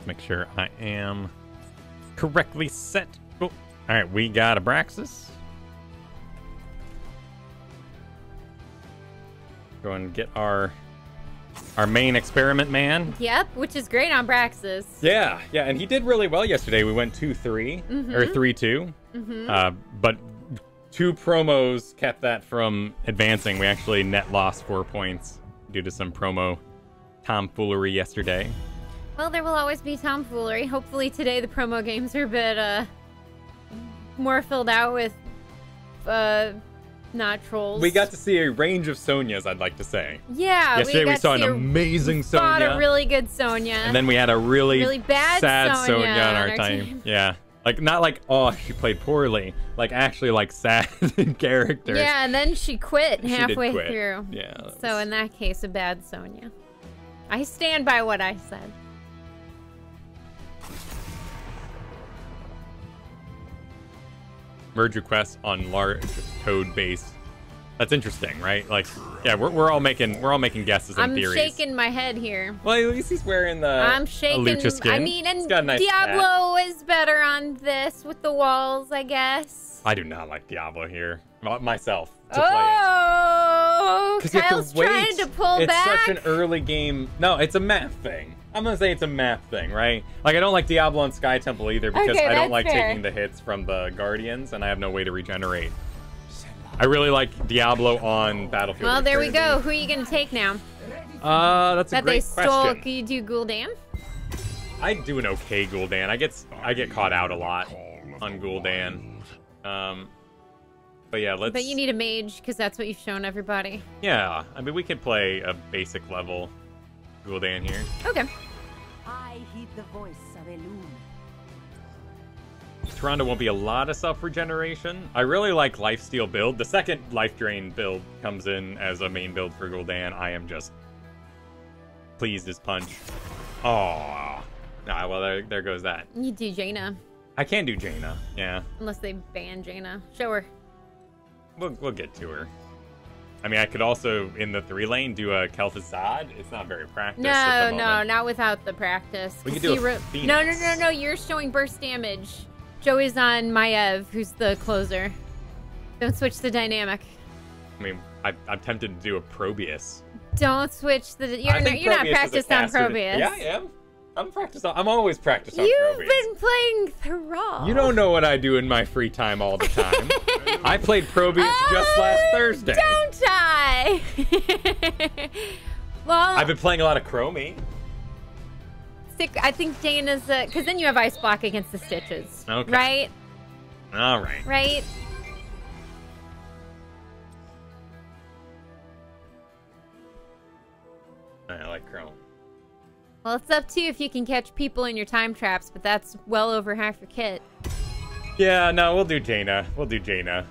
make sure I am correctly set. Cool. All right, we got Abraxas. Go and get our main experiment man. Yep, which is great on Braxis. Yeah, and he did really well yesterday. We went 2-3 or 3-2. But 2 promos kept that from advancing. We actually net lost 4 points due to some promo tomfoolery yesterday. Well, there will always be tomfoolery. Hopefully today the promo games are a bit more filled out with not trolls. We got to see a range of Sonias, I'd like to say. Yeah, yesterday we saw an amazing Sonia. Fought a really good Sonia. And then we had a really bad sad Sonia on our team. Yeah. Like, not like, oh, she played poorly. Like, actually, like, sad character. Yeah, and then she quit halfway quit. through. Yeah. So in that case, a bad Sonia. I stand by what I said. Merge requests on large code base. That's interesting, right? Like, yeah, we're all making guesses and theories. I'm shaking my head here. Well, at least he's wearing the I'm shaking. Lucha skin. I mean, and got a nice Diablo is better on this with the walls, I guess. I do not like Diablo here myself to play it. Kyle's trying to pull back. It's such an early game. No, it's a map thing. I'm gonna say it's a map thing, right? Like, I don't like Diablo and Sky Temple either because I don't like taking the hits from the Guardians, and I have no way to regenerate. I really like Diablo on Battlefield. Well, there we go. Who are you gonna take now? That's a great question. Can you do Gul'dan? I do an okay Gul'dan. I get caught out a lot on Gul'dan. But yeah, let's. But you need a mage because that's what you've shown everybody. Yeah, I mean we could play a basic level Gul'dan here. Okay. I heed the voice of Elune. Toronto won't be a lot of self-regeneration. I really like Lifesteal build. The second Life Drain build comes in as a main build for Gul'dan. I am just pleased as punch. Oh, nah, well there goes that. You do Jaina. I can do Jaina, yeah. Unless they ban Jaina. Show her. We'll get to her. I mean, I could also, in the 3-lane, do a Kel'Thuzad. It's not very practiced at the moment. No, not without the practice. We could do a Phoenix. No, you're showing burst damage. Joey's on Maiev, who's the closer. Don't switch the dynamic. I mean, I'm tempted to do a Probius. Don't switch the... You're not practiced on Probius. Yeah, I am. I'm always practiced on Probius. You've been playing Thrall. You don't know what I do in my free time all the time. I played Probius just last Thursday. Don't I? Well, I've been playing a lot of Chromie. I think Jaina's... Because then you have Ice Block against the Stitches. Okay. Right? All right. Right? I like Chrome. Well, it's up to you if you can catch people in your time traps, but that's well over half your kit. Yeah, no, we'll do Jaina. We'll do Jaina.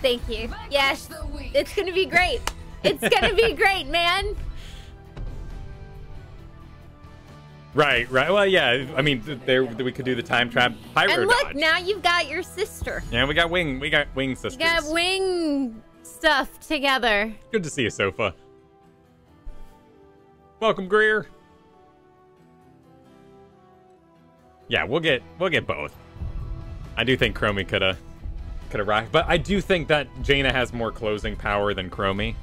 Thank you. Yes, it's gonna be great. It's gonna be great, man. Right. Well, yeah. I mean, we could do the time trap pyro And look, dodge. now you've got your sister. Yeah, we got wing sisters. You got wing stuff together. Good to see you, Sofa. Welcome, Greer. Yeah, we'll get both. I do think Chromie could have rocked, but I do think that Jaina has more closing power than Chromie,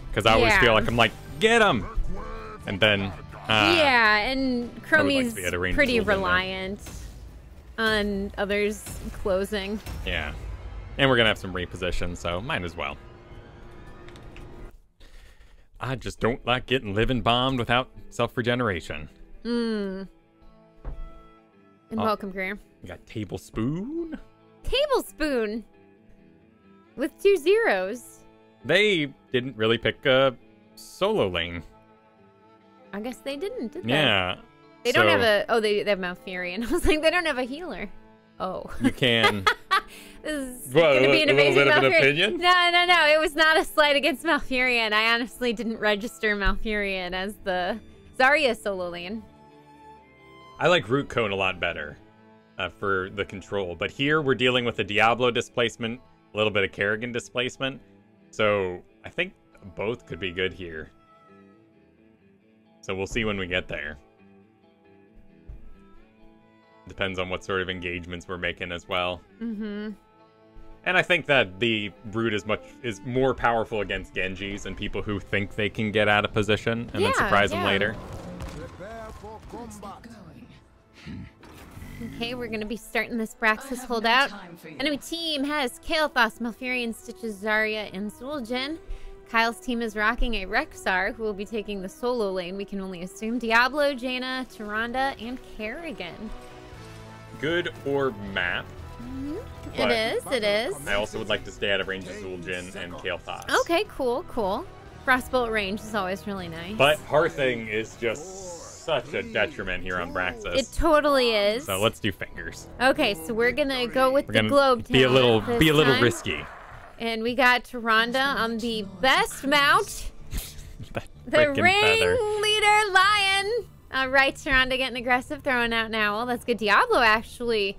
because I always feel like I'm like, get him, and then. Yeah, and Chromie's pretty reliant on others closing. Yeah, and we're gonna have some reposition, so might as well. I just don't like getting living bombed without self-regeneration. And welcome, Greer. We got Tablespoon. Tablespoon! With 2 zeros. They didn't really pick a solo lane. I guess they didn't, did they? Yeah. They don't have a... Oh, they have Malfurion. I was like, they don't have a healer. Oh. You can... This is going to be an amazing little bit of an opinion? No. It was not a slight against Malfurion. I honestly didn't register Malfurion as the Zarya solo lane. I like Root Cone a lot better for the control. But here we're dealing with a Diablo displacement, a little bit of Kerrigan displacement. So I think both could be good here. So we'll see when we get there. Depends on what sort of engagements we're making as well. Mm-hmm. And I think that the Brood is more powerful against Genjis and people who think they can get out of position and then surprise them later. Okay, we're gonna be starting this Braxis holdout. Enemy team has Kael'thas, Malfurion, Stitches, Zarya, and Zul'jin. Kyle's team is rocking a Rexxar, who will be taking the solo lane. We can only assume Diablo, Jaina, Tyrande, and Kerrigan. Good orb map. Mm-hmm. It is. I also would like to stay out of range of Zul'jin and Kael'thas. Okay, cool. Frostbolt range is always really nice. But Hearthing is just such a detriment here on Braxis. It totally is. So let's do fingers. Okay, so we're gonna go with the globe be a little time. risky. And we got Tyrande on the best mount. The ringleader lion. All right, Tyrande getting aggressive, throwing out an owl. That's good. Diablo actually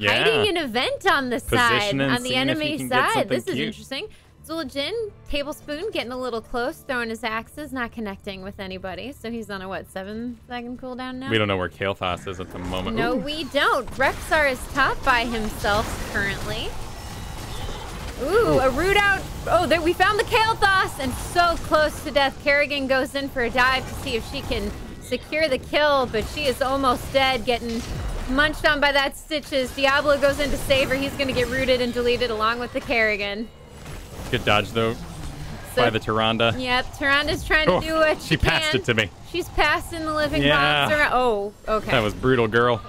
hiding an event on the side, on the enemy side. This is interesting. Zul'jin, Tablespoon, getting a little close, throwing his axes, not connecting with anybody. So he's on a, 7-second cooldown now? We don't know where Kael'thas is at the moment. No, we don't. Rexxar is top by himself currently. Ooh, a root out. Oh, there, we found the Kael'thas, and so close to death. Kerrigan goes in for a dive to see if she can secure the kill, but she is almost dead, getting munched on by that Stitches. Diablo goes in to save her. He's going to get rooted and deleted along with the Kerrigan. Good dodge, though, by the Tyrande. Yep, Tyrande's trying to do what she can. Passed it to me. She's passing the living bombs around. Oh, okay. That was brutal, girl.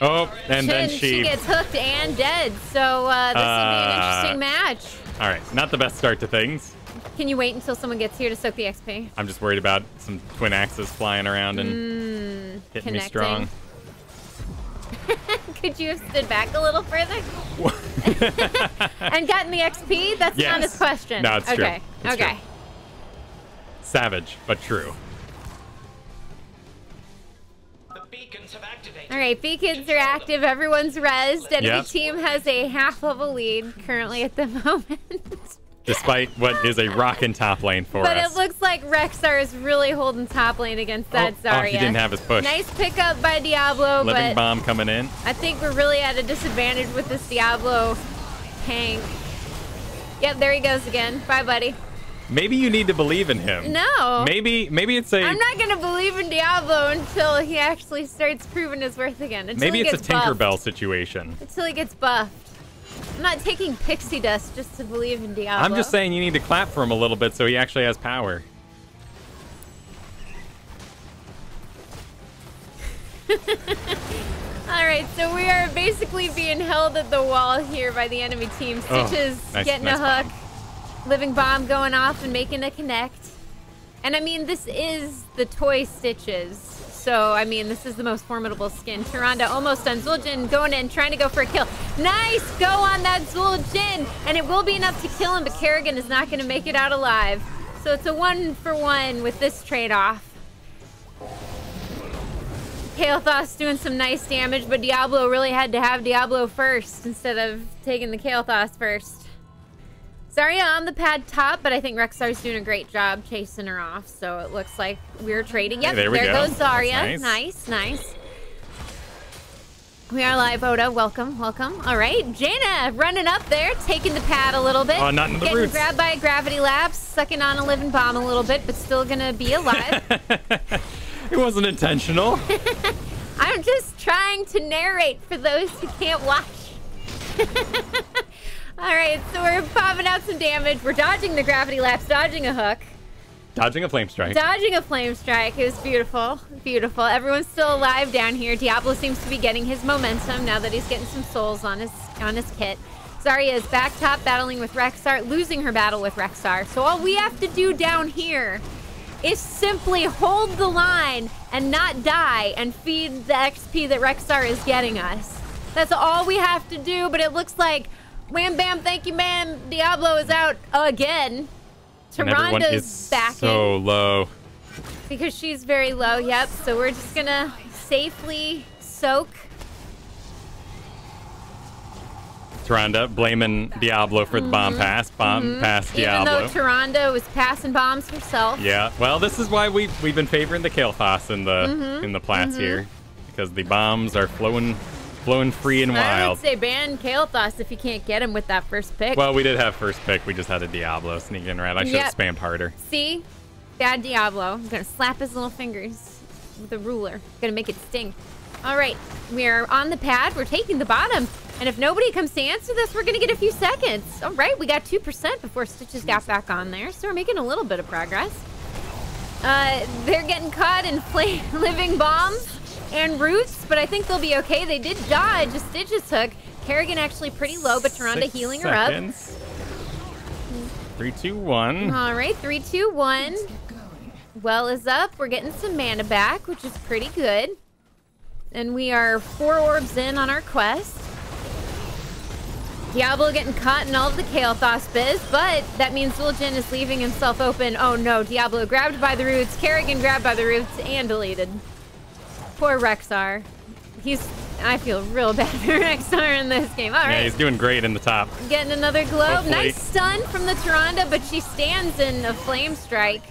Oh, and then she gets hooked and dead. So this would be an interesting match. All right, not the best start to things. Can you wait until someone gets here to soak the XP? I'm just worried about some twin axes flying around and hitting me strong. Could you have stood back a little further? And gotten the XP? That's not his question. No, it's true. It's true. Savage, but true. All right, beacons are active. Everyone's rezzed. Enemy team has a half-level lead currently at the moment. Despite what is a rockin' top lane for us. But it looks like Rexxar is really holding top lane against that Zarya. Oh, he didn't have his push. Nice pickup by Diablo, Living bomb coming in. I think we're really at a disadvantage with this Diablo tank. Yep, there he goes again. Bye, buddy. Maybe you need to believe in him. No. Maybe it's a... I'm not going to believe in Diablo until he actually starts proving his worth again. Maybe it's a Tinkerbell situation. Until he gets buffed. I'm not taking pixie dust just to believe in Diablo. I'm just saying you need to clap for him a little bit so he actually has power. Alright, so we are basically being held at the wall here by the enemy team. Stitches getting a hook. Living bomb going off and making a connect. And I mean, this is the toy Stitches. So, I mean, this is the most formidable skin. Tyrande almost on Zul'jin, going in, trying to go for a kill. Nice go on that Zul'jin! And it will be enough to kill him, but Kerrigan is not going to make it out alive. So it's a 1-for-1 with this trade-off. Kael'thas doing some nice damage, but Diablo really had to have Diablo first instead of taking the Kael'thas first. Zarya on the pad top, but I think Rexxar's doing a great job chasing her off, so it looks like we're trading. Yep, hey, there goes Zarya. Nice. We are live, Oda. Welcome. All right, Jaina running up there, taking the pad a little bit. Oh, not in the Getting roots. grabbed by a gravity lapse, sucking on a living bomb a little bit, but still gonna be alive. It wasn't intentional. I'm just trying to narrate for those who can't watch. Alright, so we're popping out some damage. We're dodging the gravity lapse, dodging a hook. Dodging a flame strike. Dodging a flame strike. It was beautiful. Beautiful. Everyone's still alive down here. Diablo seems to be getting his momentum now that he's getting some souls on his kit. Zarya is back top battling with Rexxar, losing her battle with Rexxar. So all we have to do down here is simply hold the line and not die and feed the XP that Rexxar is getting us. That's all we have to do, but it looks like wham bam, thank you, man. Diablo is out again. Tyrande's backing. So low. Because she's very low, yep. So we're just gonna safely soak. Tyrande blaming Diablo for the bomb pass. Pass Diablo. Even though Tyrande was passing bombs herself. Yeah, well, this is why we've been favoring the Kael'thas in the plats here. because the bombs are flowing free and I wild. would say ban Kael'thas if you can't get him with that first pick. Well, we did have first pick. We just had a Diablo sneaking around. I should have spammed harder. See? Bad Diablo. I'm going to slap his little fingers with a ruler. Going to make it sting. All right. We're on the pad. We're taking the bottom. And if nobody comes to answer this, we're going to get a few seconds. All right. We got 2% before Stitches got back on there. So we're making a little bit of progress. They're getting caught in living bombs and roots, but I think they'll be okay. They did dodge a Stitches hook. Kerrigan actually pretty low, but Tyrande healing her up. 3, 2, 1. All right, 3, 2, 1. Well is up. We're getting some mana back, which is pretty good. And we are 4 orbs in on our quest. Diablo getting caught in all of the Kael'thas biz, but that means Zul'jin is leaving himself open. Oh no, Diablo grabbed by the roots, Kerrigan grabbed by the roots, and deleted. Poor Rexxar. I feel real bad for Rexxar in this game. All right. Yeah, he's doing great in the top. Getting another globe. Hopefully. Nice stun from the Tyrande, but she stands in a flame strike.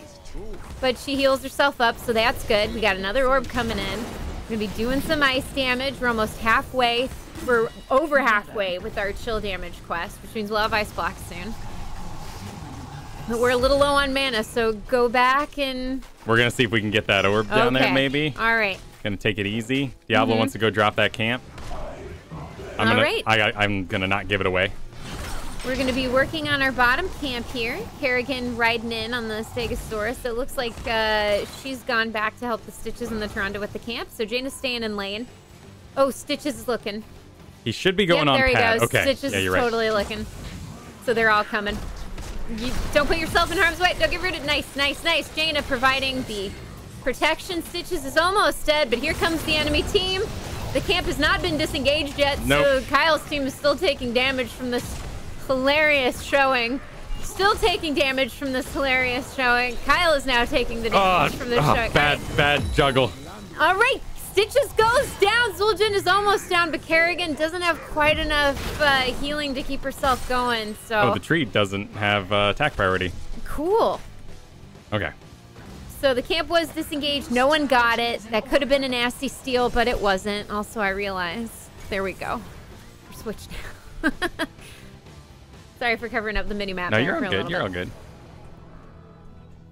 But she heals herself up, so that's good. We got another orb coming in. We're gonna be doing some ice damage. We're almost halfway. We're over halfway with our chill damage quest, which means we'll have ice blocks soon. But we're a little low on mana, so go back and... We're gonna see if we can get that orb down there, maybe. All right. Gonna take it easy. Diablo wants to go drop that camp. I'm gonna not give it away. We're gonna be working on our bottom camp here. Kerrigan riding in on the Stegosaurus. It looks like she's gone back to help the Stitches and the Tyrande with the camp. So Jaina's staying in lane. Oh, Stitches is looking. He should be going on there pad. He goes. Okay. Stitches is right. totally looking. So they're all coming. You don't put yourself in harm's way. Don't get rid of it. Nice, nice, nice. Jaina providing the protection. Stitches is almost dead, but here comes the enemy team. The camp has not been disengaged yet, so Kyle's team is still taking damage from this hilarious showing. Still taking damage from this hilarious showing. Kyle is now taking the damage from this showing. Bad juggle. All right, Stitches goes down. Zul'jin is almost down, but Kerrigan doesn't have quite enough healing to keep herself going. So. Oh, the tree doesn't have attack priority. Cool. Okay. So the camp was disengaged. No one got it. That could have been a nasty steal, but it wasn't. Also, I realized. There we go. We're switched now. Sorry for covering up the mini-map. No, you're all good. You're all good.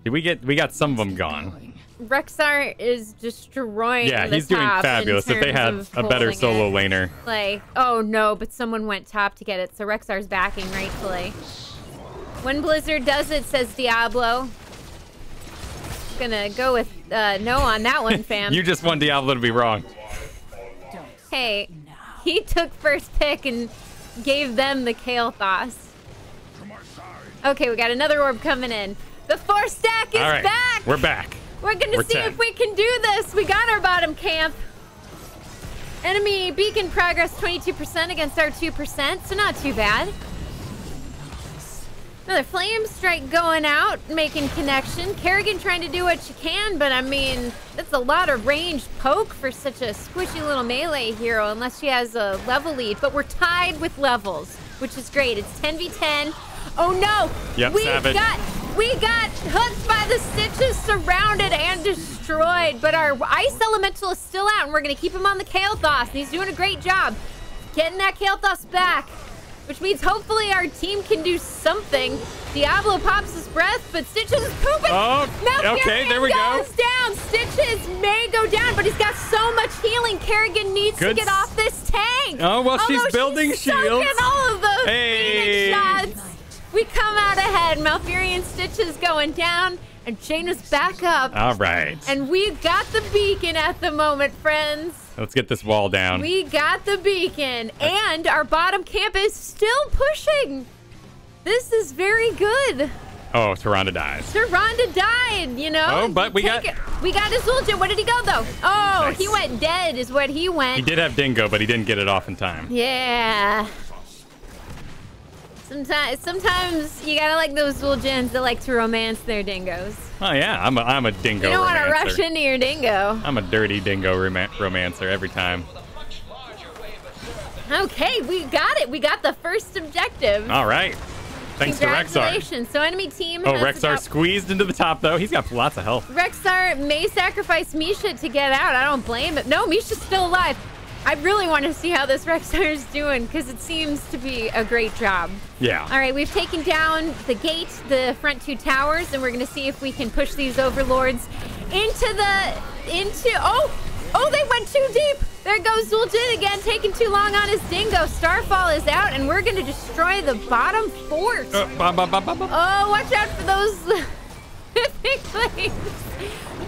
We got some of them gone. Rexxar is destroying the he's doing top fabulous. If they had a better solo laner. Like, oh no, but someone went top to get it, so Rexxar's backing rightfully. When Blizzard does it, says Diablo. Gonna go with no on that one, fam. You just want Diablo to be wrong. Hey, he took first pick and gave them the Kael'thas. Okay, we got another orb coming in. The 4-stack is back! We're back. We're gonna see if we can do this. We got our bottom camp. Enemy beacon progress 22% against our 2%, so not too bad. Another flame strike going out, making connection. Kerrigan trying to do what she can, but I mean, that's a lot of ranged poke for such a squishy little melee hero, unless she has a level lead. But we're tied with levels, which is great. It's 10v10. Oh no! Yep, We got hooked by the Stitches, surrounded and destroyed. But our Ice Elemental is still out, and we're gonna keep him on the Kael'thas. And he's doing a great job getting that Kael'thas back. Which means hopefully our team can do something. Diablo pops his breath, but Stitches is pooping. Oh, okay, there we go. Goes down. Stitches may go down, but he's got so much healing. Kerrigan needs to get off this tank. Oh, well, she's building shields. All of those Phoenix shots. We come out ahead. Malfurion Stitches going down, and Jaina's back up. All right. And we've got the beacon at the moment, friends. Let's get this wall down. We got the beacon, and our bottom camp is still pushing. This is very good. Oh, Tyrande dies. Tyrande died, you know. Oh, but we got his Zul'jin. Where did he go, though? Oh, nice. He went dead is what he went. He did have Dingo, but he didn't get it off in time. Yeah. Sometimes you gotta like those Zul'jins that like to romance their dingoes. Oh yeah, I'm a dingo. You don't want to romancer. rush into your dingo. I'm a dirty dingo romancer every time. Okay, we got it. We got the first objective. All right. Thanks to Rexar. Congratulations. So enemy team Oh, has Rexar squeezed into the top, though. He's got lots of health. Rexar may sacrifice Misha to get out. I don't blame him. No, Misha's still alive. I really want to see how this Rexar is doing because it seems to be a great job. Yeah. All right, we've taken down the gate, the front 2 towers, and we're going to see if we can push these overlords Oh, they went too deep. There goes Zul'jin again, taking too long on his dingo. Starfall is out, and we're going to destroy the bottom fort. Oh, watch out for those big flames.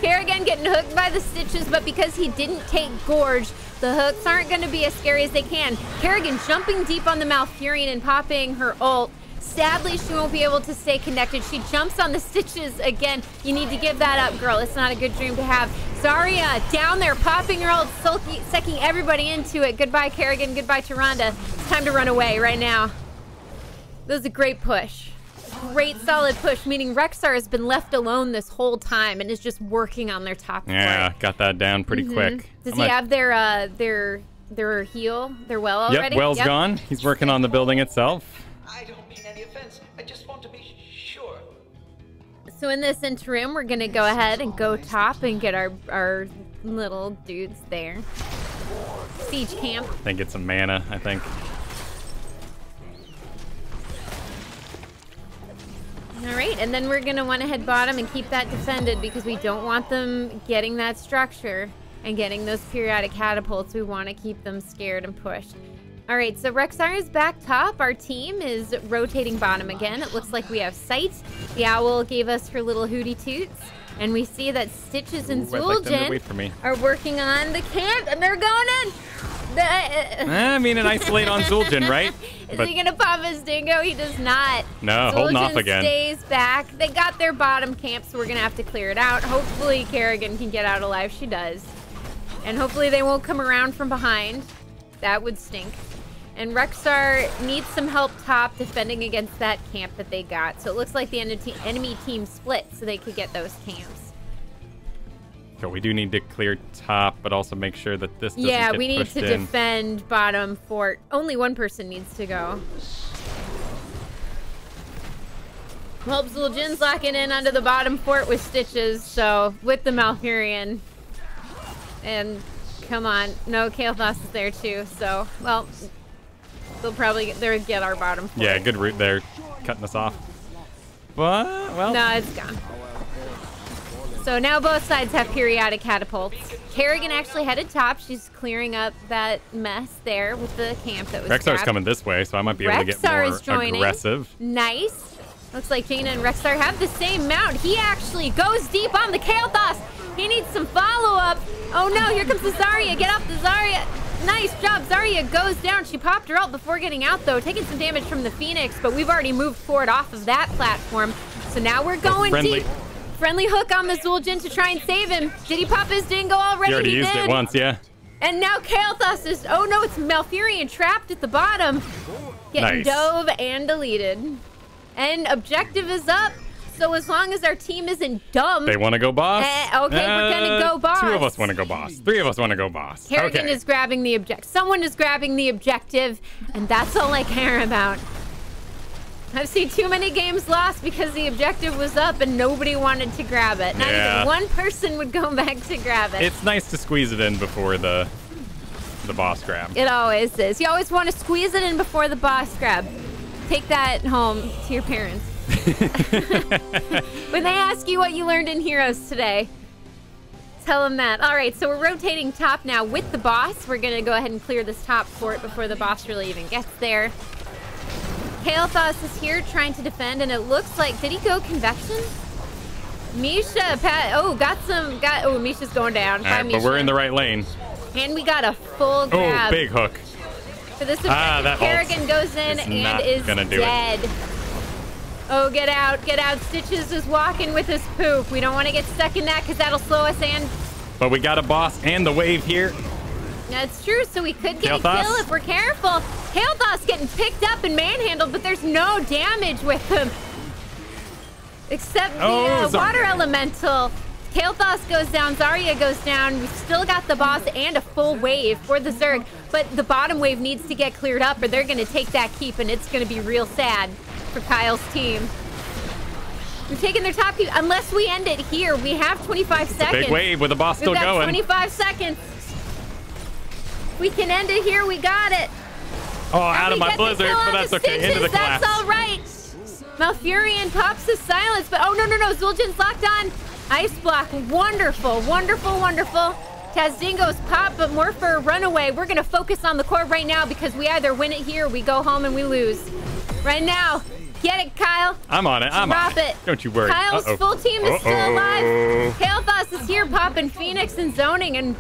Kerrigan getting hooked by the stitches, but because he didn't take Gorge, the hooks aren't going to be as scary as they can. Kerrigan jumping deep on the Malfurion and popping her ult. Sadly, she won't be able to stay connected. She jumps on the stitches again. You need to give that up, girl. It's not a good dream to have. Zarya down there, popping her ult, sucking everybody into it. Goodbye, Kerrigan. Goodbye, Tyrande. It's time to run away right now. That was a great push. Great solid push, meaning Rexar has been left alone this whole time and is just working on their top Yeah, flight. got that down pretty quick. Does he have their heal, their well already? Yep, well's gone. He's working on the building itself. I don't mean any offense. I just want to be sure. So in this interim, we're gonna go ahead and go top and get our little dudes there. Siege camp. I think it's some mana, I think. All right, and then we're gonna want to head bottom and keep that defended because we don't want them getting that structure and getting those periodic catapults. We want to keep them scared and pushed. All right, so Rexar is back top. Our team is rotating bottom again. It looks like we have sight. The owl gave us her little hootie toots. And we see that Stitches and Zul'jin are working on the camp, and they're going in. I mean, an isolate on Zul'jin, right? Is he going to pop his dingo? He does not. No, holding off again. Stays back. They got their bottom camp, so we're going to have to clear it out. Hopefully, Kerrigan can get out alive. She does. And hopefully they won't come around from behind. That would stink. And Rexar needs some help top defending against that camp that they got. So it looks like the enemy team split so they could get those camps. So we do need to clear top, but also make sure that this doesn't Yeah, get we need pushed to in. defend bottom fort. Only one person needs to go. Well, Zul'jin's locking in onto the bottom fort with Stitches, so with the Malfurion. And come on, no, Kael'thas is there too, so, well, they'll get our bottom fort. Yeah, good route there, cutting us off. But, well. No, it's gone. So now both sides have periodic catapults. Kerrigan actually headed top. She's clearing up that mess there with the camp that was Rexar's coming this way, so I might be able to get more aggressive. Nice. Looks like Jaina and Rexar have the same mount. He actually goes deep on the Kael'thas. He needs some follow-up. Oh no, here comes the Zarya. Get off the Zarya. Nice job. Zarya goes down. She popped her ult before getting out, though, taking some damage from the Phoenix, but we've already moved forward off of that platform. So now we're going deep. Friendly hook on the Zul'jin to try and save him. Did he pop his dingo already? He already used it once, yeah. And now Kael'thas is... Oh no, it's Malfurion trapped at the bottom. Getting dove and deleted. And objective is up. So as long as our team isn't dumb... They want to go boss? Okay, we're going to go boss. 2 of us want to go boss. 3 of us want to go boss. Kerrigan is grabbing the objective. Someone is grabbing the objective, and that's all I care about. I've seen too many games lost because the objective was up and nobody wanted to grab it. Not even one person would go back to grab it. It's nice to squeeze it in before the boss grab. It always is. You always want to squeeze it in before the boss grab. Take that home to your parents. When they ask you what you learned in Heroes today, tell them that. All right, so we're rotating top now with the boss. We're going to go ahead and clear this top fort before the boss really even gets there. Kael'thas is here trying to defend, and it looks like... Did he go Convection? Misha, oh, Misha's going down. All right, but we're in the right lane. And we got a full grab. Oh, big hook. For this objective, Kerrigan goes in and is dead. Oh, get out, get out. Stitches is walking with his poop. We don't want to get stuck in that because that'll slow us in. But we got a boss and the wave here. That's true, so we could get a kill if we're careful. Kael'thas getting picked up and manhandled, but there's no damage with him. Except the water elemental. Kael'thas goes down, Zarya goes down. We've still got the boss and a full wave for the Zerg, but the bottom wave needs to get cleared up or they're going to take that keep and it's going to be real sad. for Kyle's team. We're taking their top keep. Unless we end it here, we have 25 seconds. Big wave with the boss still We've got going. 25 seconds. We can end it here. We got it. Oh, out of my blizzard, but that's okay. Into the collapse. That's all right. Malfurion pops the silence, but oh, no. Zul'jin's locked on. Ice block. Wonderful, wonderful, wonderful. Tazdingo's pop, but more for a runaway. We're going to focus on the core right now because we either win it here or we go home and we lose. Right now. Get it, Kyle. I'm on it. Drop it. Don't you worry. Kyle's full team is still alive. Kael'thas is here popping Phoenix and zoning, and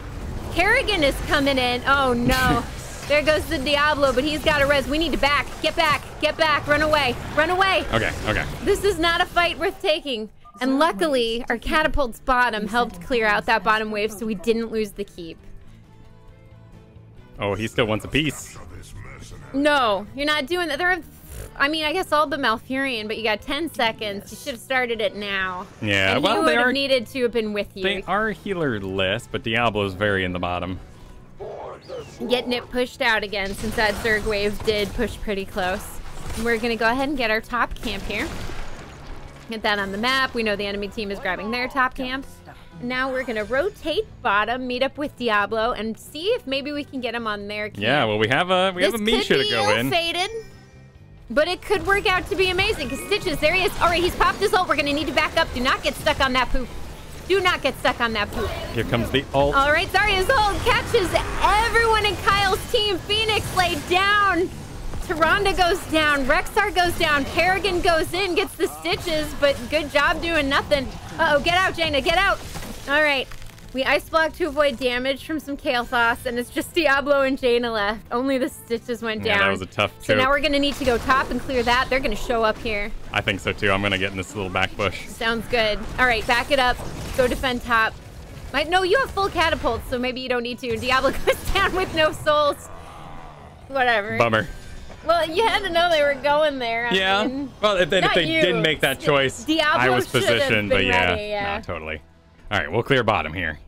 Kerrigan is coming in. Oh, no. There goes the Diablo, but he's got a res. We need to back. Get back. Get back. Run away. Run away. Okay. This is not a fight worth taking. And luckily, our catapult's bottom helped clear out that bottom wave, so we didn't lose the keep. Oh, he still wants a piece. No, you're not doing that. I mean, I guess all but Malfurion, but you got 10 seconds. You should have started it now. Yeah, and well, he would have needed to have been with you. They are healer-less, but Diablo's very in the bottom. Getting it pushed out again since that Zerg wave did push pretty close. And we're going to go ahead and get our top camp here. Get that on the map. We know the enemy team is grabbing their top camp. Now we're going to rotate bottom, meet up with Diablo, and see if maybe we can get him on their camp. Yeah, well, we have a Misha to go in. Faded, but it could work out to be amazing because Stitches, there he is. All right, he's popped his ult. We're going to need to back up. Do not get stuck on that poop. Do not get stuck on that poop. Here comes the ult. All right, Zarya's ult catches everyone in Kyle's team. Phoenix laid down. Tyrande goes down. Rexxar goes down. Kerrigan goes in, gets the stitches, but good job doing nothing. Uh-oh, get out, Jaina, get out. All right, we ice block to avoid damage from some Kael'thas, and it's just Diablo and Jaina left. Only the stitches went down. Yeah, that was a tough choke. So now we're going to need to go top and clear that. They're going to show up here. I think so, too. I'm going to get in this little back bush. Sounds good. All right, back it up. Go defend top. No, you have full catapults, so maybe you don't need to. Diablo goes down with no souls. Whatever. Bummer. Well, you had to know they were going there. I mean, well, if they didn't make that choice, Diablo I was positioned, but ready, yeah. No, totally. All right, we'll clear bottom here.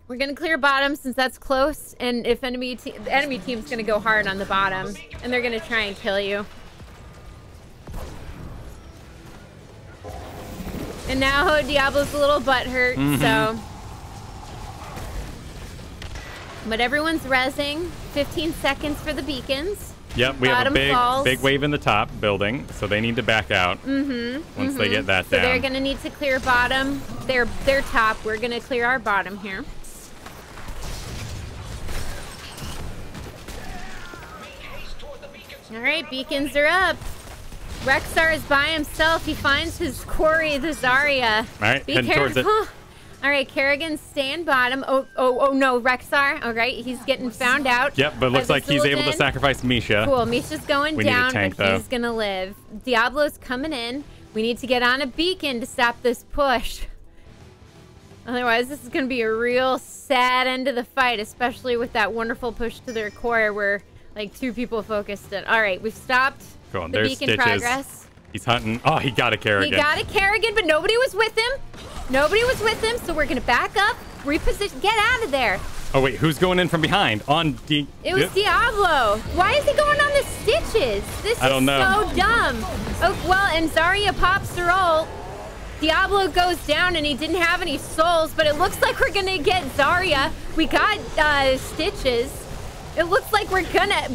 We're going to clear bottom since that's close, and if the enemy team's going to go hard on the bottom, and they're going to try and kill you. And now Diablo's a little butthurt, so... But everyone's rezzing. 15 seconds for the beacons. Yep, we have a big wave in the top building, so they need to back out once they get that down. So they're going to need to clear bottom. Their top. We're going to clear our bottom here. All right, beacons are up. Rexxar is by himself. He finds his quarry, the Zarya. All right, Be heading towards it. All right, Kerrigan, staying bottom. Oh, no, Rexxar. All right, he's getting found out. Yep, but looks like he's able to sacrifice Misha. Cool, Misha's going down, but he's going to live. Diablo's coming in. We need to get on a beacon to stop this push. Otherwise, this is going to be a real sad end of the fight, especially with that wonderful push to their core where, like, 2 people focused it. All right, we've stopped cool. the beacon Stitches. Progress. He's hunting. Oh, he got a Kerrigan. He got a Kerrigan, but nobody was with him. Nobody was with him, so we're going to back up, reposition, get out of there. Oh, wait, who's going in from behind? It was Diablo. Why is he going on the stitches? This is so dumb. Oh, well, and Zarya pops her ult. Diablo goes down, and he didn't have any souls, but it looks like we're going to get Zarya. We got stitches. It looks like we're going to...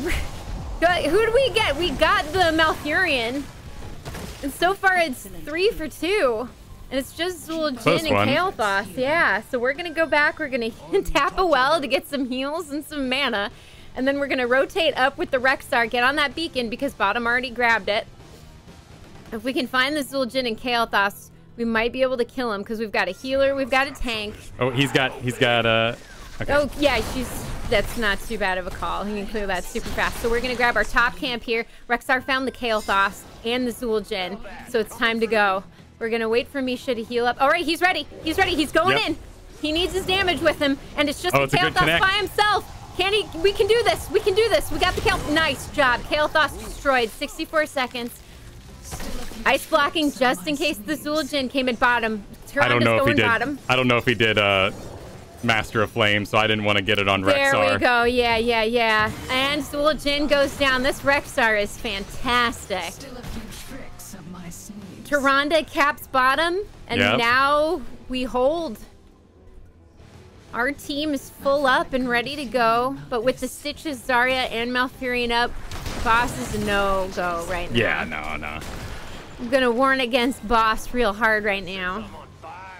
Who do we get? We got the Malfurion. And so far, it's 3 for 2. And it's just Zul'jin and Kael'thas. Yeah, so we're going to go back. We're going to tap a well to get some heals and some mana. And then we're going to rotate up with the Rexxar, get on that beacon because bottom already grabbed it. If we can find the Zul'jin and Kael'thas, we might be able to kill him because we've got a healer, we've got a tank. Oh, he's got okay. Oh, yeah, that's not too bad of a call. He can clear that super fast. So we're going to grab our top camp here. Rexxar found the Kael'thas and the Zul'jin, so it's time to go. We're going to wait for Misha to heal up. All right, he's ready. He's ready. He's going in. He needs his damage with him, and it's just the Kael'thas by himself. We can do this. We can do this. We got the Kael'thas. Nice job. Kael'thas destroyed. 64 seconds. Ice blocking just in case the Zul'jin came at bottom. I don't know if he did. I don't know if he did Master of Flame, so I didn't want to get it on Rexxar. There we go. Yeah. And Zul'jin goes down. This Rexxar is fantastic. Tyrande caps bottom, and now we hold. Our team is full up and ready to go, but with the Stitches, Zarya, and Malfurion up, Boss is a no-go right now. Yeah, no. I'm gonna warn against Boss real hard right now.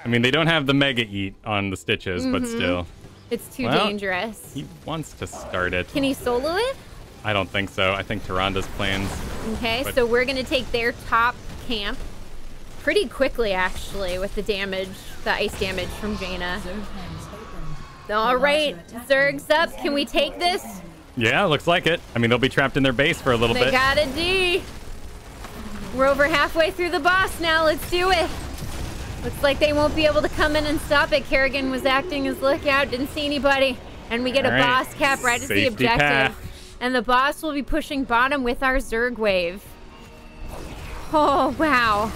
I mean, they don't have the Mega Eat on the Stitches, but still. It's too dangerous. He wants to start it. Can he solo it? I don't think so. I think Tyranda's plans. Okay, so we're gonna take their top camp pretty quickly, actually, with the damage, the ice damage from Jaina. All right, Zerg's up. Can we take this? Yeah, looks like it. I mean, they'll be trapped in their base for a little bit. They got a D. We're over halfway through the boss now. Let's do it. Looks like they won't be able to come in and stop it. Kerrigan was acting as lookout, didn't see anybody. And we get a boss cap right as the objective. Path. And the boss will be pushing bottom with our Zerg wave. Oh, wow.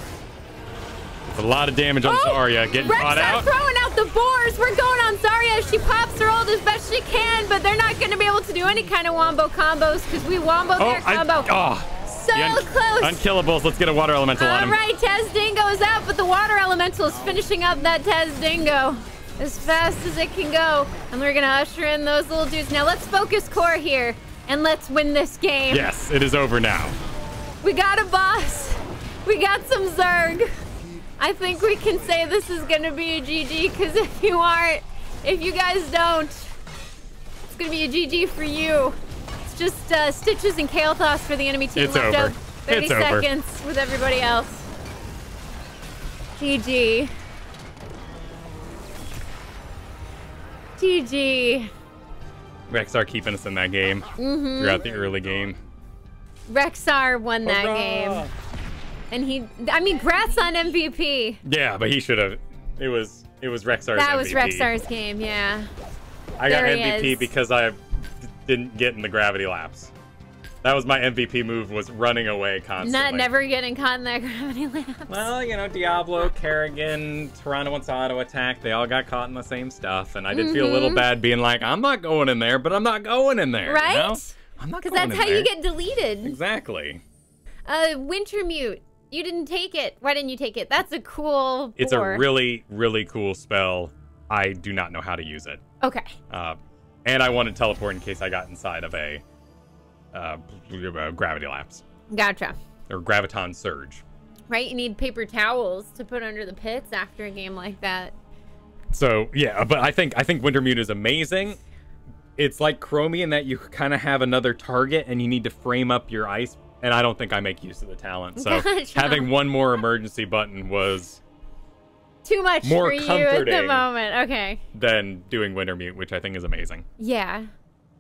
A lot of damage on Zarya. Getting caught out. Throwing out the boars. We're going on Zarya. She pops her ult as best she can, but they're not going to be able to do any kind of wombo combos because we wombo their combo. So close. Unkillables. Let's get a water elemental on him. All right, Tez Dingo is out, but the water elemental is finishing up that Tez Dingo as fast as it can go. And we're going to usher in those little dudes. Now let's focus core here and let's win this game. Yes, it is over now. We got a boss. We got some Zerg. I think we can say this is going to be a GG, because if you guys don't, it's going to be a GG for you. It's just Stitches and Kael'thas for the enemy team. It's left over. Up 30 seconds with everybody else. GG. GG. Rexar keeping us in that game throughout the early game. Rexar won that game. And Grath's on MVP. Yeah, but he should have. It was Rexar's MVP. That was Rexar's game, yeah. I got MVP because I didn't get in the gravity laps. That was my MVP move, was running away constantly. Never getting caught in that gravity lapse. Well, Diablo, Kerrigan, Toronto wants auto attack. They all got caught in the same stuff, and I did feel a little bad being like, I'm not going in there, but I'm not going in there. Right? You know? I'm not going in there. Because that's how you get deleted. Exactly. Wintermute. You didn't take it. Why didn't you take it? That's a cool boar. It's a really, really cool spell. I do not know how to use it. Okay. And I wanted teleport in case I got inside of a gravity lapse. Gotcha. Or graviton surge. Right? You need paper towels to put under the pits after a game like that. So, yeah, but I think Wintermute is amazing. It's like Chromie in that you kind of have another target and you need to frame up your ice. And I don't think I make use of the talent. So having one more emergency button was too much more for you comforting at the moment. Okay. Than doing Wintermute, which I think is amazing. Yeah.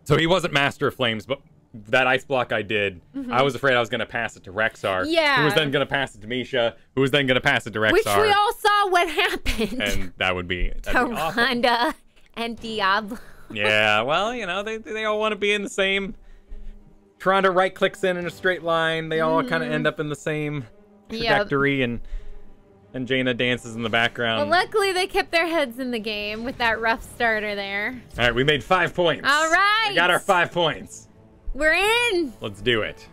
So he wasn't Master of Flames, but that ice block I did, I was afraid I was going to pass it to Rexar. Yeah. Who was then going to pass it to Misha, who was then going to pass it to Rexar. Which we all saw what happened. And that'd be Tyrande and Diablo. Yeah, well, they all want to be in the same... Tyrande right clicks in a straight line. They all kind of end up in the same trajectory, and Jaina dances in the background. Well, luckily they kept their heads in the game with that rough starter there. All right, we made 5 points. All right. We got our 5 points. We're in. Let's do it.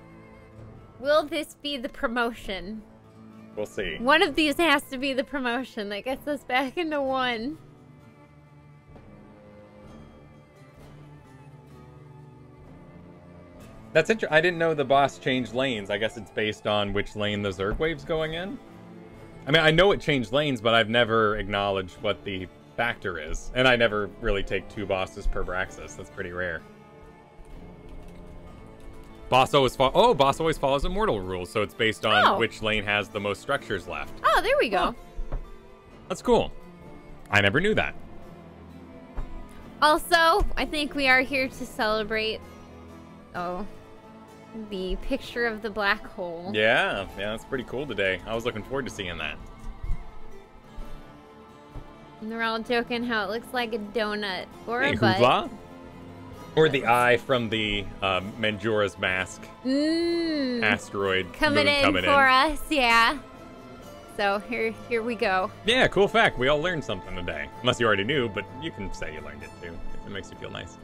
Will this be the promotion? We'll see. One of these has to be the promotion that gets us back into 1. That's interesting. I didn't know the boss changed lanes. I guess it's based on which lane the Zerg wave's going in. I mean, I know it changed lanes, but I've never acknowledged what the factor is. And I never really take 2 bosses per Braxis. That's pretty rare. Boss always follows immortal rules, so it's based on which lane has the most structures left. Oh, there we go. That's cool. I never knew that. Also, I think we are here to celebrate... the picture of the black hole. Yeah, that's pretty cool today. I was looking forward to seeing that. And they're all joking how it looks like a donut or a hoopla. butt. Or the eye from the Manjura's Mask asteroid coming in for us, yeah. So here we go. Yeah, cool fact. We all learned something today. Unless you already knew, but you can say you learned it too, if it makes you feel nice.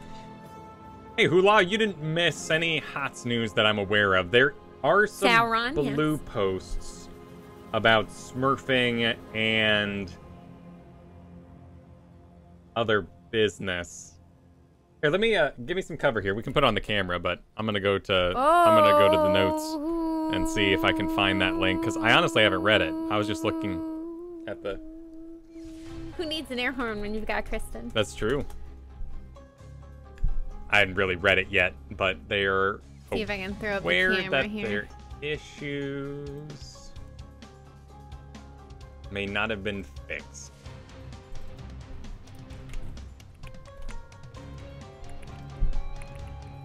Hey, Hula, you didn't miss any HOTS news that I'm aware of. There are some blue posts about smurfing and other business. Here, let me give me some cover here. We can put it on the camera, but I'm gonna go to the notes and see if I can find that link, because I honestly haven't read it. I was just looking at the. Who needs an air horn when you've got Kristen? That's true. I hadn't really read it yet, but they are. See if I can throw up the aware camera that here. their issues may not have been fixed.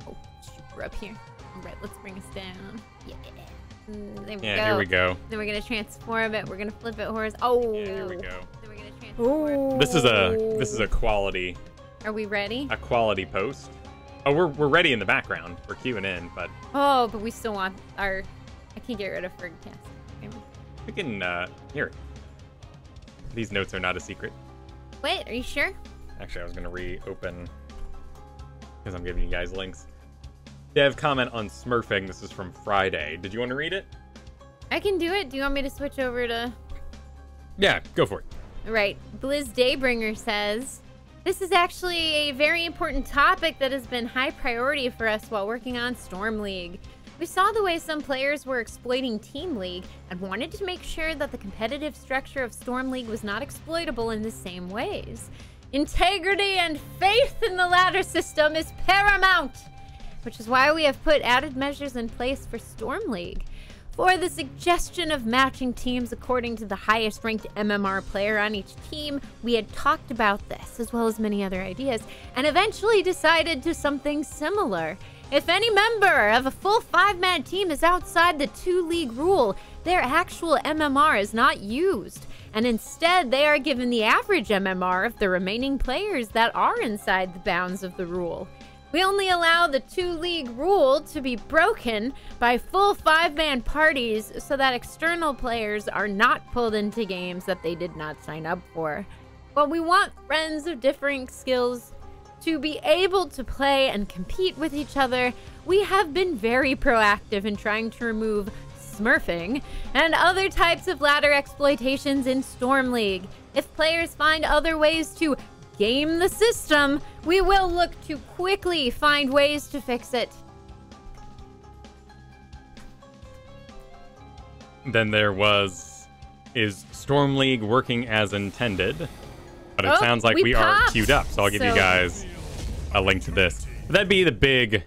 Oh, shoot, we're up here. All right, let's bring us down. Yeah. There we go. Yeah, here we go. Then we're gonna transform it. We're gonna flip it horizontal. Oh. Yeah, here we go. Then we're gonna transform. This is a quality. Are we ready? A quality post. Oh, we're ready in the background. We're queuing in, but Oh, but we still want our. I can't get rid of Ferg Cast. we can here. These notes are not a secret. Wait, are you sure? Actually, I was gonna reopen because I'm giving you guys links. Dev comment on smurfing. This is from Friday. Did you want to read it? I can do it. Do you want me to switch over to? Yeah, go for it. Right. Blizz Daybringer says, this is actually a very important topic that has been high priority for us while working on Storm League. We saw the way some players were exploiting Team League and wanted to make sure that the competitive structure of Storm League was not exploitable in the same ways. Integrity and faith in the ladder system is paramount, which is why we have put added measures in place for Storm League. For the suggestion of matching teams according to the highest ranked MMR player on each team, we had talked about this, as well as many other ideas, and eventually decided to something similar. If any member of a full 5-man team is outside the 2-league rule, their actual MMR is not used, and instead they are given the average MMR of the remaining players that are inside the bounds of the rule. We only allow the 2-league rule to be broken by full 5-man parties so that external players are not pulled into games that they did not sign up for. But we want friends of differing skills to be able to play and compete with each other. We have been very proactive in trying to remove smurfing and other types of ladder exploitations in Storm League. If players find other ways to game the system, we will look to quickly find ways to fix it. Then there was, is Storm League working as intended? But it sounds like we are queued up, so I'll give you guys a link to this. That'd be the big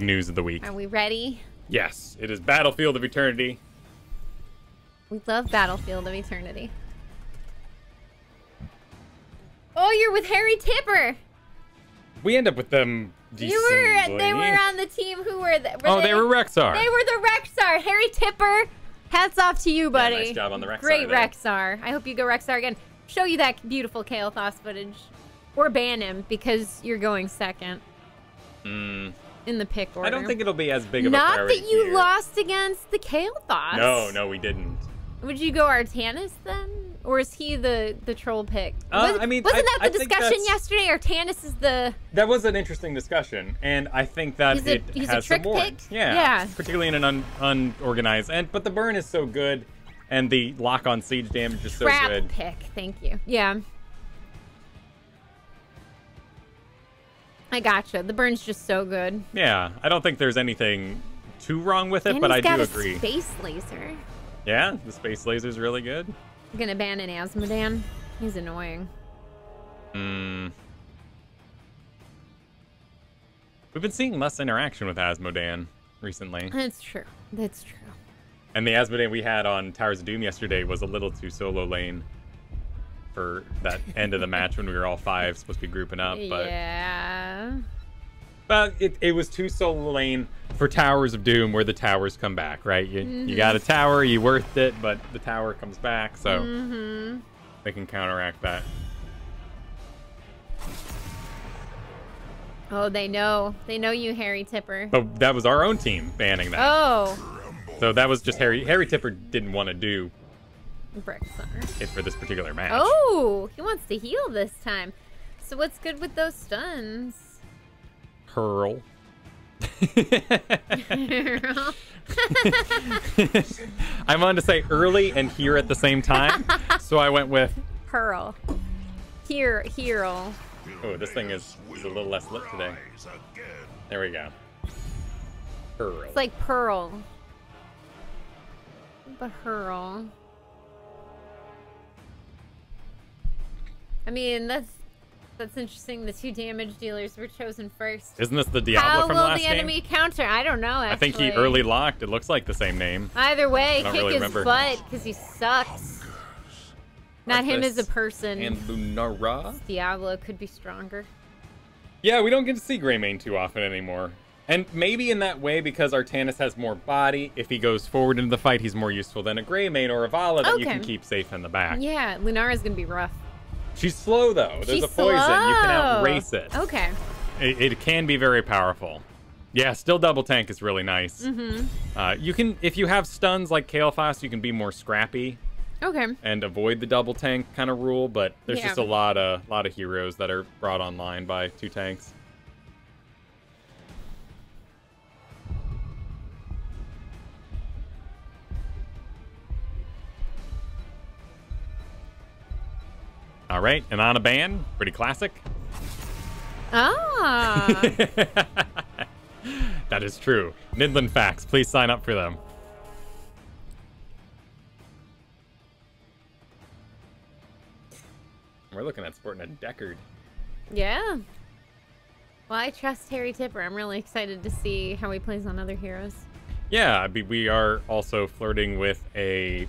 news of the week. Are we ready? Yes, it is Battlefield of Eternity. We love Battlefield of Eternity. Oh, you're with Harry Tipper. We end up with them decently. They were on the team who were... They were Rexar. They were the Rexar. Harry Tipper, hats off to you, buddy. Yeah, nice job on the Rexar. Great there. Rexar. I hope you go Rexar again. Show you that beautiful Kael'thas footage. Or ban him, because you're going second. In the pick order. I don't think it'll be as big of a priority. Not that you here. lost against the Kael'thas. No, we didn't. Would you go Artanis then? Or is he the troll pick? I mean, wasn't that I the think discussion that's- yesterday? Artanis is the... That was an interesting discussion, and I think that He's has a trick some more. pick? Yeah, particularly in an unorganized. But the burn is so good, and the lock-on siege damage is so Trap good. pick, thank you. Yeah. I gotcha. The burn's just so good. Yeah, I don't think there's anything too wrong with it, And but I he's do got agree. a space laser. Yeah, the space laser's really good. I'm gonna ban an Asmodan. He's annoying. We've been seeing less interaction with Asmodan recently. That's true. That's true. And the Asmodan we had on Towers of Doom yesterday was a little too solo lane for that end of the match when we were all 5 supposed to be grouping up. But Yeah. But it was too solo lane for Towers of Doom, where the towers come back, right? You got a tower, you worthed it, but the tower comes back, so they can counteract that. Oh, they know. They know you, Harry Tipper. But that was our own team banning that. Oh. So that was just Harry Tipper didn't want to do Brexar. it for this particular match. Oh, he wants to heal this time. So what's good with those stuns? Hurl. I wanted to say early and here at the same time, so I went with Pearl. Here. Oh, this thing is a little less lit today. There we go. Pearl. It's like Pearl. But Pearl. I mean, that's interesting. The 2 damage dealers were chosen first. Isn't this the Diablo from last game? How will the enemy counter? I don't know, actually. I think he early locked. It looks like the same name. Either way, kick really his remember. butt, because he sucks. Not him as a person. And Lunara? Diablo could be stronger. Yeah, we don't get to see Greymane too often anymore. And maybe in that way, because Artanis has more body, if he goes forward into the fight, he's more useful than a Greymane or a Vala that you can keep safe in the back. Yeah, Lunara's going to be rough. She's slow, though. There's a poison. You can outrace it. Okay. It can be very powerful. Yeah, still double tank is really nice. You can, if you have stuns like Kael'thas, you can be more scrappy. Okay. And avoid the double tank kind of rule, but there's just a lot of heroes that are brought online by 2 tanks. All right, and on a ban, pretty classic. Ah. That is true. Midland Facts, please sign up for them. We're looking at sporting a Deckard. Yeah. Well, I trust Harry Tipper. I'm really excited to see how he plays on other heroes. Yeah, we are also flirting with a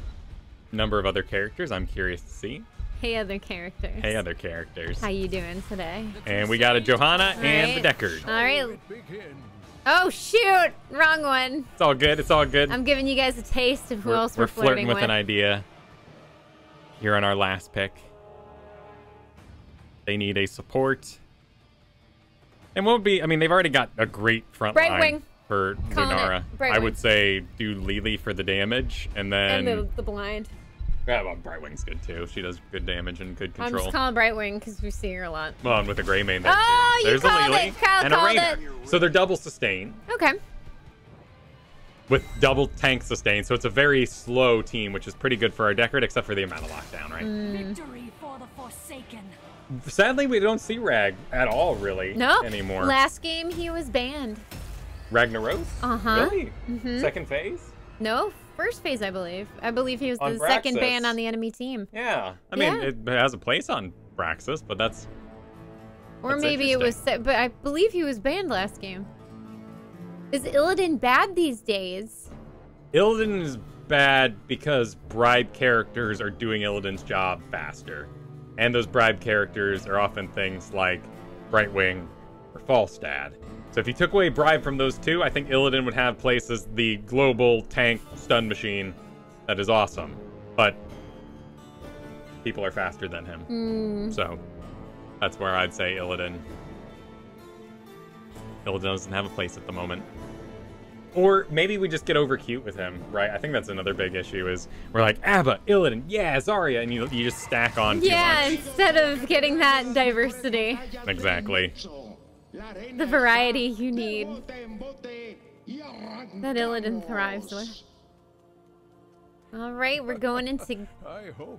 number of other characters. I'm curious to see. Hey, other characters. Hey, other characters. How you doing today? And we got a Johanna and the Deckard. All right. Oh, shoot. Wrong one. It's all good. It's all good. I'm giving you guys a taste of who else we're flirting with with an idea. Here on our last pick. They need a support. And what would be, I mean, they've already got a great front line for Lunara. I would say do Lily for the damage, and then... And the blind. Yeah, well, Brightwing's good too. She does good damage and good control. I'm just calling Brightwing because we see her a lot. Well, and with a Greymane there too. There's you called a Lily it. Kyle and a called Rainer. it. So they're double sustain. Okay. With double tank sustain, so it's a very slow team, which is pretty good for our Deckard, except for the amount of lockdown, right? Victory for the Forsaken. Sadly, we don't see Rag at all, really, anymore. Last game, he was banned. Ragnaros? Uh-huh. Really? Second phase? No, first phase, I believe. I believe he was on the Braxis. Second ban on the enemy team. Yeah. I mean, it has a place on Braxis, but that's Or maybe it was... But I believe he was banned last game. Is Illidan bad these days? Illidan is bad because bribe characters are doing Illidan's job faster. And those bribe characters are often things like Brightwing or Falstad. So if you took away bribe from those two, I think Illidan would have place as the global tank stun machine that is awesome. But people are faster than him. So that's where I'd say Illidan doesn't have a place at the moment. Or maybe we just get over cute with him, right? I think that's another big issue is we're like, Abba, Illidan, yeah, Zarya, and you just stack on too much. Instead of getting that diversity. Exactly. The variety you need. That Illidan thrives with. All right, we're going into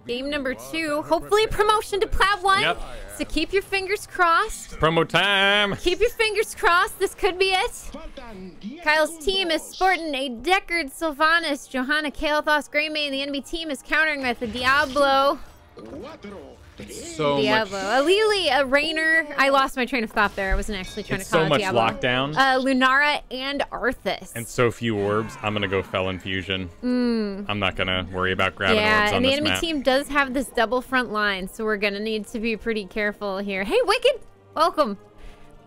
game number 2. Hopefully a promotion to Plat 1. Yep. So keep your fingers crossed. Promo time. Keep your fingers crossed. This could be it. Kyle's team is sporting a Deckard, Sylvanas, Johanna, Kael'thas, Greymane. The enemy team is countering with a Diablo. So Diablo. A Lily, a Rainer. I lost my train of thought there. I wasn't actually trying to call it Diablo. So much lockdown. Lunara and Arthas. And so few orbs. I'm going to go Felon Fusion. I'm not going to worry about grabbing orbs on this map. Yeah, and the enemy team does have this double front line, so we're going to need to be pretty careful here. Hey, Wicked! Welcome.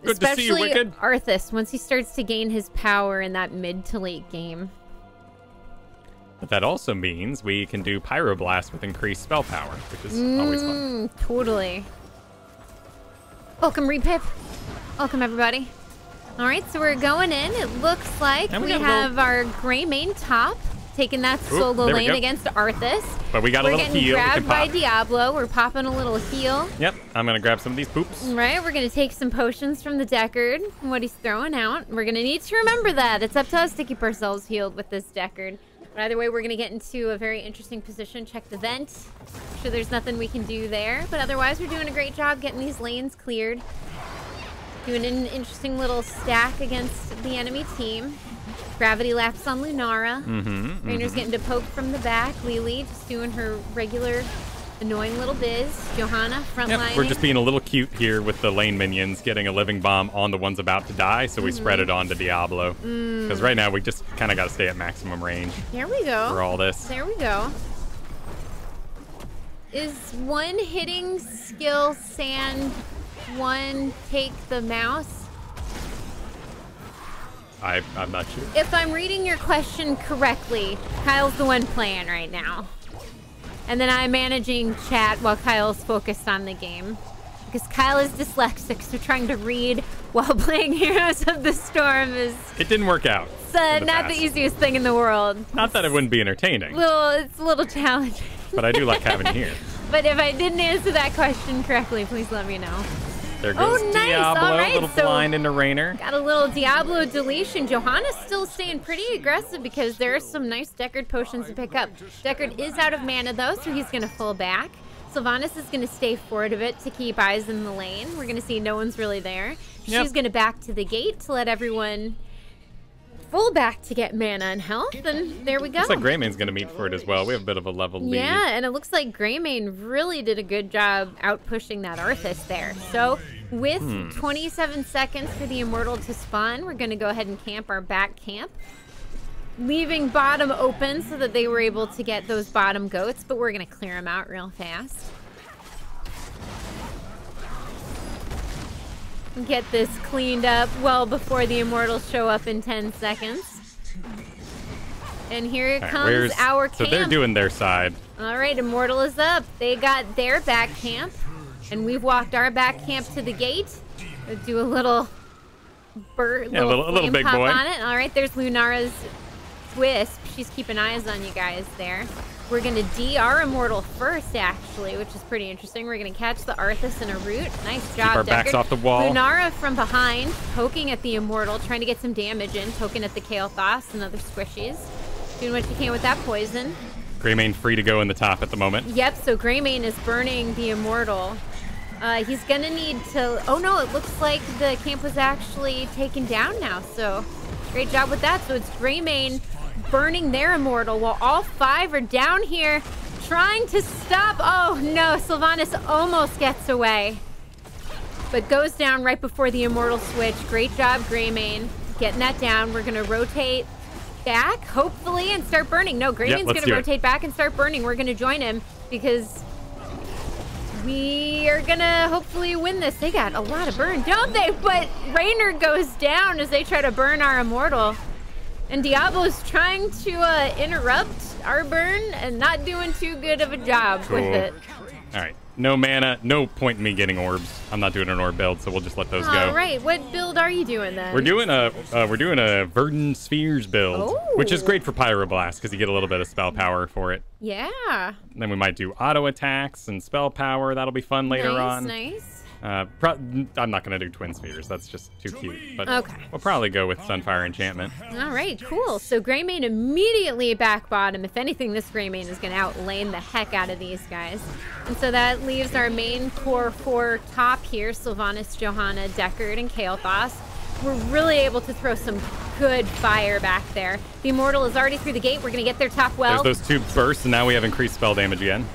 Good to see you, Wicked. Arthas, once he starts to gain his power in that mid to late game. But that also means we can do Pyroblast with increased spell power, which is always fun. Totally. Welcome, Repip. Welcome, everybody. All right, so we're going in. It looks like we have our Greymane top. taking that solo lane against Arthas. But we got a little heal. We're getting grabbed by Diablo. We're popping a little heal. Yep, I'm going to grab some of these poops. Right, we're going to take some potions from the Deckard and what he's throwing out. We're going to need to remember that. It's up to us to keep ourselves healed with this Deckard. But either way, we're going to get into a very interesting position. Check the vent. I'm sure there's nothing we can do there. But otherwise, we're doing a great job getting these lanes cleared. Doing an interesting little stack against the enemy team. Gravity laps on Lunara. Rainer's getting to poke from the back. Lily just doing her regular annoying little biz. Johanna frontlining. Yep, we're just being a little cute here with the lane minions, getting a living bomb on the ones about to die, so we spread it on to Diablo. Because right now we just kind of got to stay at maximum range. There we go. For all this. There we go. Is one hitting skill sand, one take the mouse? I'm not sure. If I'm reading your question correctly, Kyle's the one playing right now. And then I'm managing chat while Kyle's focused on the game. Because Kyle is dyslexic, so trying to read while playing Heroes of the Storm is... It didn't work out. It's not the easiest thing in the world. Not that it wouldn't be entertaining. It's a little challenging. But I do like having you here. But if I didn't answer that question correctly, please let me know. There goes nice. Diablo, All right, little blind into Rainer. Got a little Diablo deletion. Johanna's still staying pretty aggressive because there are some nice Deckard potions to pick up. Deckard is out of mana though, so he's gonna pull back. Sylvanas is gonna stay forward a bit to keep eyes in the lane. We're gonna see no one's really there. She's gonna back to the gate to let everyone full back to get mana and health, and there we go. Looks like Greymane's gonna meet for it as well. We have a bit of a level lead. Yeah, and it looks like Greymane really did a good job out pushing that Arthas there. So with 27 seconds for the Immortal to spawn, we're gonna go ahead and camp our back camp, leaving bottom open so that they were able to get those bottom goats, but we're gonna clear them out real fast. Get this cleaned up well before the Immortals show up in 10 seconds. And here comes our camp. So they're doing their side. All right, Immortal is up. They got their back camp, and we've walked our back camp to the gate. We'll do a little little big pop boy on it. All right, there's Lunara's Wisp. She's keeping eyes on you guys there. We're going to DR Immortal first, actually, which is pretty interesting. We're going to catch the Arthas in a root. Nice job, Keep our backs off the wall. Lunara from behind, poking at the Immortal, trying to get some damage in, poking at the Kael'thas and other squishies. Doing what you can with that poison. Greymane free to go in the top at the moment. Yep, so Greymane is burning the Immortal. He's going to need to... Oh, no, it looks like the camp was actually taken down now, so great job with that. So it's Greymane burning their Immortal while all 5 are down here trying to stop. Oh no, Sylvanas almost gets away, but goes down right before the Immortal switch. Great job, Greymane, getting that down. We're gonna rotate back, hopefully, and start burning. No, Greymane's gonna rotate back and start burning. We're gonna join him because we are gonna hopefully win this. They got a lot of burn, don't they? But Rainer goes down as they try to burn our Immortal. And Diablo's trying to interrupt our burn and not doing too good of a job with it. All right. No mana, no point in me getting orbs. I'm not doing an orb build, so we'll just let those go. All right. What build are you doing then? We're doing a Verdant Spheres build, which is great for Pyroblast because you get a little bit of spell power for it. Yeah. And then we might do auto attacks and spell power. That'll be fun later on. Nice. I'm not going to do Twin Spheres. That's just too cute. But okay. We'll probably go with Sunfire Enchantment. All right, cool. So Greymane immediately back bottom. If anything, this Greymane is going to outlane the heck out of these guys. And so that leaves our main core 4 top here, Sylvanas, Johanna, Deckard, and Kael'thas. We're really able to throw some good fire back there. The Immortal is already through the gate. We're going to get their top well. There's those 2 bursts, and now we have increased spell damage again.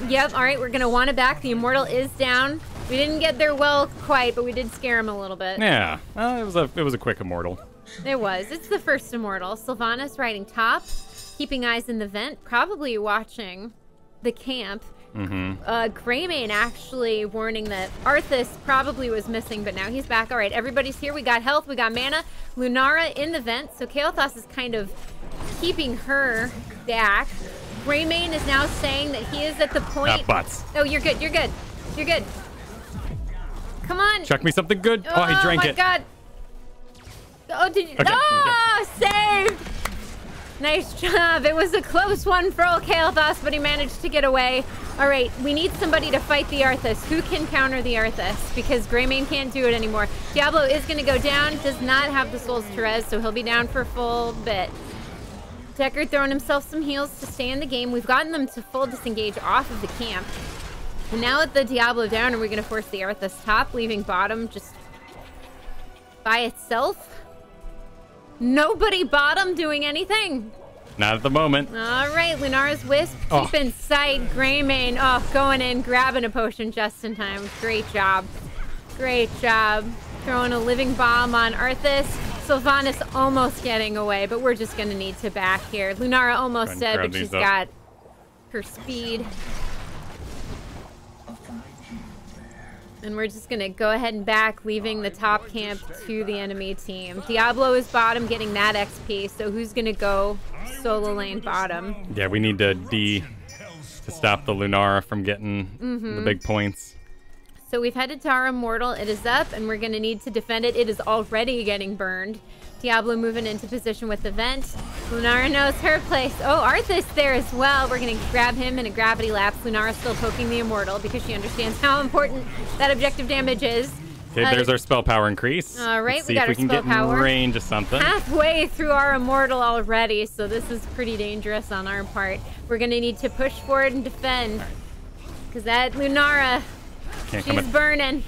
Yep, all right, we're going to want it back. The Immortal is down. We didn't get there well quite, but we did scare him a little bit. Yeah, it was a quick Immortal. It was. It's the first Immortal. Sylvanas riding top, keeping eyes in the vent, probably watching the camp. Greymane actually warning that Arthas probably was missing, but now he's back. All right, everybody's here. We got health, we got mana. Lunara in the vent, so Kael'thas is kind of keeping her back. Greymane is now saying that he is at the point... butts. Oh, you're good, you're good. You're good. Come on. Chuck me something good. Oh, I drank it. Oh my god. Oh, did you? Okay. Oh, saved. Nice job. It was a close one for old Kael'thas, but he managed to get away. All right, we need somebody to fight the Arthas. Who can counter the Arthas? Because Greymane can't do it anymore. Diablo is going to go down. Does not have the souls to res, so he'll be down for a full bit. Deckard throwing himself some heals to stay in the game. We've gotten them to full disengage off of the camp. And now with the Diablo down, are we going to force the Arthas top, leaving bottom just by itself? Nobody bottom doing anything. Not at the moment. All right, Lunara's Wisp. Keep in sight. Greymane, going in, grabbing a potion just in time. Great job. Great job. Throwing a living bomb on Arthas. Sylvanas almost getting away, but we're just going to need to back here. Lunara almost dead, but she's got her speed. And we're just going to go ahead and back, leaving the top camp to the enemy team. Diablo is bottom, getting that XP. So who's going to go solo lane bottom? Yeah, we need to stop the Lunara from getting the big points. So we've headed to our Immortal. It is up, and we're going to need to defend it. It is already getting burned. Diablo moving into position with the vent. Lunara knows her place. Oh, Arthas there as well. We're going to grab him in a gravity lapse. Lunara still poking the Immortal because she understands how important that objective damage is. Okay, there's our spell power increase. All right, Let's we see got if we our can spell get power. in range of something. Halfway through our Immortal already, so this is pretty dangerous on our part. We're going to need to push forward and defend because that Lunara, she's burning.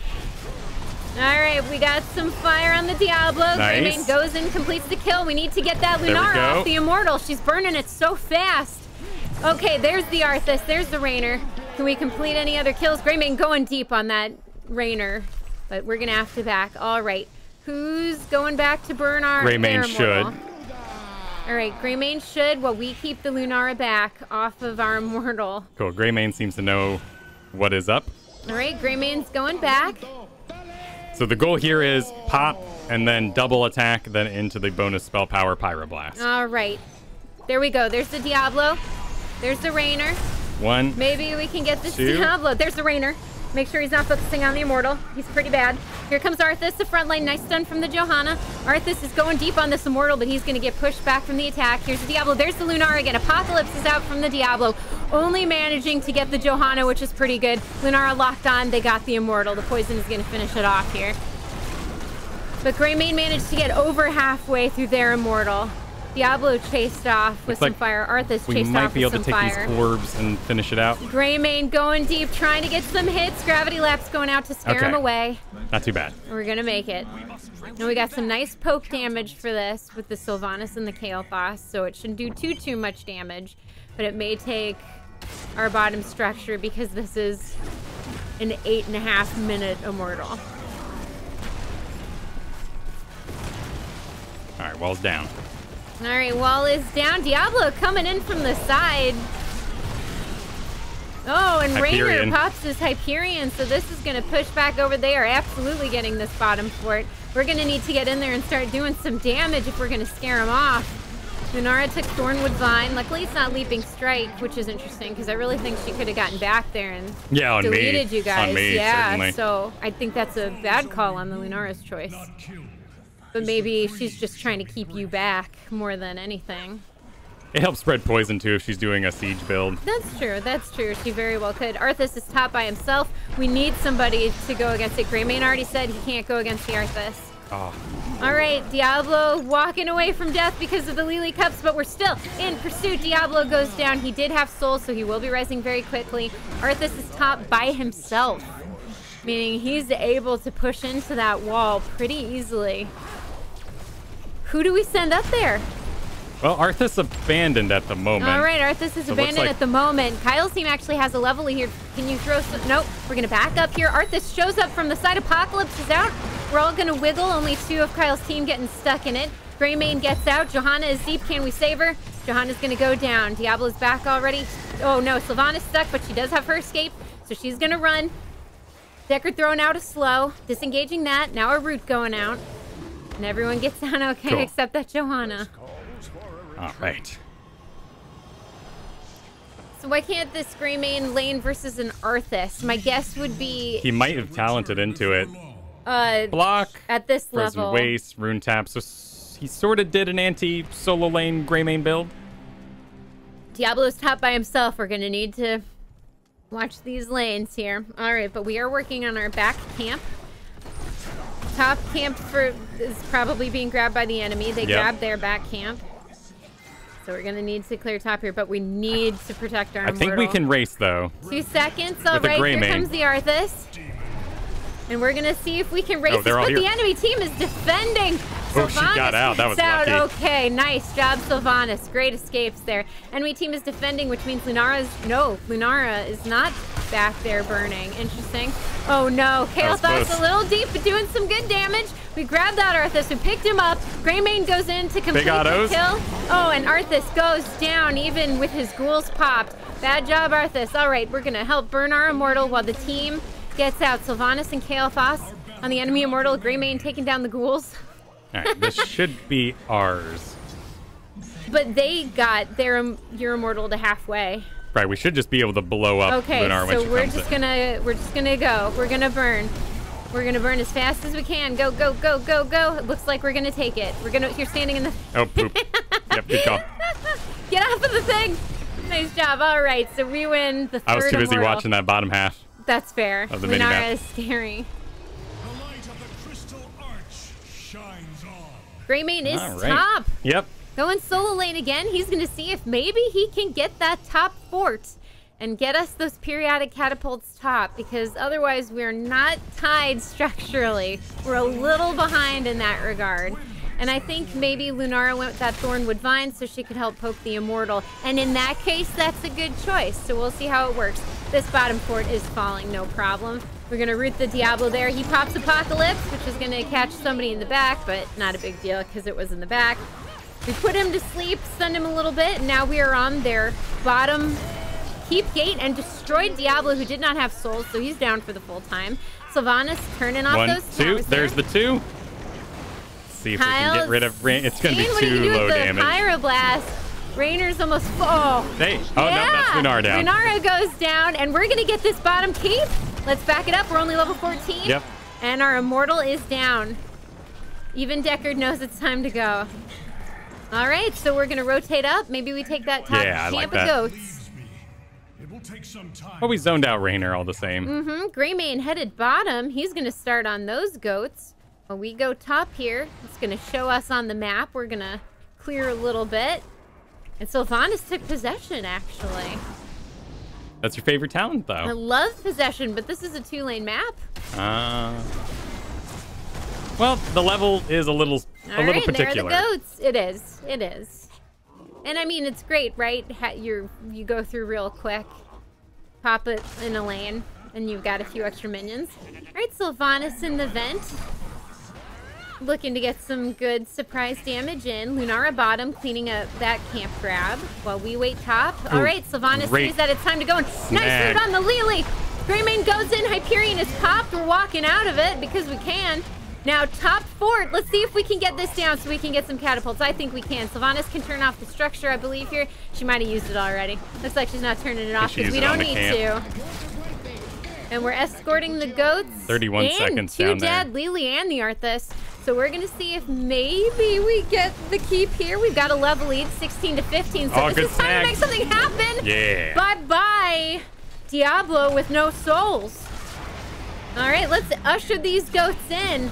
All right, we got some fire on the Diablo. Nice. Greymane goes in, completes the kill. We need to get that Lunara off the Immortal. She's burning it so fast. Okay, there's the Arthas. There's the Rainer. Can we complete any other kills? Greymane going deep on that Rainer, but we're going to have to back. All right, who's going back to burn our Greymane should. All right, Greymane should, while we keep the Lunara back off of our Immortal. Cool, Greymane seems to know what is up. All right, Greymane's going back. So the goal here is pop and then double attack, then into the bonus spell power Pyroblast. All right. There we go. There's the Diablo. There's the Rainer. One. Maybe we can get this two. Diablo. There's the Rainer. Make sure he's not focusing on the Immortal. He's pretty bad. Here comes Arthas, the front line. Nice stun from the Johanna. Arthas is going deep on this Immortal, but he's going to get pushed back from the attack. Here's the Diablo. There's the Lunara again. Apocalypse is out from the Diablo. Only managing to get the Johanna, which is pretty good. Lunara locked on. They got the Immortal. The poison is going to finish it off here. But Greymane managed to get over halfway through their Immortal. Diablo chased off with some fire. Arthas chased off with some fire. We might be able to take these orbs and finish it out. Greymane going deep, trying to get some hits. Gravity Lapse going out to scare him away. Not too bad. We're going to make it. And we got some nice poke damage for this with the Sylvanas and the Kael'thas, so it shouldn't do too much damage. But it may take our bottom structure because this is an 8.5 minute Immortal. All right, wall's down. All right, wall is down. Diablo coming in from the side. Oh, and Rainer pops his Hyperion, so this is going to push back over. They are absolutely getting this bottom fort. We're going to need to get in there and start doing some damage if we're going to scare him off. Lunara took Thornwood Vine. Luckily, it's not Leaping Strike, which is interesting because I really think she could have gotten back there and deleted you guys. On me, certainly. So I think that's a bad call on the Lunara's choice. But maybe she's just trying to keep you back more than anything. It helps spread poison, too, if she's doing a siege build. That's true. That's true. She very well could. Arthas is top by himself. We need somebody to go against it. Greymane already said he can't go against the Arthas. Oh. All right, Diablo walking away from death because of the Lily Cups, but we're still in pursuit. Diablo goes down. He did have souls, so he will be rising very quickly. Arthas is top by himself, meaning he's able to push into that wall pretty easily. Who do we send up there? Well, Arthas abandoned at the moment. All right, Arthas is abandoned at the moment. Kyle's team actually has a level here. Can you throw some? Nope. We're going to back up here. Arthas shows up from the side. Apocalypse is out. We're all going to wiggle. Only two of Kyle's team getting stuck in it. Greymane gets out. Johanna is deep. Can we save her? Johanna's going to go down. Diablo's back already. Oh, no. Sylvanas stuck, but she does have her escape, so she's going to run. Deckard throwing out a slow. Disengaging that. Now a root going out. And everyone gets down okay, except that Johanna. All right. So why can't this Greymane lane versus an Arthas? My guess would be... He might have talented into it. Block. At this Frozen level. Waste, Rune Tap. So He sort of did an anti-solo lane gray main build. Diablo's top by himself. We're going to need to watch these lanes here. All right, but we are working on our back camp. Top camp is probably being grabbed by the enemy. They grabbed their back camp. So we're going to need to clear top here, but we need to protect our immortal. I think we can race, though. 2 seconds. All right, here comes the Arthas. And we're going to see if we can race this, but the enemy team is defending. Oh, she got out. That was lucky. Okay, nice job, Sylvanas. Great escapes there. Enemy team is defending, which means Lunara is not back there burning. Interesting. Oh, no. Kael'thas a little deep, but doing some good damage. We grabbed that Arthas. We picked him up. Greymane goes in to complete the kill. Oh, and Arthas goes down even with his ghouls popped. Bad job, Arthas. All right, we're going to help burn our immortal while the team gets out. Sylvanas and Kael'thas on the enemy immortal. Greymane taking down the ghouls. All right, this should be ours. But they got your immortal to halfway. Right, we should just be able to blow up Lunar when she we're just gonna go. We're gonna burn. We're gonna burn as fast as we can. Go, go, go, go, go. It looks like we're gonna take it. You're standing in the... Oh, poop. Yep, good call. Get off of the thing. Nice job. All right, so we win the third I was too busy immortal. watching that bottom half. That's fair. Of the Lunara is scary. The light of the crystal arch shines on. Greymane is top. Yep. Going solo lane again. He's going to see if maybe he can get that top fort and get us those periodic catapults top, because otherwise we're not tied structurally. We're a little behind in that regard. And I think maybe Lunara went with that Thornwood Vine so she could help poke the immortal. And in that case, that's a good choice. So we'll see how it works. This bottom fort is falling, no problem. We're going to root the Diablo there. He pops Apocalypse, which is going to catch somebody in the back, but not a big deal because it was in the back. We put him to sleep, stunned him a little bit, and now we are on their bottom keep gate and destroyed Diablo, who did not have souls, so he's down for the full time. Sylvanas turning off those towers. There's the 2. See if we can get rid of Rain. It's going to be too low damage. Pyroblast. Rainer's almost full. Hey, no, that's Lunara down. Lunara goes down, and we're going to get this bottom keep. Let's back it up. We're only level 14. Yep. And our immortal is down. Even Deckard knows it's time to go. All right, so we're going to rotate up. Maybe we take that top camp of goats. It will take some time. Oh, we zoned out Rainer all the same. Greymane headed bottom. He's going to start on those goats. When we go top here, it's going to show us on the map. We're going to clear a little bit. And Sylvanas took possession, actually. That's your favorite talent, though. I love possession, but this is a 2-lane map. Well, the level is a little particular. There are the goats. It is. It is. And I mean, it's great, right? You go through real quick, pop it in a lane, and you've got a few extra minions. All right, Sylvanas in the vent. Looking to get some good surprise damage in. Lunara bottom, cleaning up that camp grab while we wait top. All right, Sylvanas sees that it's time to go. And nice root on the Lily. Greymane goes in. Hyperion is popped. We're walking out of it because we can. Now, top fort. Let's see if we can get this down so we can get some catapults. I think we can. Sylvanas can turn off the structure, I believe, here. She might have used it already. Looks like she's not turning it off because we don't need to. And we're escorting the goats. 31 seconds down there. 2 dead, Lily and the Arthas. So we're going to see if maybe we get the keep here. We've got a level lead, 16 to 15. So this is time to make something happen. Yeah. Bye-bye, Diablo with no souls. All right, let's usher these goats in.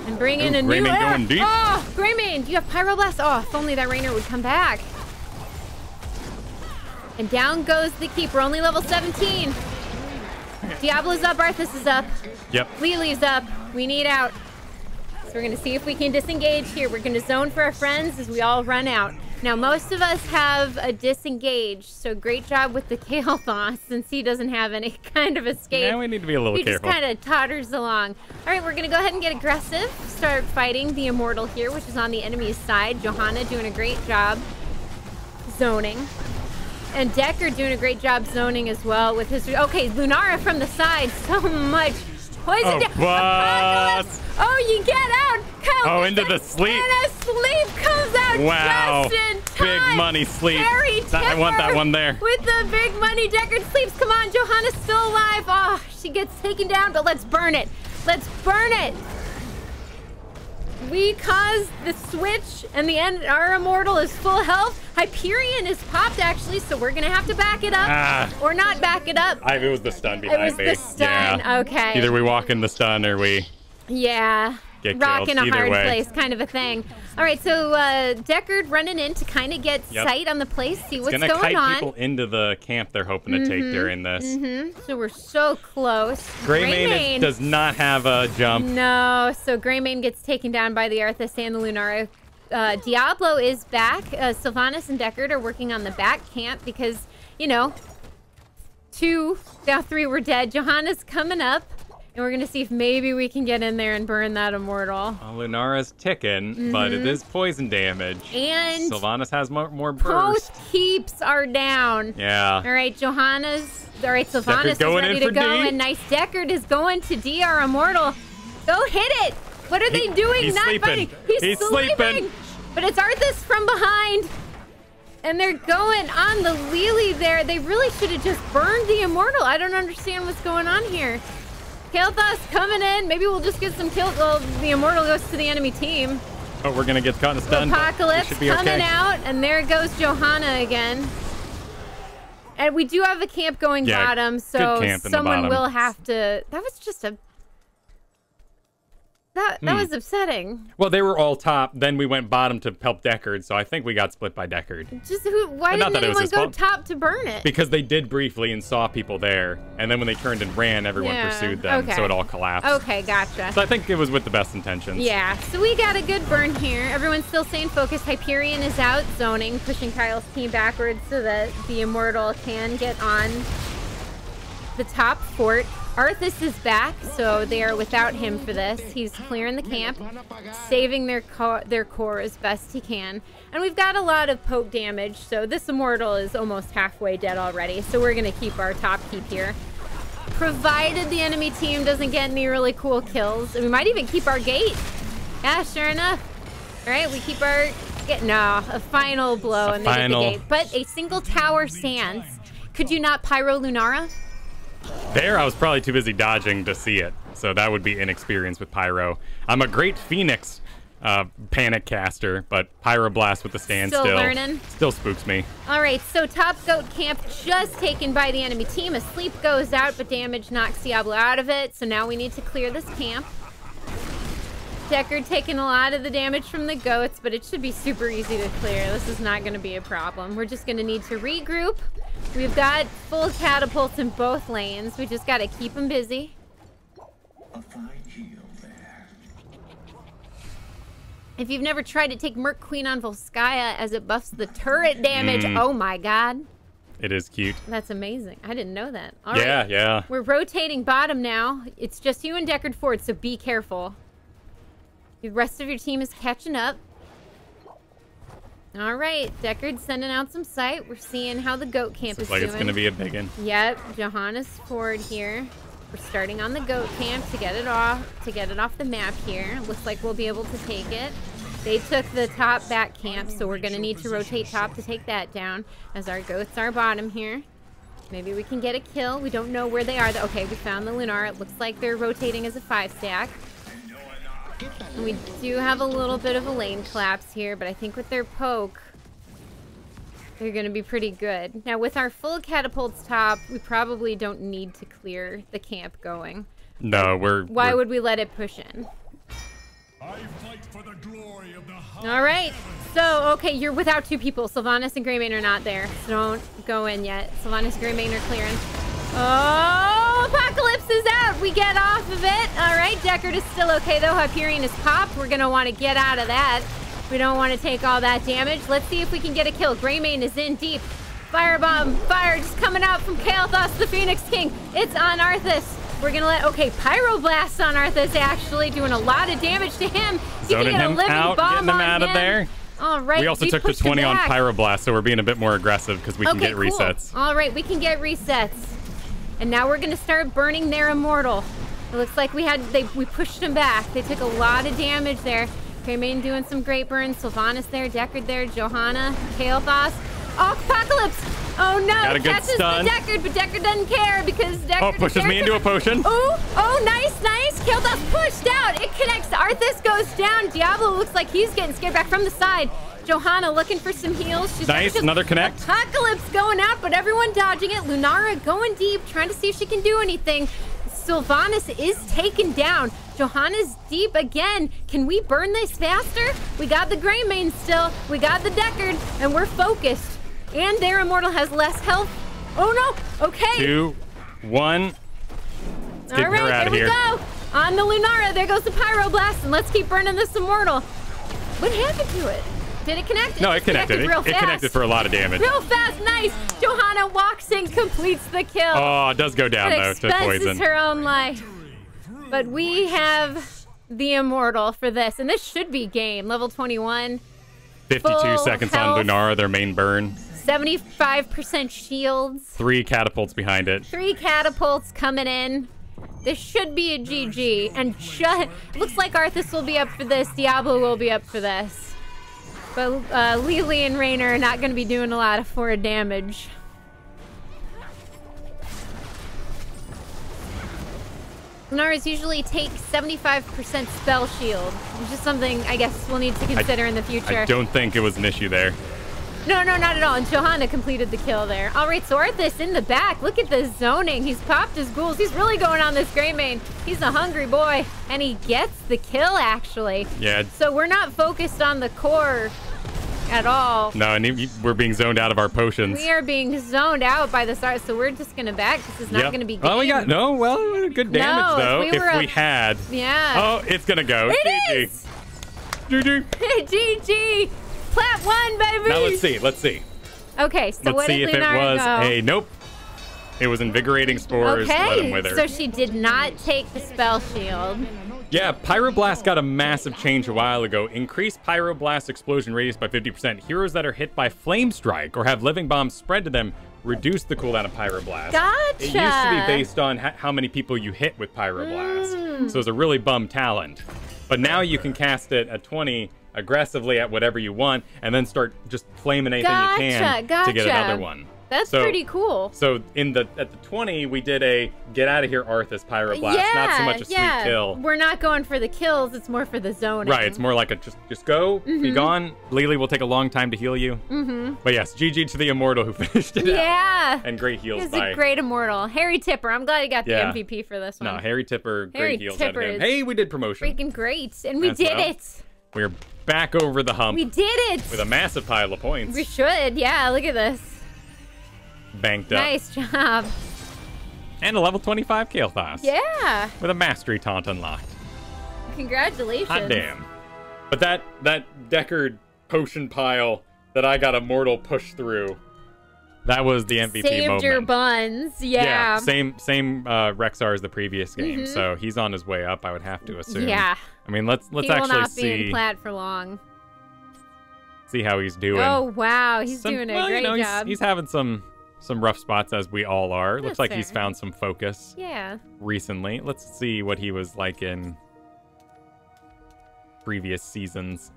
And bring in a new... Going deep. Oh, Greymane, do you have Pyroblast? Oh, if only that Rainer would come back. And down goes the keep. We're only level 17. Diablo's up, Arthas is up. Yep. Lily's up. We need out. So we're going to see if we can disengage here. We're going to zone for our friends as we all run out. Now, most of us have a disengage, so great job with the Kael'thas since he doesn't have any kind of escape. Yeah, we need to be a little careful. He just kind of totters along. All right, we're going to go ahead and get aggressive. Start fighting the Immortal here, which is on the enemy's side. Johanna doing a great job zoning. And Deckard doing a great job zoning as well with his... Okay, Lunara from the side. So much poison. Apocalypse. Oh, you get out. Kyle, into the sleep. And a sleep comes out just in time. Big money sleep. I want that one there. With the big money, Deckard sleeps. Come on, Johanna's still alive. Oh, she gets taken down, but let's burn it. Let's burn it. We caused the switch, and our Immortal is full health. Hyperion is popped, actually, so we're going to have to back it up. Or not back it up. It was the stun behind me. It was the stun, yeah. Okay. Either we walk in the stun or we get rock in killed. a hard way. place, kind of a thing. All right, so Deckard running in to kind of get sight on the place, see what's going on. It's going to kite people into the camp they're hoping to take during this. So we're so close. Greymane does not have a jump. No, so Greymane gets taken down by the Arthas and the Lunara. Diablo is back. Sylvanas and Deckard are working on the back camp because, you know, 2, now 3 were dead. Johanna's coming up. And we're going to see if maybe we can get in there and burn that Immortal. Lunara's ticking, but it is poison damage. And Sylvanas has more burst. Both keeps are down. Yeah. All right, Sylvanas is ready to go. And nice Deckard is going to D our Immortal. Go hit it. What are they doing? He's Not sleeping. fighting. He's sleeping. But it's Arthas from behind. And they're going on the Lily there. They really should have just burned the Immortal. I don't understand what's going on here. Kael'thas coming in. Maybe we'll just get some kills. Well, the Immortal goes to the enemy team. Oh, we're going to get caught in a stun. Apocalypse coming out. And there goes Johanna again. And we do have a camp going bottom. So someone will have to... That was just a... That was upsetting. Well, they were all top. Then we went bottom to help Deckard, so I think we got split by Deckard. Why didn't anyone go top to burn it? Because they did briefly and saw people there, and then when they turned and ran, everyone pursued them, so it all collapsed. Okay, gotcha. So I think it was with the best intentions. Yeah, so we got a good burn here. Everyone's still staying focused. Hyperion is out zoning, pushing Kyle's team backwards so that the Immortal can get on the top fort. Arthas is back, so they are without him for this. He's clearing the camp, saving their core as best he can. And we've got a lot of poke damage, so this Immortal is almost halfway dead already. So we're going to keep our top keep here. Provided the enemy team doesn't get any really cool kills. And we might even keep our gate. Yeah, sure enough. All right, we keep our... a final blow and they get the gate. But a single tower stands. Could you not Pyro Lunara? There, I was probably too busy dodging to see it, so that would be inexperience with Pyro. I'm a great Phoenix panic caster, but Pyroblast with the standstill still spooks me. All right, so top goat camp just taken by the enemy team. A sleep goes out, but damage knocks Diablo out of it, so now we need to clear this camp. Deckard taking a lot of the damage from the goats, but it should be super easy to clear. This is not going to be a problem. We're just going to need to regroup. We've got full catapults in both lanes. We just got to keep them busy. A fine heel there. If you've never tried to take Merc Queen on Volskaya as it buffs the turret damage, oh my god. It is cute. That's amazing. I didn't know that. All right. Yeah. We're rotating bottom now. It's just you and Deckard Ford, so be careful. The rest of your team is catching up. All right, Deckard's sending out some sight. We're seeing how the goat camp is doing. Looks like it's going to be a big one. Yep, Johanna's forward here. We're starting on the goat camp to get it off the map here. Looks like we'll be able to take it. They took the top back camp, so we're going to need to rotate top to take that down as our goats are bottom here. Maybe we can get a kill. We don't know where they are. Okay, we found the Lunara. It looks like they're rotating as a 5-stack. And we do have a little bit of a lane collapse here, but I think with their poke, they're going to be pretty good. Now, with our full catapults top, we probably don't need to clear the camp going. No, Why would we let it push in? I fight for the glory of the All right. So, okay, you're without 2 people. Sylvanas and Greymane are not there, so don't go in yet. Sylvanas and Greymane are clearing. Oh, Apocalypse is out. We get off of it. All right, Deckard is still okay, though. Hyperion is popped. We're going to want to get out of that. We don't want to take all that damage. Let's see if we can get a kill. Greymane is in deep. Firebomb. Fire just coming out from Kael'thas, the Phoenix King. It's on Arthas. We're going to let... Okay, Pyroblast on Arthas, actually, doing a lot of damage to him. Zoning him out, getting him out of there. All right. We also took the 20 on Pyroblast, so we're being a bit more aggressive because we can get resets. All right, we can get resets. And now we're going to start burning their Immortal. It looks like we pushed them back. They took a lot of damage there. Greymane doing some great burns. Sylvanas there, Deckard there, Johanna, Kael'thas. Oh, Apocalypse! Oh no, got a good catches stun. the Deckard, but Deckard doesn't care because Deckard pushes me into a potion. Oh, nice. Kael'thas pushed out. It connects to Arthas goes down. Diablo looks like he's getting scared back from the side. Johanna looking for some heals. She's nice, another connect. Apocalypse going out, but everyone dodging it. Lunara going deep, trying to see if she can do anything. Sylvanas is taken down. Johanna's deep again. Can we burn this faster? We got the Greymane still. We got the Deckard, and we're focused. And their Immortal has less health. Oh no, okay. 2, 1. Let's get All right, her out there of we here. go. On the Lunara, there goes the Pyroblast, and let's keep burning this Immortal. What happened to it? Did it connect? No, it connected. Real It fast. connected for a lot of damage. Real fast, nice. Johanna walks in, completes the kill. Oh, it does go down, It though, to expenses poison. her own life. But we have the Immortal for this, and this should be game. Level 21. 52 full seconds health. on Lunara, their main burn. 75% shields. 3 catapults behind it. 3 catapults coming in. This should be a GG. And looks like Arthas will be up for this. Diablo will be up for this. But Lily and Raynor are not going to be doing a lot of forward damage. Lunara's usually take 75% spell shield, which is something I guess we'll need to consider in the future. I don't think it was an issue there. No, not at all. And Johanna completed the kill there. All right, so Arthas in the back. Look at the zoning. He's popped his ghouls. He's really going on this Greymane. He's a hungry boy. And he gets the kill, actually. Yeah. So we're not focused on the core at all. No, and we're being zoned out of our potions. We are being zoned out by the start, so we're just going to back. This is not going to be game. Oh, we got, good damage, though. if we were If we up- had. Yeah. Oh, it's going to go. It is! GG. GG! Plat 1, baby! Now let's see. Okay, so Let's what see did if it Lunara was go? a nope. It was invigorating spores. Let him wither. So she did not take the spell shield. Yeah, Pyroblast got a massive change a while ago. Increased Pyroblast explosion radius by 50%. Heroes that are hit by Flame Strike or have living bombs spread to them reduce the cooldown of Pyroblast. Gotcha. It used to be based on how many people you hit with Pyroblast. So it's a really bum talent. But now you can cast it at 20 aggressively at whatever you want and then start just flaming anything you can to get another one. That's pretty cool. So at the 20, we did a get out of here Arthas Pyroblast, not so much a sweet kill. We're not going for the kills, it's more for the zoning. Right, it's more like a just go, be gone. Lily will take a long time to heal you. But yes, GG to the Immortal who finished it out. Yeah. And great heals He's by... a great Immortal. Harry Tipper, I'm glad he got the Yeah. MVP for this one. No, Harry Tipper, Harry great heals Tipper out of him. is Hey, we did promotion. Freaking great. And we As did well. it. We're back over the hump We did it. with a massive pile of points. We should. Yeah, look at this. Banked up. Nice job. And a level 25 Kael'thas. Yeah. With a Mastery Taunt unlocked. Congratulations. Hot damn. But that Deckard potion pile that I got a mortal push through, that was the MVP Saved moment. your buns. Yeah. Same Rexar as the previous game, so he's on his way up, I would have to assume. Yeah. I mean, let's He will actually not be in see plat for long. how he's doing. Oh, wow. He's doing a great job. He's having some rough spots, as we all are. Looks That's like he's fair. found some focus Yeah. recently. Let's see what he was like in previous seasons.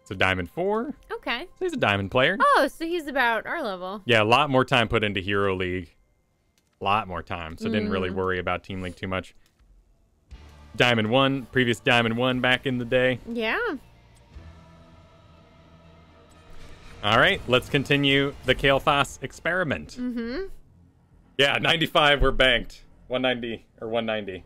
So Diamond 4. Okay. So he's a Diamond player. Oh, so he's about our level. Yeah, a lot more time put into Hero League. A lot more time. So didn't really worry about Team League too much. Diamond 1, previous Diamond 1 back in the day. Yeah. All right, let's continue the Kael'thas experiment. Yeah, 95, we're banked. 190, or 190.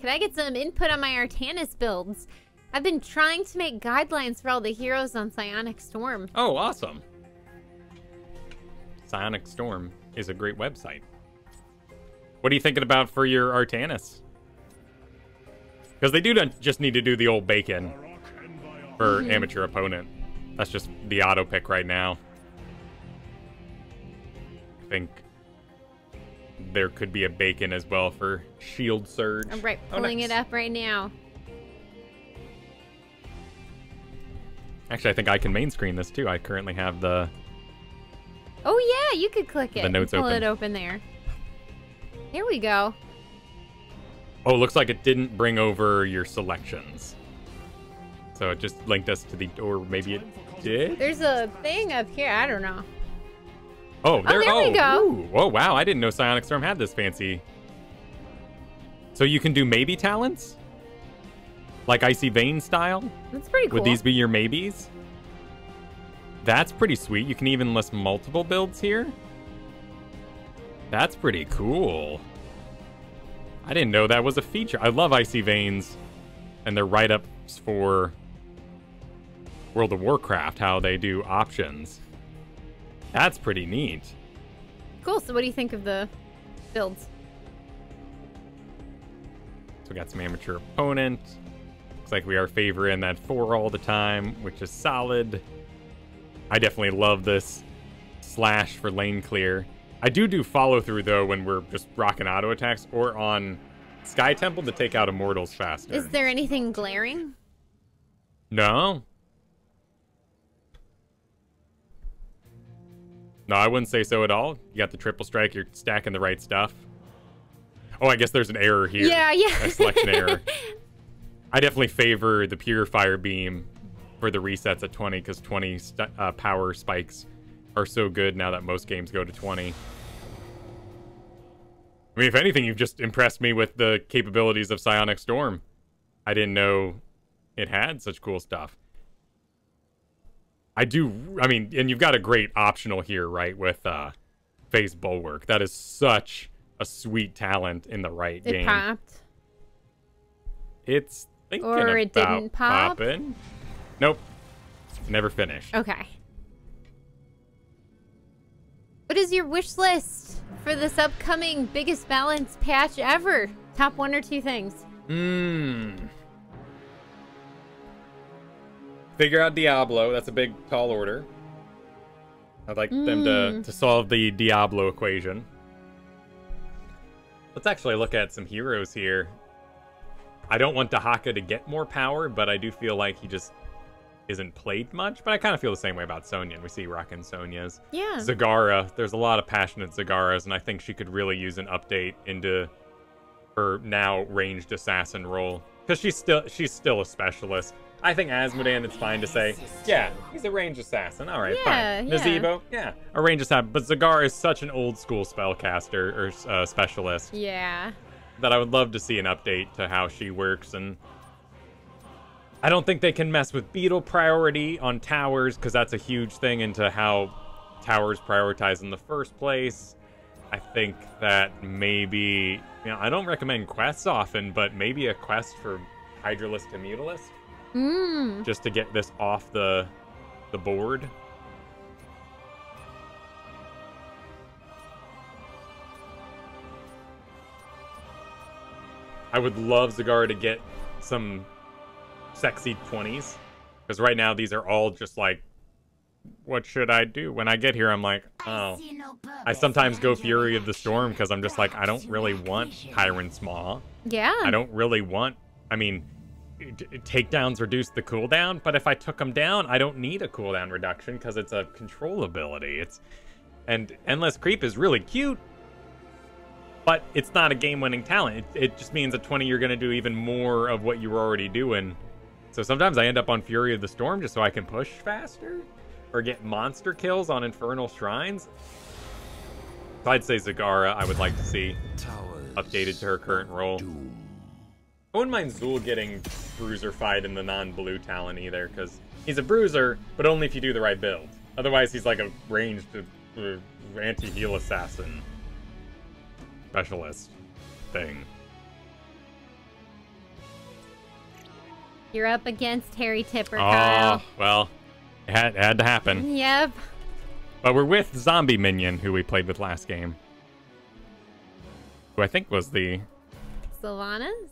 Can I get some input on my Artanis builds? I've been trying to make guidelines for all the heroes on Psionic Storm. Oh, awesome. Psionic Storm is a great website. What are you thinking about for your Artanis? Because they do just need to do the old bacon for amateur opponent. That's just the auto pick right now. I think there could be a bacon as well for Shield Surge. I'm right, Oh, pulling nice. it up right now. Actually, I think I can main screen this too. I currently have the... Oh yeah, you could click it. The notes and pull open. it open there. Here we go. Oh, looks like it didn't bring over your selections. So it just linked us to the... Or maybe it did? There's a thing up here. I don't know. Oh, there we go. Ooh, oh, wow. I didn't know Psionic Storm had this fancy. So you can do maybe talents? Like Icy Vein style? That's pretty cool. Would these be your maybes? That's pretty sweet. You can even list multiple builds here. That's pretty cool. I didn't know that was a feature. I love Icy Veins and their write-ups for World of Warcraft, how they do options. That's pretty neat. Cool. So what do you think of the builds? So we got some amateur opponent. Looks like we are favoring that 4 all the time, which is solid. I definitely love this slash for lane clear. I do follow through though when we're just rocking auto attacks or on Sky Temple to take out immortals faster. Is there anything glaring? No. No, I wouldn't say so at all. You got the triple strike, you're stacking the right stuff. Oh, I guess there's an error here. Yeah. A selection error. I definitely favor the Purifier Beam for the resets at 20 because 20 power spikes are so good now that most games go to 20. I mean, if anything, you've just impressed me with the capabilities of Psionic Storm. I didn't know it had such cool stuff. I mean, and you've got a great optional here, right, with Phase Bulwark. That is such a sweet talent in the right game. It popped. It's thinking Or it about didn't pop? popping. Nope. Never finished. Okay. What is your wish list for this upcoming biggest balance patch ever? Top 1 or 2 things. Figure out Diablo. That's a big, tall order. I'd like them to solve the Diablo equation. Let's actually look at some heroes here. I don't want Dahaka to get more power, but I do feel like he just isn't played much. But I kind of feel the same way about Sonya. We see rockin' Sonyas. Yeah. Zagara. There's a lot of passionate Zagaras, and I think she could really use an update into her now ranged assassin role. Because she's still a specialist. I think Asmodan, it's fine to say, yeah, he's a ranged assassin. All right, fine. Yeah. Nazebo, yeah, a ranged assassin. But Zagara is such an old school spellcaster or specialist. Yeah. That I would love to see an update to how she works. And I don't think they can mess with beetle priority on towers because that's a huge thing into how towers prioritize in the first place. I think that maybe, I don't recommend quests often, but maybe a quest for Hydralist to Mutalist. Just to get this off the board. I would love Zagara to get some sexy 20s. Because right now these are all just like, what should I do? When I get here, I'm like, oh. I sometimes go Fury of the Storm because I'm just like, I don't really want Tyrant's Maw. Yeah. I don't really want, I mean, takedowns reduce the cooldown, but if I took them down, I don't need a cooldown reduction because it's a control ability. And Endless Creep is really cute, but it's not a game-winning talent. It just means at 20 you're going to do even more of what you were already doing. So sometimes I end up on Fury of the Storm just so I can push faster or get monster kills on Infernal Shrines. So I'd say Zagara I would like to see updated to her current role. I wouldn't mind Zul getting bruiser-fied in the non-blue talent either, because he's a bruiser, but only if you do the right build. Otherwise, he's like a ranged anti-heal assassin specialist thing. You're up against Harry Tipper, Oh, Kyle. well, it had to happen. Yep. But we're with Zombie Minion, who we played with last game. Who I think was the... Sylvanas?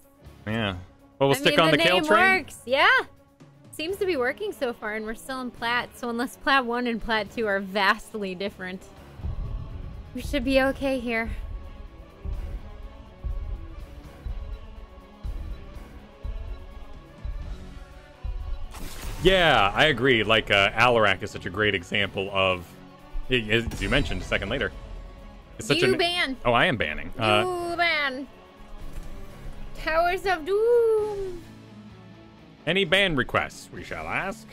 Yeah. Well, we'll stick on the Kale name train. Works. Yeah. Seems to be working so far, and we're still in Plat, so unless Plat 1 and Plat 2 are vastly different, we should be okay here. Yeah, I agree. Like, Alarak is such a great example of, as you mentioned a second later. It's such You ban. Oh, I am banning. You ban. Towers of Doom. Any ban requests, we shall ask.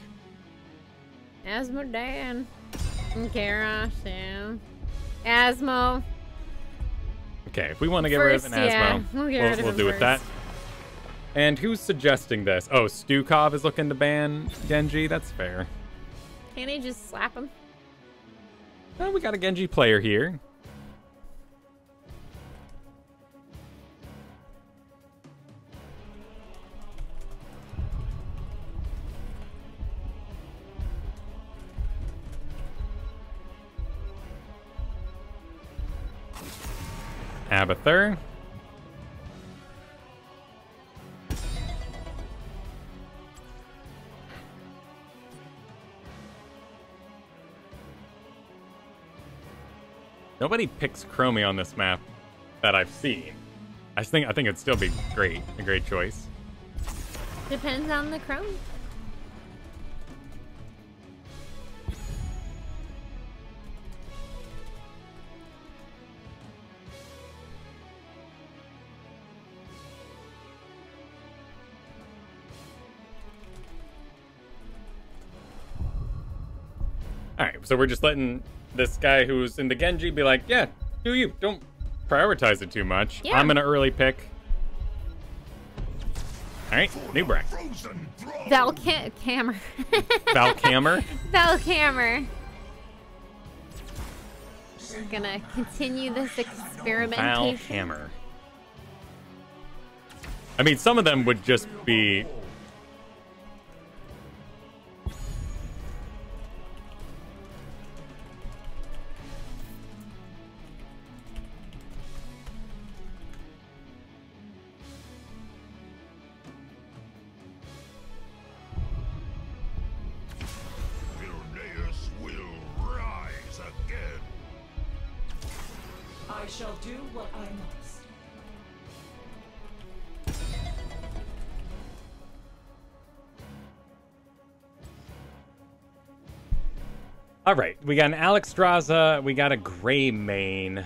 Asmodan. And Karash, yeah. Asmo. Okay, if we want to get rid of an Asmo, we'll do with that. And who's suggesting this? Oh, Stukov is looking to ban Genji. That's fair. Can't he just slap him? Well, we got a Genji player here. Abathur. Nobody picks Chromie on this map that I've seen. I think it'd still be great, a great choice. Depends on the Chrome. Alright, so we're just letting this guy who's into Genji be like, yeah, do you. Don't prioritize it too much. Yeah. I'm gonna early pick. Alright, Nubrak. Valcammer. Valcammer? Valcammer. We're gonna continue this experimentation. Valcammer. I mean, some of them would just be... I shall do what I must. All right, we got an Alexstrasza, we got a Gray Mane.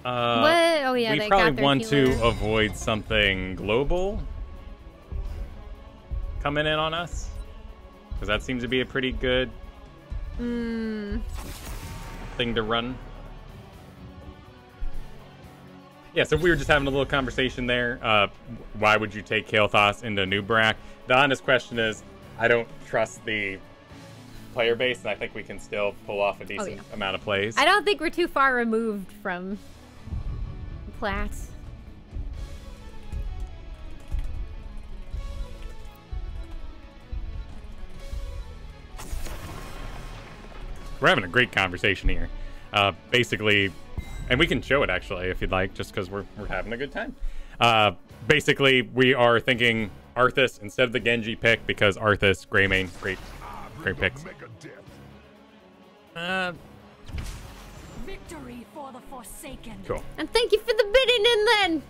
What? Oh yeah, we they probably got their want healer. to avoid something global coming in on us, because that seems to be a pretty good thing to run. Yeah, so we were just having a little conversation there. Why would you take Kael'thas into Nubrak? The honest question is, I don't trust the player base, and I think we can still pull off a decent amount of plays. I don't think we're too far removed from Plat. We're having a great conversation here. Basically, and we can show it actually if you'd like, just because we're having a good time. Basically, we are thinking Arthas instead of the Genji pick, because Arthas, Greymane, great picks. Victory for the Forsaken. Cool. And thank you for the bidding in then.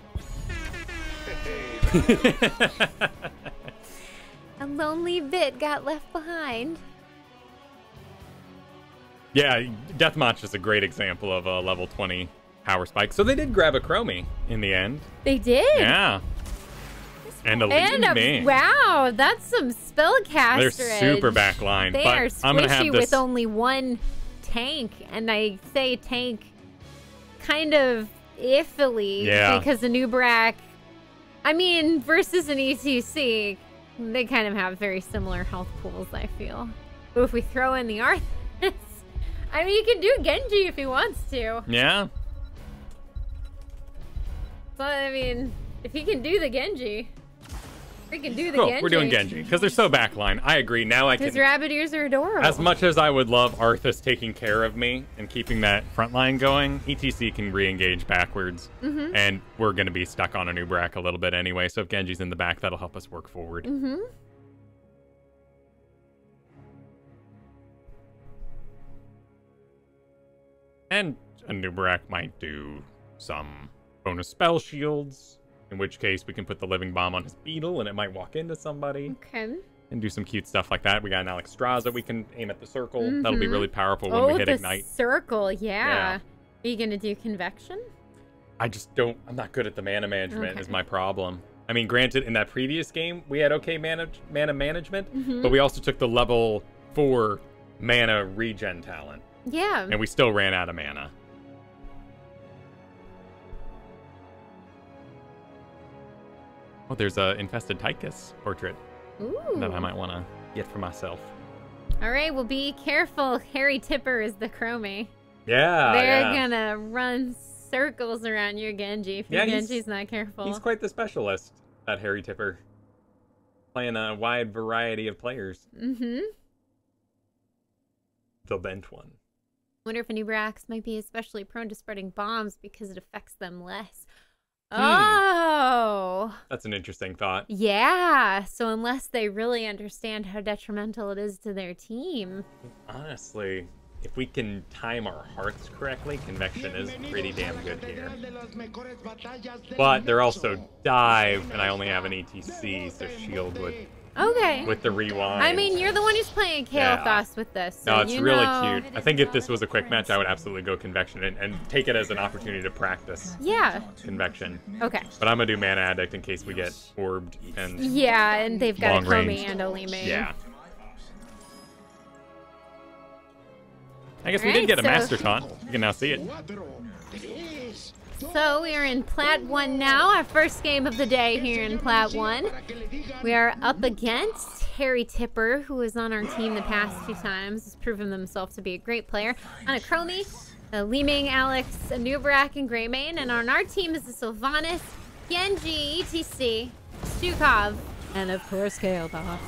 A lonely bit got left behind. Yeah, Deathmatch is a great example of a level 20 power spike. So they did grab a Chromie in the end. They did? Yeah. And a Mage. Wow, that's some spellcaster. They're super backline. They but are I'm gonna have squishy this... with only one tank, and I say tank kind of iffily because the Nubrak, I mean, versus an ETC, they kind of have very similar health pools, I feel. But if we throw in the Arthas, I mean, you can do Genji if he wants to. Yeah. So, I mean, if he can do the Genji, we can do the Genji. We're doing Genji, because they're so backline. I agree. Now I can... His rabbit ears are adorable. As much as I would love Arthas taking care of me and keeping that front line going, ETC can re-engage backwards. And we're going to be stuck on a Nubrak a little bit anyway, so if Genji's in the back, that'll help us work forward. And a Nubrak might do some bonus spell shields, in which case we can put the living bomb on his beetle and it might walk into somebody. Okay. And do some cute stuff like that. We got an Alexstrasza we can aim at the circle. That'll be really powerful when we hit Ignite. Circle, yeah. Are you gonna do convection? I just don't, I'm not good at the mana management is my problem. I mean, granted, in that previous game, we had okay mana management, but we also took the level 4 mana regen talent. Yeah. And we still ran out of mana. Oh, there's a infested Tychus portrait Ooh. that I might want to get for myself. All right, well, be careful. Harry Tipper is the Chromie. Yeah, They're gonna run circles around your Genji if your Yeah, Genji's not careful. He's quite the specialist, that Harry Tipper. Playing a wide variety of players. Mm-hmm. The bent one. Wonder if Anubrax might be especially prone to spreading bombs because it affects them less. Oh! That's an interesting thought. Yeah, so unless they really understand how detrimental it is to their team. Honestly, if we can time our hearts correctly, Convection is pretty damn good here. But they're also dive, and I only have an ETC, so shield with the rewind. I mean, you're the one who's playing Kael'thas with this. So no, it's really cute. I think if this was a quick match, I would absolutely go Convection and take it as an opportunity to practice Convection. Okay. But I'm going to do Mana Addict in case we get orbed and yeah, and they've got a Chromie range. and only Mage. Yeah. I guess we did get a Master Taunt. You can now see it. So we are in Plat 1 now, our first game of the day here in Plat 1. We are up against Harry Tipper, who was on our team the past 2 times. Has proven himself to be a great player. On a Chromie, Li Ming, Alex, Anubrak, and Greymane. And on our team is the Sylvanas, Genji, ETC, Stukov, and of course Kael'thas.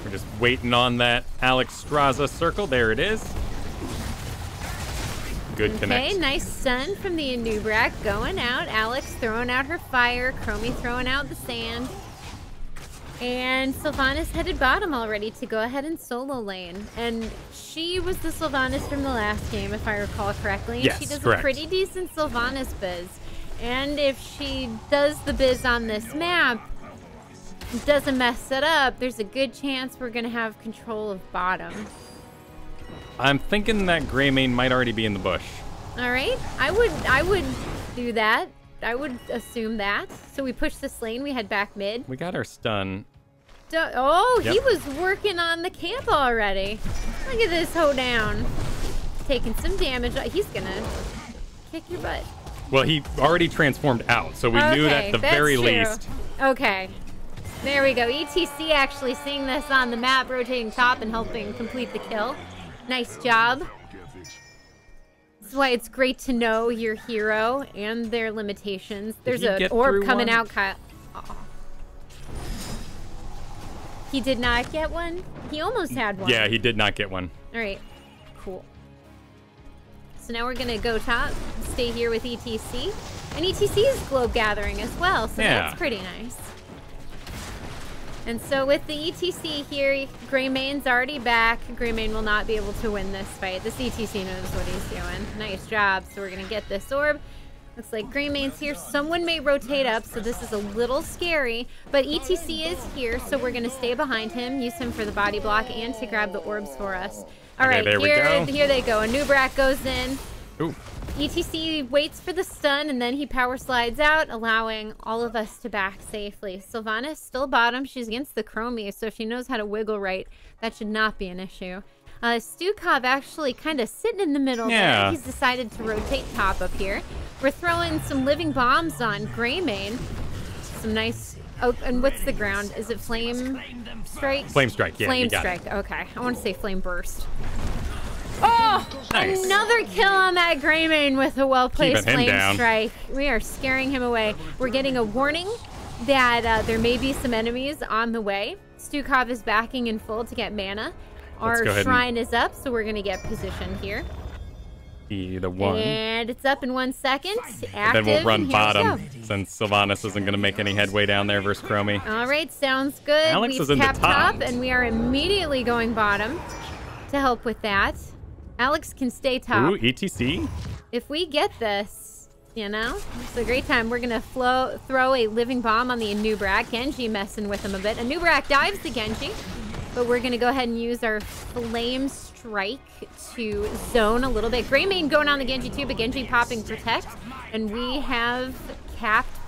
We're just waiting on that Alex Straza circle. There it is. Good connect. Okay, nice stun from the Anubrak going out. Alex throwing out her fire. Chromie throwing out the sand. And Sylvanas headed bottom already to go ahead and solo lane. And she was the Sylvanas from the last game, if I recall correctly. Yes, she does correct. a pretty decent Sylvanas biz. And if she does the biz on this map, doesn't mess it up, there's a good chance we're going to have control of bottom. I'm thinking that Greymane might already be in the bush. All right, I would do that. I would assume that. So we push this lane, we head back mid. We got our stun. Oh, Yep. He was working on the camp already. Look at this hoedown. Taking some damage. He's gonna kick your butt. Well, he already transformed out, so we knew that at the that's very true. least. Okay. There we go. ETC actually seeing this on the map, rotating top and helping complete the kill. Nice job. This is why it's great to know your hero and their limitations. There's an orb coming out, Kyle. Oh. He did not get one? He almost had one. Yeah, he did not get one. All right. Cool. So now we're going to go top, stay here with ETC. And ETC is globe gathering as well, so Yeah. that's pretty nice. And so with the ETC here, Greymane's already back. Greymane will not be able to win this fight. This ETC knows what he's doing. Nice job. So we're going to get this orb. Looks like Greymane's here. Someone may rotate up, so this is a little scary. But ETC is here, so we're going to stay behind him, use him for the body block, and to grab the orbs for us. All right, there we go. Here they go. Anubrak goes in. Ooh. ETC waits for the stun, and then he power slides out, allowing all of us to back safely. Sylvanas still bottom. She's against the Chromie, so if she knows how to wiggle right, that should not be an issue. Stukov actually kind of sitting in the middle there. He's decided to rotate top up here. We're throwing some living bombs on Greymane. Some nice... Oh, and what's the ground? Is it Flame Strike? Flame Strike, yeah. Flame Strike, okay. I want to say Flame Burst. Oh, nice. Another kill on that Greymane with a well-placed Keeping him Flame down. Strike. We are scaring him away. We're getting a warning that there may be some enemies on the way. Stukov is backing in full to get mana. Our shrine is up, so we're going to get position here. The one. And it's up in 1 second. Active, then we'll run and here we bottom, go. since Sylvanas isn't going to make any headway down there versus Chromie. All right, sounds good. Alex We've is in the capped top. and we are immediately going bottom to help with that. Alex can stay top. Ooh, ETC. If we get this, you know, it's a great time. We're going to throw a living bomb on the Anubrak. Genji messing with him a bit. Anubrak dives the Genji, but we're going to go ahead and use our Flame Strike to zone a little bit. Greymane going on the Genji too, but Genji popping Protect. And we have capped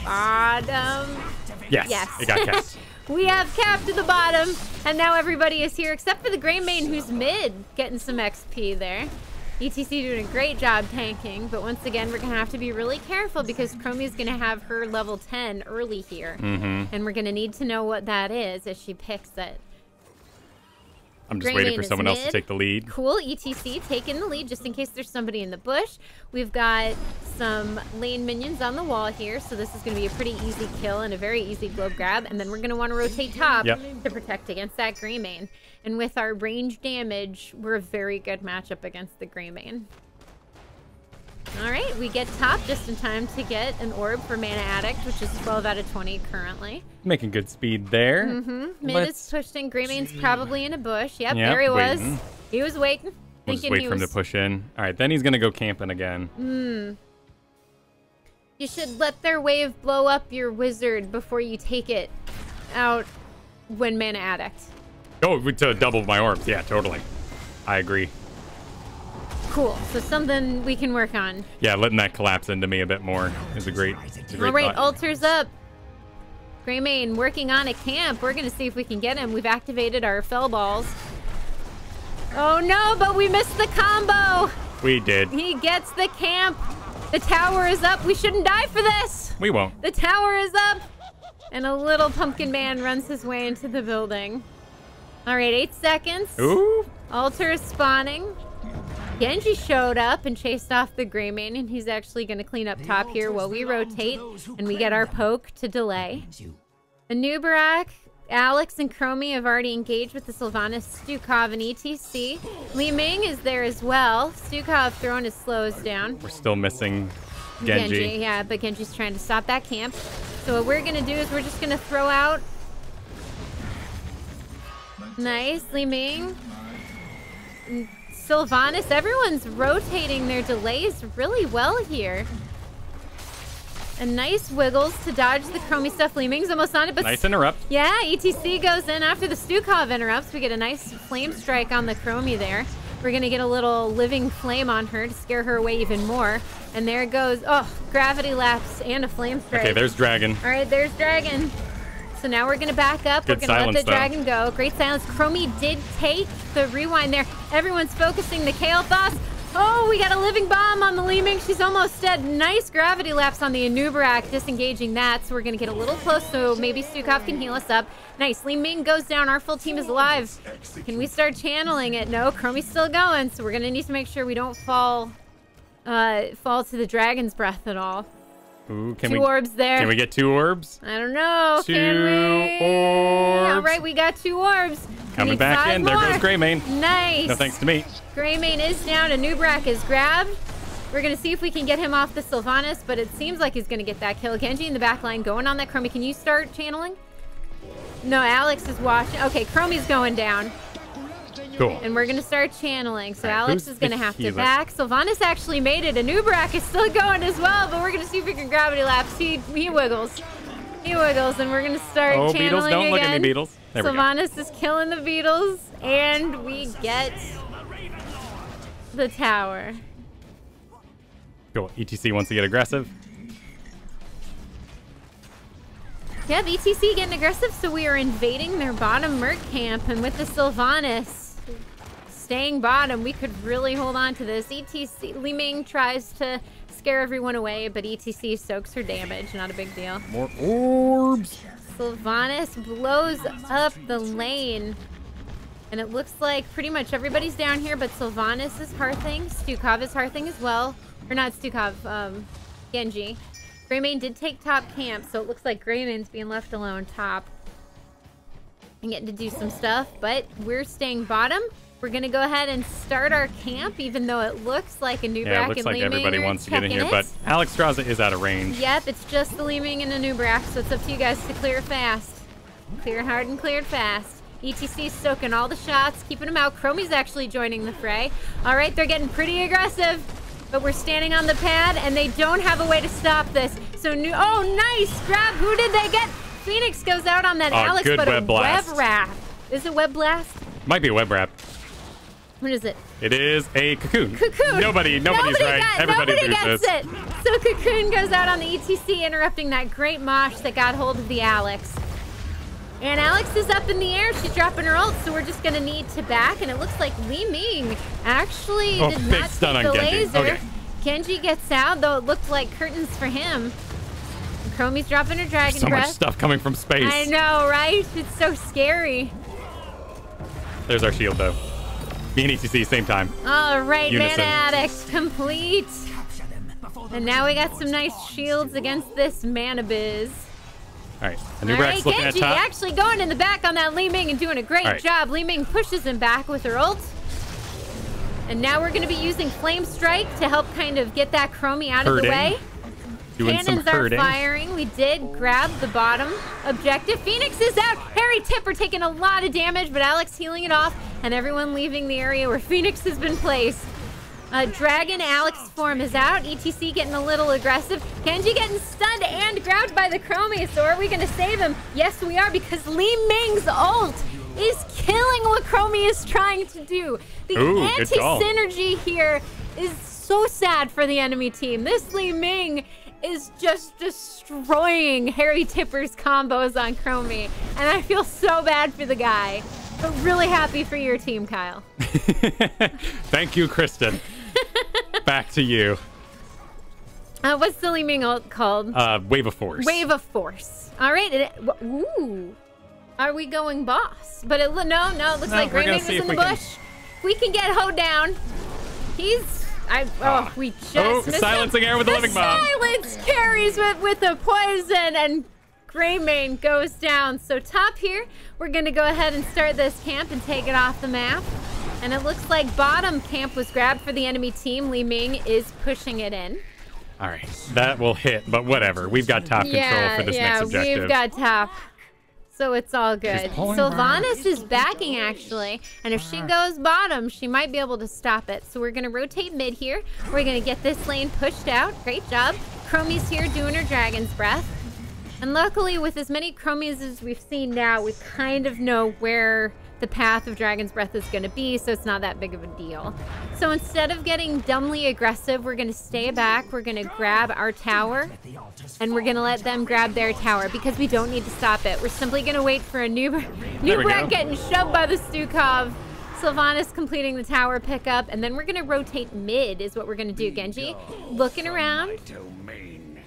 bottom. Yes. It got capped. We have capped to the bottom, and now everybody is here except for the Greymane who's mid, getting some XP there. ETC doing a great job tanking, but once again, we're going to have to be really careful because Chromie's going to have her level 10 early here. And we're going to need to know what that is as she picks it. I'm just waiting for someone else to take the lead. Cool, ETC taking the lead just in case there's somebody in the bush. We've got some lane minions on the wall here, so this is going to be a pretty easy kill and a very easy globe grab. And then we're going to want to rotate top to protect against that Greymane. And with our range damage, we're a very good matchup against the Greymane. All right, we get top just in time to get an orb for Mana Addict, which is 12 out of 20 currently. Making good speed there. Mid is pushed in. Greymane's probably in a bush. Yep, there he was. Waiting. He was waiting. We'll just wait for him to push in. All right, then he's going to go camping again. You should let their wave blow up your wizard before you take it out when Mana Addict. Oh, to double my orbs. Yeah, totally. I agree. Cool. So something we can work on. Yeah, letting that collapse into me a bit more is a great All right, thought. Altars up. Greymane working on a camp. We're going to see if we can get him. We've activated our fell balls. Oh, no, but we missed the combo. We did. He gets the camp. The tower is up. We shouldn't die for this. We won't. The tower is up. And a little pumpkin man runs his way into the building. All right, 8 seconds. Ooh. Altar is spawning. Genji showed up and chased off the Greymane, and he's actually going to clean up top here while we rotate and we get our poke to delay. Anubarak, Alex, and Chromie have already engaged with the Sylvanas, Stukov, and ETC. Li Ming is there as well. Stukov throwing his slows down. We're still missing Genji. Yeah, but Genji's trying to stop that camp. So what we're going to do is we're just going to throw out... Nice, Li Ming. Sylvanas, everyone's rotating their delays really well here. And nice wiggles to dodge the Chromie stuff. Li Ming's almost on it, but... Nice interrupt. Yeah, ETC goes in after the Stukov interrupts. We get a nice flame strike on the Chromie there. We're going to get a little living flame on her to scare her away even more. And there it goes. Oh, gravity lapse and a flame strike. Okay, there's Dragon. All right, there's Dragon. So now we're going to back up. Good we're going to let the though. Dragon go. Great silence. Chromie did take the rewind there. Everyone's focusing the Kael'thas. Oh, we got a living bomb on the Li Ming. She's almost dead. Nice gravity lapse on the Anubarak, disengaging that. So we're going to get a little close so maybe Stukov can heal us up. Nice. Li Ming goes down. Our full team is alive. Can we start channeling it? No, Chromie's still going. So we're going to need to make sure we don't fall to the Dragon's Breath at all. Ooh, two orbs there. Can we get 2 orbs? I don't know. Two can we? orbs. All right, we got 2 orbs. Coming back in. More. There goes Greymane. Nice. No thanks to me. Greymane is down. Anubarak is grabbed. We're going to see if we can get him off the Sylvanas, but it seems like he's going to get that kill. Genji in the back line going on that Chromie. Can you start channeling? No, Alex is watching. Okay, Chromie's going down. Cool. And we're going to start channeling. So right, Alex is going to have to back. Sylvanas actually made it. Anubarak is still going as well, but we're going to see if we can gravity lapse. He wiggles. He wiggles, and we're going to start channeling Beetles, don't again. look at me, Beetles. There Sylvanas is killing the Beetles, and we get the tower. Cool. ETC wants to get aggressive. Yeah, the ETC getting aggressive, so we are invading their bottom Merc camp, and with the Sylvanas staying bottom, we could really hold on to this. ETC, Li Ming tries to scare everyone away, but ETC soaks her damage. Not a big deal. More orbs. Sylvanas blows up the lane. And it looks like pretty much everybody's down here, but Sylvanas is hearthing. Stukov is hearthing as well. Or not Stukov, Genji. Greymane did take top camp, so it looks like Greymane's being left alone top. And getting to do some stuff, but we're staying bottom. We're going to go ahead and start our camp, even though it looks like Anubarak and Li Ming. Yeah, it looks like everybody wants to get in here, but Alex Straza is out of range. Yep, it's just the Li Ming and Anubarak, so it's up to you guys to clear fast. Clear hard and cleared fast. ETC soaking all the shots, keeping them out. Chromie's actually joining the fray. All right, they're getting pretty aggressive, but we're standing on the pad, and they don't have a way to stop this. So, oh, nice grab. Who did they get? Phoenix goes out on that Alex, good but web blast. Web wrap. Is it web blast? Might be a web wrap. What is it? It is a cocoon. Cocoon. Nobody's right. Everybody gets this. it. So cocoon goes out on the ETC, interrupting that great mosh that got hold of the Alex. And Alex is up in the air. She's dropping her ult, so we're just going to need to back. And it looks like Li Ming actually did not stun take on the Genji. laser. Okay. Genji gets out, though it looked like curtains for him. And Chromie's dropping her dragon So breath. much stuff coming from space. I know, right? It's so scary. There's our shield, though. Me and ETC, same time. All right, Unison. Mana Addict complete. And now we got some nice shields against this Mana Biz. All right. All Anubrax's right, looking Genji at top. actually going in the back on that Li Ming and doing a great All right. job. Li Ming pushes him back with her ult. And now we're going to be using Flame Strike to help kind of get that Chromie out of the Herding. way. Doing Cannons some are herding. firing. We did grab the bottom objective. Phoenix is out. Harry Tipper taking a lot of damage, but Alex healing it off. And everyone leaving the area where Phoenix has been placed. Dragon Alex form is out. ETC getting a little aggressive. Genji getting stunned and grabbed by the Chromie. So are we going to save him? Yes, we are, because Li Ming's ult is killing what Chromie is trying to do. The good call. anti-synergy here is so sad for the enemy team. This Li Ming is just destroying Harry Tipper's combos on Chromie. And I feel so bad for the guy. But really happy for your team, Kyle. Thank you, Kristen. Back to you. What's the Li Ming ult called? Wave of Force. Wave of Force. All right. Ooh. Are we going boss? But it, no, it looks like we're Grey gonna Ming see is if in the we can- bush. We can get Ho down. We just missed silencing him. air with the living bomb. Silence carries with the poison, and Greymane goes down. So top here, we're going to go ahead and start this camp and take it off the map. And it looks like bottom camp was grabbed for the enemy team. Li Ming is pushing it in. All right. That will hit, but whatever. We've got top control for this next objective. We've got top. So it's all good. pulling Sylvanas is backing, actually. And if she goes bottom, she might be able to stop it. So we're going to rotate mid here. We're going to get this lane pushed out. Great job. Chromie's here doing her Dragon's Breath. And luckily, with as many Chromies as we've seen now, we kind of know where the path of Dragon's Breath is going to be, so it's not that big of a deal. So instead of getting dumbly aggressive, we're going to stay back. We're going to grab our tower, and we're going to let them grab their tower because we don't need to stop it. We're simply going to wait for a new Brat getting shoved by the Stukov. Sylvanas completing the tower pickup, and then we're going to rotate mid is what we're going to do. Genji looking around,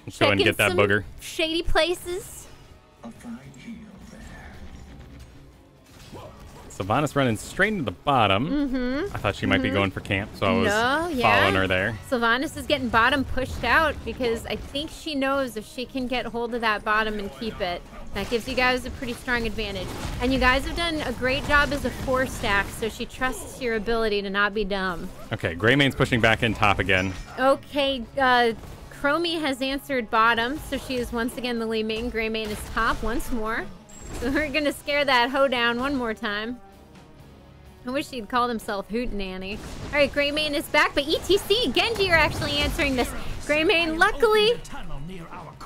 Let's go ahead and checking get that some booger. shady places. Sylvanas running straight into the bottom. I thought she might be going for camp, so I was following her there. Sylvanas is getting bottom pushed out because I think she knows if she can get hold of that bottom and keep it, that gives you guys a pretty strong advantage. And you guys have done a great job as a 4-stack, so she trusts your ability to not be dumb. Okay, Greymane's pushing back in top again. Okay, Chromie has answered bottom, so she is once again the Li Ming. Greymane is top once more. So we're going to scare that hoe down one more time. I wish he'd called himself Hootenanny. All right, Greymane is back, but ETC, Genji are actually answering this. Greymane, luckily,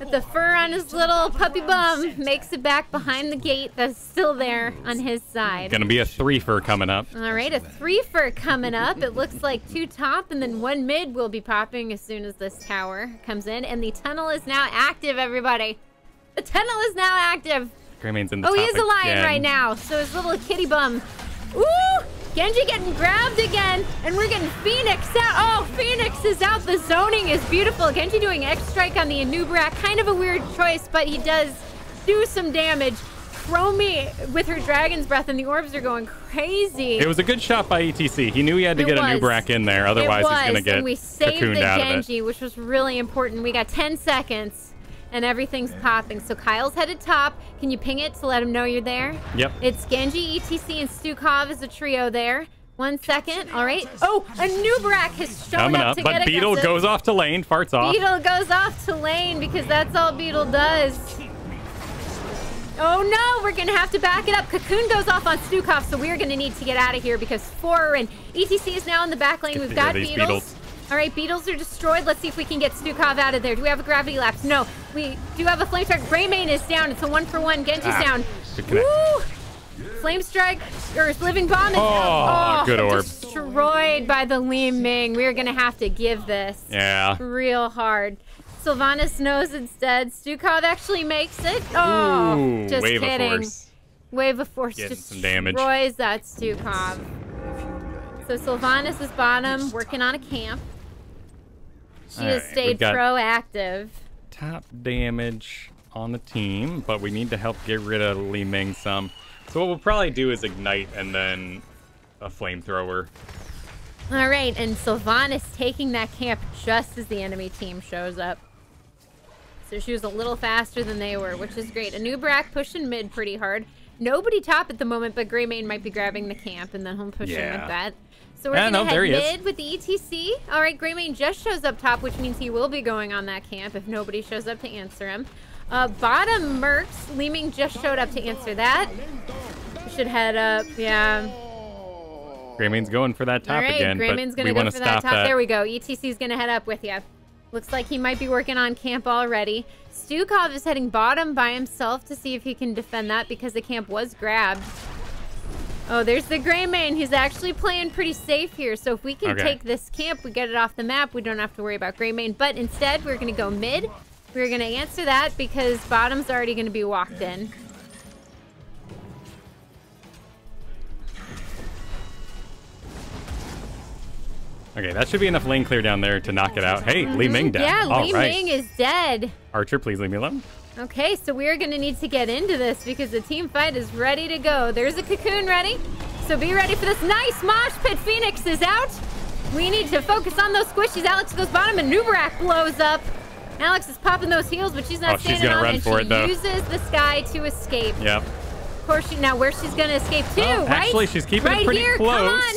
with the fur on his little puppy bum, makes it back behind the gate that's still there on his side. Gonna be a 3-fer coming up. All right, a 3-fer coming up. It looks like 2 top and then 1 mid will be popping as soon as this tower comes in. And the tunnel is now active, everybody. The tunnel is now active. Greymane's in the top he is a lion again. right now, so his little kitty bum. Ooh! Genji getting grabbed again, and we're getting Phoenix out. Oh, Phoenix is out. The zoning is beautiful. Genji doing X-Strike on the Anubrak. Kind of a weird choice, but he does do some damage. Chromie with her Dragon's Breath, and the orbs are going crazy. It was a good shot by ETC. He knew he had to get a Anubrak in there, otherwise he's going to get and we saved the cocooned out of it. Genji, which was really important. We got 10 seconds. And everything's popping. So Kyle's headed top. Can you ping it to let him know you're there? Yep. It's Genji, ETC, and Stukov as a trio there. 1 second. All right. Oh, a Nubrak has shown Coming up up, to but get Beetle aggressive. goes off to lane, farts off. Beetle goes off to lane because that's all Beetle does. Oh no, we're gonna have to back it up. Cocoon goes off on Stukov, so we're gonna need to get out of here because 4 and ETC is now in the back lane. We've got these Beetles. Beetles. All right, Beetles are destroyed. Let's see if we can get Stukov out of there. Do we have a gravity lapse? No. We do have a flame strike. Greymane is down. It's a 1-for-1. Genji's down. Good connect. Woo! Flame strike or living bomb is out. good orb. Destroyed by the Li Ming. We're gonna have to give this real hard. Sylvanas knows it's dead. Stukov actually makes it. Oh, Ooh, just wave kidding. of force. Wave of Force Getting just some damage. destroys that Stukov. So Sylvanas is bottom, working on a camp. She has Alright, stayed we've got proactive. top damage on the team, but we need to help get rid of Li Ming some. So what we'll probably do is ignite and then a flamethrower. All right, and Sylvanas taking that camp just as the enemy team shows up. So she was a little faster than they were, which is great. Anubarak pushing mid pretty hard. Nobody top at the moment, but Greymane might be grabbing the camp, and then he'll push in with that. So we're gonna head mid with the ETC. All right, Greymane just shows up top, which means he will be going on that camp if nobody shows up to answer him. Bottom Mercs, Li Ming just showed up to answer that. We should head up, yeah. Greymane's going for that top again, Greymane's but gonna we go want for to that stop top. that. There we go. ETC's gonna head up with you. Looks like he might be working on camp already. Stukov is heading bottom by himself to see if he can defend that because the camp was grabbed. Oh, there's the Greymane. He's actually playing pretty safe here. So if we can take this camp, we get it off the map. We don't have to worry about Greymane. But instead, we're going to go mid. We're going to answer that because bottom's already going to be walked in. Okay, that should be enough lane clear down there to knock it out. Hey, Li Ming dead. Yeah, All Li right. Ming is dead. Archer, please leave me alone. Okay, so we're going to need to get into this because the team fight is ready to go. There's a cocoon ready. So be ready for this. Nice mosh pit. Phoenix is out. We need to focus on those squishies. Alex goes bottom and Nubarak blows up. Alex is popping those heals, but she's not standing on, and she uses the sky to escape. Yep. Of course, now where she's going to escape to, right? Actually, she's keeping it pretty here, close. Come on.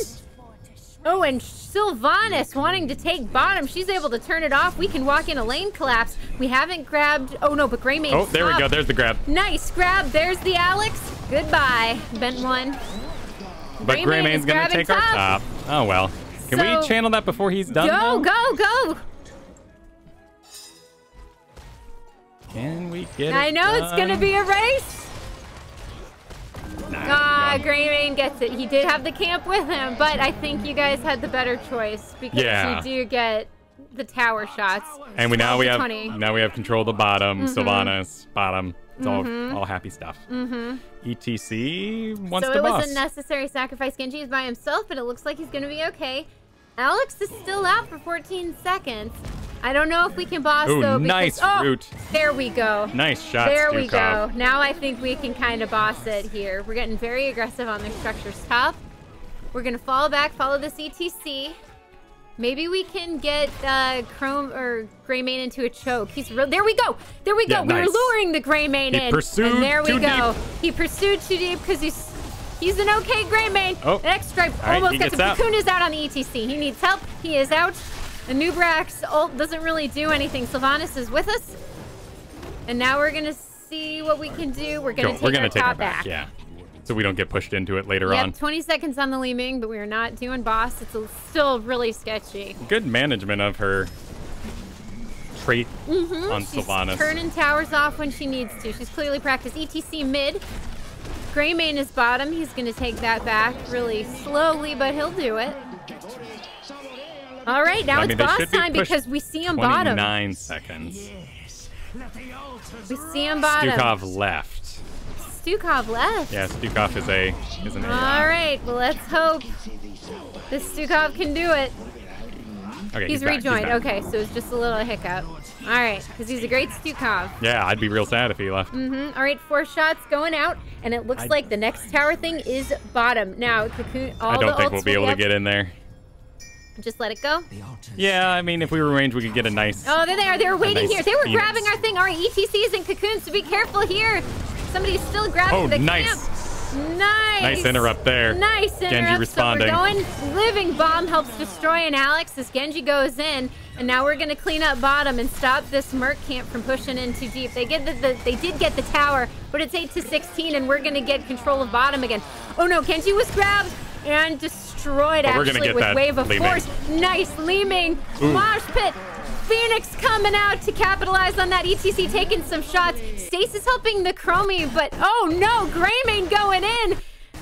Oh, and Sylvanas wanting to take bottom. She's able to turn it off. We can walk in a lane collapse. We haven't grabbed... Oh, no, but Greymane. Oh, there we go. There's the grab. Nice grab. There's the Alex. Goodbye. Bent one. But Greymane's going to take our top. Oh, well. Can we channel that before he's done? Go. Can we get it I know done? it's going to be a race. Greymane gets it. He did have the camp with him, but I think you guys had the better choice because you do get the tower shots. And now we have control of the bottom. Sylvanas, bottom. It's all happy stuff. ETC wants to boss. So it was a necessary sacrifice. Genji is by himself, but it looks like he's going to be okay. Alex is still out for 14 seconds. I don't know if we can boss, though. Nice route. There we go. Nice shot, There we go. Now I think we can kind of boss it here. We're getting very aggressive on their structures top. We're going to fall back, follow this ETC. Maybe we can get Chrome or Greymane into a choke. There we go. There we go. Yeah, we were luring the Greymane in. He pursued and there we too go. deep. He pursued too deep because he's an okay Greymane. Oh. Next stripe All almost right, gets him. Cocoon is out on the ETC. He needs help. He is out. Anubrak's ult doesn't really do anything. Sylvanas is with us. And now we're going to see what we can do. We're going to take our top back. Yeah. So we don't get pushed into it later on. 20 seconds on the Li Ming, but we are not doing boss. It's still really sketchy. Good management of her trait on Sylvanas. She's turning towers off when she needs to. She's clearly practiced. ETC mid. Greymane is bottom. He's going to take that back really slowly, but he'll do it. All right, now it's boss time because we see him bottom. 29 seconds. We see him bottom. Stukov left. Stukov left? Yeah, Stukov is an AI. All right, well, let's hope this Stukov can do it. Okay, he's rejoined. Okay, so it's just a little hiccup. All right, because he's a great Stukov. Yeah, I'd be real sad if he left. All right, 4 shots going out, and it looks like the next tower thing is bottom. Now, Cocoon, I don't think we'll be able to get in there. Just let it go? Yeah, I mean, if we were ranged, we could get a nice... Oh, there they are. They were waiting here. They were Phoenix. grabbing our thing. All right, ETCs and Cocoons, so be careful here. Somebody's still grabbing the camp. Nice. Nice interrupt there. Nice interrupt. Genji responding. So we're going. Living Bomb helps destroy an Alex as Genji goes in. And now we're going to clean up bottom and stop this Merc camp from pushing in too deep. They did get the tower, but it's 8-16, and we're going to get control of bottom again. Oh, no. Genji was grabbed and destroyed, actually, with Wave of Force. Nice. Li Ming. Mosh Pit. Phoenix coming out to capitalize on that. ETC taking some shots. Stasis helping the Chromie, but oh no, Greymane going in.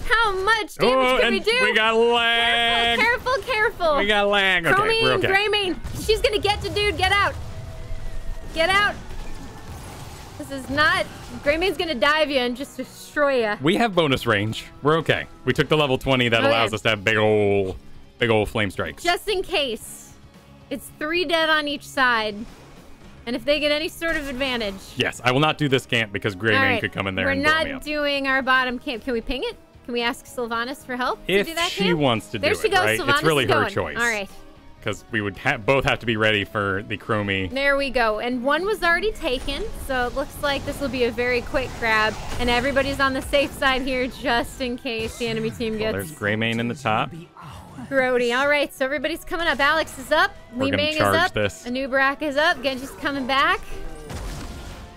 How much damage can we do? We got lag. Careful. We got lag. Okay, Chromie we're and okay. Greymane. She's gonna get to dude. Get out. Get out. This is not... Greymane's gonna dive you and just destroy you. We have bonus range. We're okay. We took the level 20 that allows us to have big old flame strikes. Just in case. It's 3 dead on each side. And if they get any sort of advantage... Yes, I will not do this camp because Greymane could come in there and blow me up. We're not doing our bottom camp. Can we ping it? Can we ask Sylvanas for help if to do that she camp? wants to do there it, she goes. right? Sylvanas it's really is her going. choice. All right. Because we would both have to be ready for the Chromie. There we go. And one was already taken, so it looks like this will be a very quick grab. And everybody's on the safe side here just in case the enemy team gets... Well, there's Greymane in the top. Grody. All right, so everybody's coming up. Alex is up. We're Li Ming is up. Anubrak is up. Genji's coming back.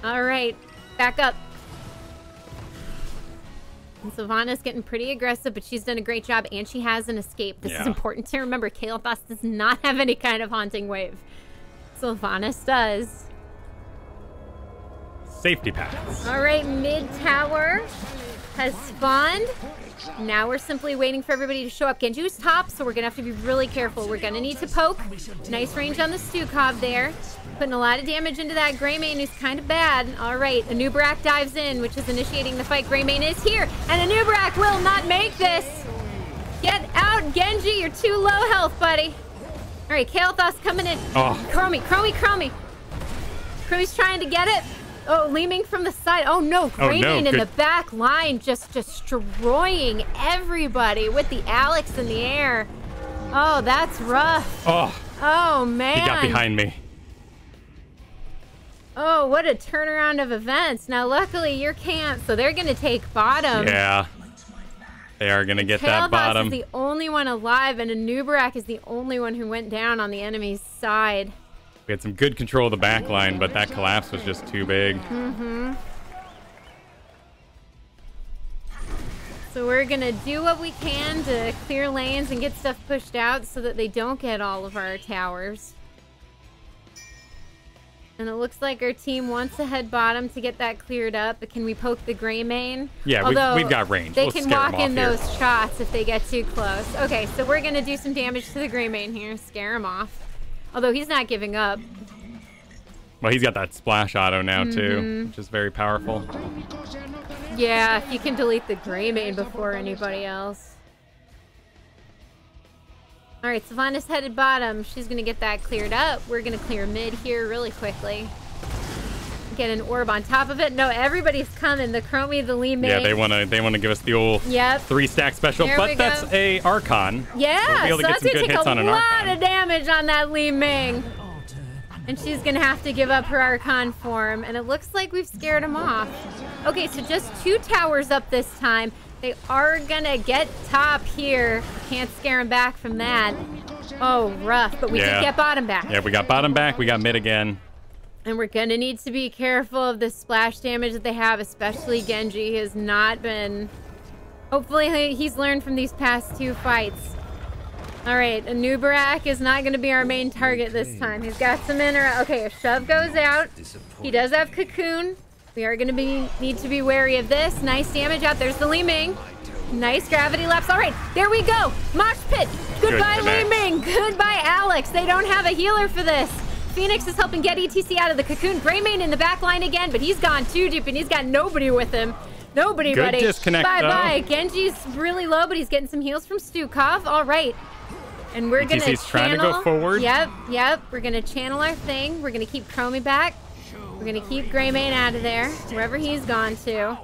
All right, back up. And Sylvanas getting pretty aggressive, but she's done a great job, and she has an escape. This is important to remember. Kael'thas does not have any kind of haunting wave. Sylvanas does. Safety paths. All right, mid tower has spawned. Now we're simply waiting for everybody to show up. Genji's top, so we're gonna have to be really careful. We're gonna need to poke. Nice range on the Stukov there. Putting a lot of damage into that Greymane, who's kind of bad. All right, Anubrak dives in, which is initiating the fight. Greymane is here, and Anubrak will not make this. Get out, Genji. You're too low health, buddy. All right, Kael'thas coming in. Oh. Chromie. Chromie's trying to get it. Oh, Li Ming from the side. Oh, no. Greymane in the back line just destroying everybody with the Alex in the air. Oh, that's rough. Oh, man. He got behind me. Oh, what a turnaround of events. Now, luckily, you're camped, so they're going to take bottom. Yeah. They are going to get that bottom. Kael'thas is the only one alive, and Anubrak is the only one who went down on the enemy's side. We had some good control of the back line, but that collapse was just too big. So we're going to do what we can to clear lanes and get stuff pushed out so that they don't get all of our towers. And it looks like our team wants to head bottom to get that cleared up. But can we poke the Greymane? Yeah, we've got range. They can walk in those shots if they get too close. Okay, so we're going to do some damage to the Greymane here. Scare him off. Although he's not giving up. Well, he's got that splash auto now, too, which is very powerful. Yeah, if you can delete the Greymane before anybody else. All right, Sylvanas headed bottom. She's going to get that cleared up. We're going to clear mid here really quickly. Get an orb on top of it. No, everybody's coming. The Chromie, the Li Ming. Yeah, they want to give us the old 3-stack special, but that's a Archon. Yeah, so that's going to take a lot of damage on that Li Ming. And she's going to have to give up her Archon form. And it looks like we've scared him off. Okay, so just 2 towers up this time. They are going to get top here. Can't scare him back from that. Oh, rough. But we did get bottom back. Yeah, we got bottom back. We got mid again. And we're going to need to be careful of the splash damage that they have, especially Genji. He has not been... Hopefully he's learned from these past 2 fights. All right, Anubrak is not going to be our main target this time. He's got some inner... Okay, a shove goes out. He does have Cocoon. We are going to need to be wary of this. Nice damage out. There's the Li Ming. Nice gravity lapse. All right, there we go. Mosh pit. Goodbye, Li Ming. Goodbye, Alex. They don't have a healer for this. Phoenix is helping get ETC out of the Cocoon. Greymane in the back line again, but he's gone too deep, and he's got nobody with him. Nobody, Good buddy. Disconnect, Bye-bye. Genji's really low, but he's getting some heals from Stukov. All right. And we're going to channel. trying to go forward. Yep. We're going to channel our thing. We're going to keep Chromie back. We're going to keep Greymane out of there, wherever he's gone to. And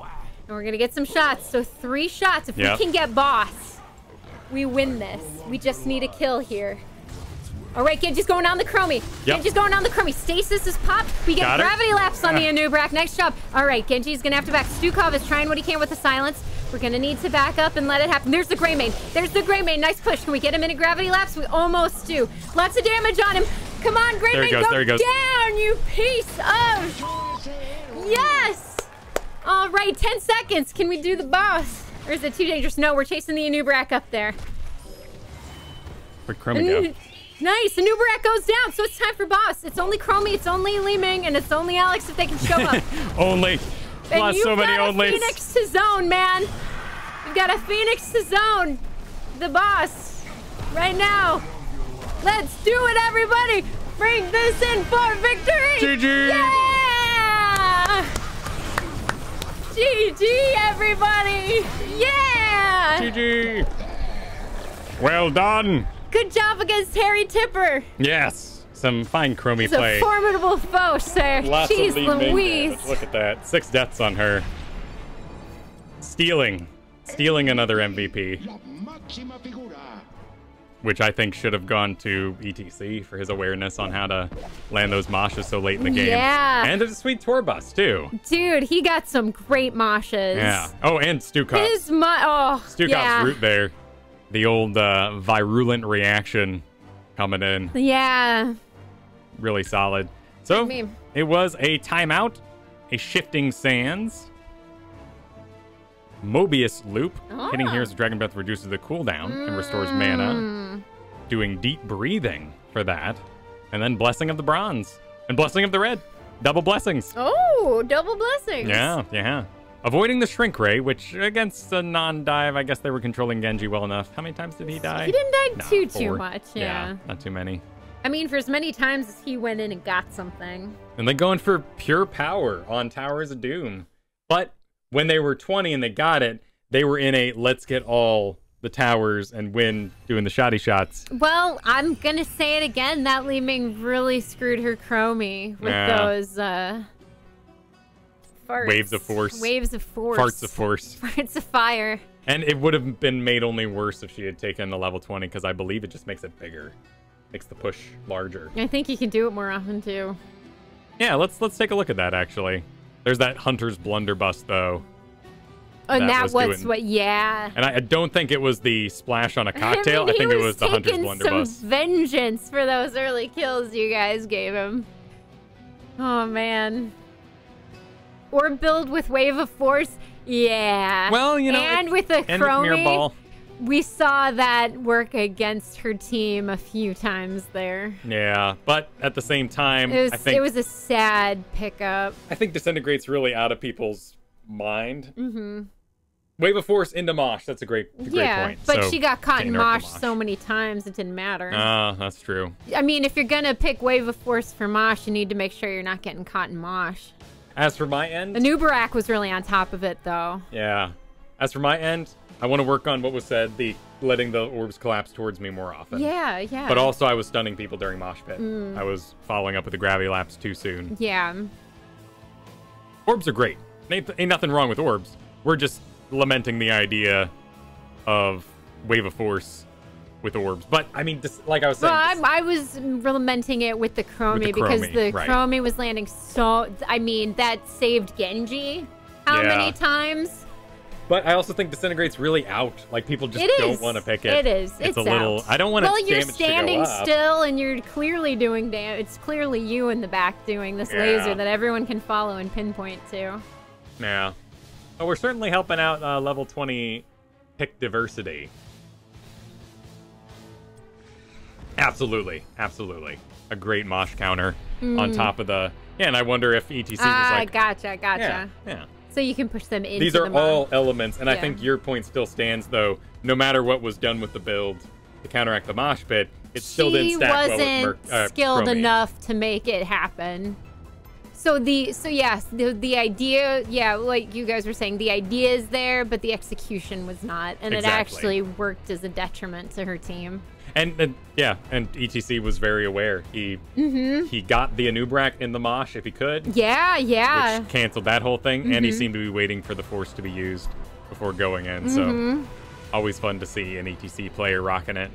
we're going to get some shots. So 3 shots. If we can get boss, we win this. We just need a kill here. All right, Genji's going on the Chromie. Genji's going on the Chromie. Stasis is popped. We get gravity lapse on the Anubrak. Nice job. All right, Genji's going to have to back. Stukov is trying what he can with the silence. We're going to need to back up and let it happen. There's the Greymane. There's the Greymane. Nice push. Can we get him in a gravity lapse? We almost do. Lots of damage on him. Come on, Greymane, go down, you piece of... Yes! All right, 10 seconds. Can we do the boss? Or is it too dangerous? No, we're chasing the Anubrak up there. Where'd Chromie go? Nice, Anubrak goes down, so it's time for boss. It's only Chromie, it's only Li Ming, and it's only Alex if they can show up. Only. Plus so many onlys. You've got a Phoenix to zone, man. You've got a Phoenix to zone. The boss. Right now. Let's do it, everybody. Bring this in for victory. GG. Yeah! everybody! Yeah! GG! Well done! Good job against Harry Tipper. Yes, some fine Chromie He's play. a formidable foe, sir. Lots Jeez of lead main Louise. damage. Look at that. 6 deaths on her. Stealing another MVP, which I think should have gone to ETC for his awareness on how to land those moshes so late in the game. Yeah. And a sweet tour bus, too. Dude, he got some great moshes. Yeah. Oh, and Stukov. Stukov's yeah. root there. The old virulent reaction coming in. Yeah. Really solid. So, it was a timeout, a shifting sands, Mobius loop. Hitting here as Dragon Breath reduces the cooldown and restores mana. Doing deep breathing for that. And then Blessing of the Bronze. And Blessing of the Red. Double blessings. Oh, double blessings. Yeah. Avoiding the Shrink Ray, which against a non-dive, I guess they were controlling Genji well enough. How many times did he die? He didn't die too 4. much, yeah. Not too many. I mean, for as many times as he went in and got something. And then going for pure power on Towers of Doom. But when they were 20 and they got it, they were in a let's get all the towers and win doing the shoddy shots. Well, I'm going to say it again. That Li Ming really screwed her Chromie with those farts. Waves of force. Waves of force. Farts of force. Farts of fire. And it would have been made only worse if she had taken a level 20, because I believe it just makes it bigger. Makes the push larger. I think you can do it more often, too. Yeah, let's take a look at that, actually. There's that Hunter's Blunderbuss, though. And that was what, yeah. And I don't think it was the splash on a cocktail. I think it was the Hunter's Blunderbuss. Some vengeance for those early kills you guys gave him. Oh, man. Or build with Wave of Force. Yeah. Well, you know. And with a Chromie. Ball. We saw that work against her team a few times there. Yeah, but at the same time, I think it was a sad pickup. I think Disintegrate's really out of people's mind. Mm-hmm. Wave of Force into Mosh. That's a great point. Yeah, but so, she got caught in Mosh so many times it didn't matter. That's true. I mean, if you're gonna pick Wave of Force for Mosh, you need to make sure you're not getting caught in Mosh. As for my end, Anubarak was really on top of it, though. Yeah. As for my end, I want to work on what was said, the letting the orbs collapse towards me more often. Yeah. But also, I was stunning people during Mosh Pit. I was following up with the gravity laps too soon. Yeah. Orbs are great. Ain't nothing wrong with orbs. We're just lamenting the idea of Wave of Force with orbs. But, I mean, just, like I was saying... Well, I was lamenting it with the Chromie because the Chromie was landing so... I mean, that saved Genji how many times? But I also think Disintegrate's really out. Like, people just don't want to pick it. It is. It's a little... out. I don't want its you're damage standing to go up. still and you're clearly doing damage. It's clearly you in the back doing this laser that everyone can follow and pinpoint to. Yeah. But we're certainly helping out level 20 pick diversity. Absolutely. A great Mosh counter on top of the... Yeah, and I wonder if ETC was like... Gotcha. Yeah. So you can push them into These are all elements, and I think your point still stands, though. No matter what was done with the build to counteract the Mosh Pit, it still didn't stack well with She wasn't skilled Chromie. enough to make it happen. So yes, the idea, like you guys were saying, the idea is there, but the execution was not, and it actually worked as a detriment to her team. And ETC was very aware. He got the Anubarak in the Mosh if he could. Yeah. Which canceled that whole thing, and he seemed to be waiting for the Force to be used before going in. So always fun to see an ETC player rocking it.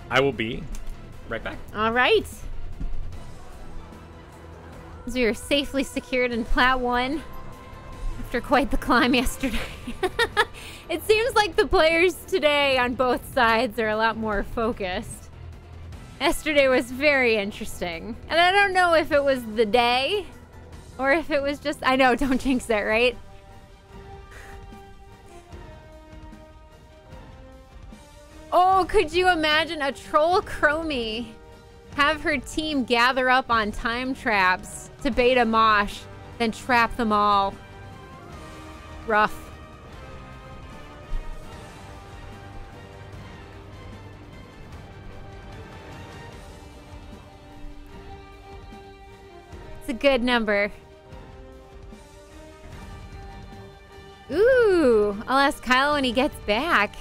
I will be right back. All right. So you're safely secured in Plat 1 after quite the climb yesterday. It seems like the players today on both sides are a lot more focused. Yesterday was very interesting. And I don't know if it was the day or if it was just... I know, don't jinx that, right? Oh, could you imagine a troll Chromie have her team gather up on time traps to bait a Mosh, then trap them all? Rough. It's a good number. Ooh. Ooh, I'll ask Kyle when he gets back.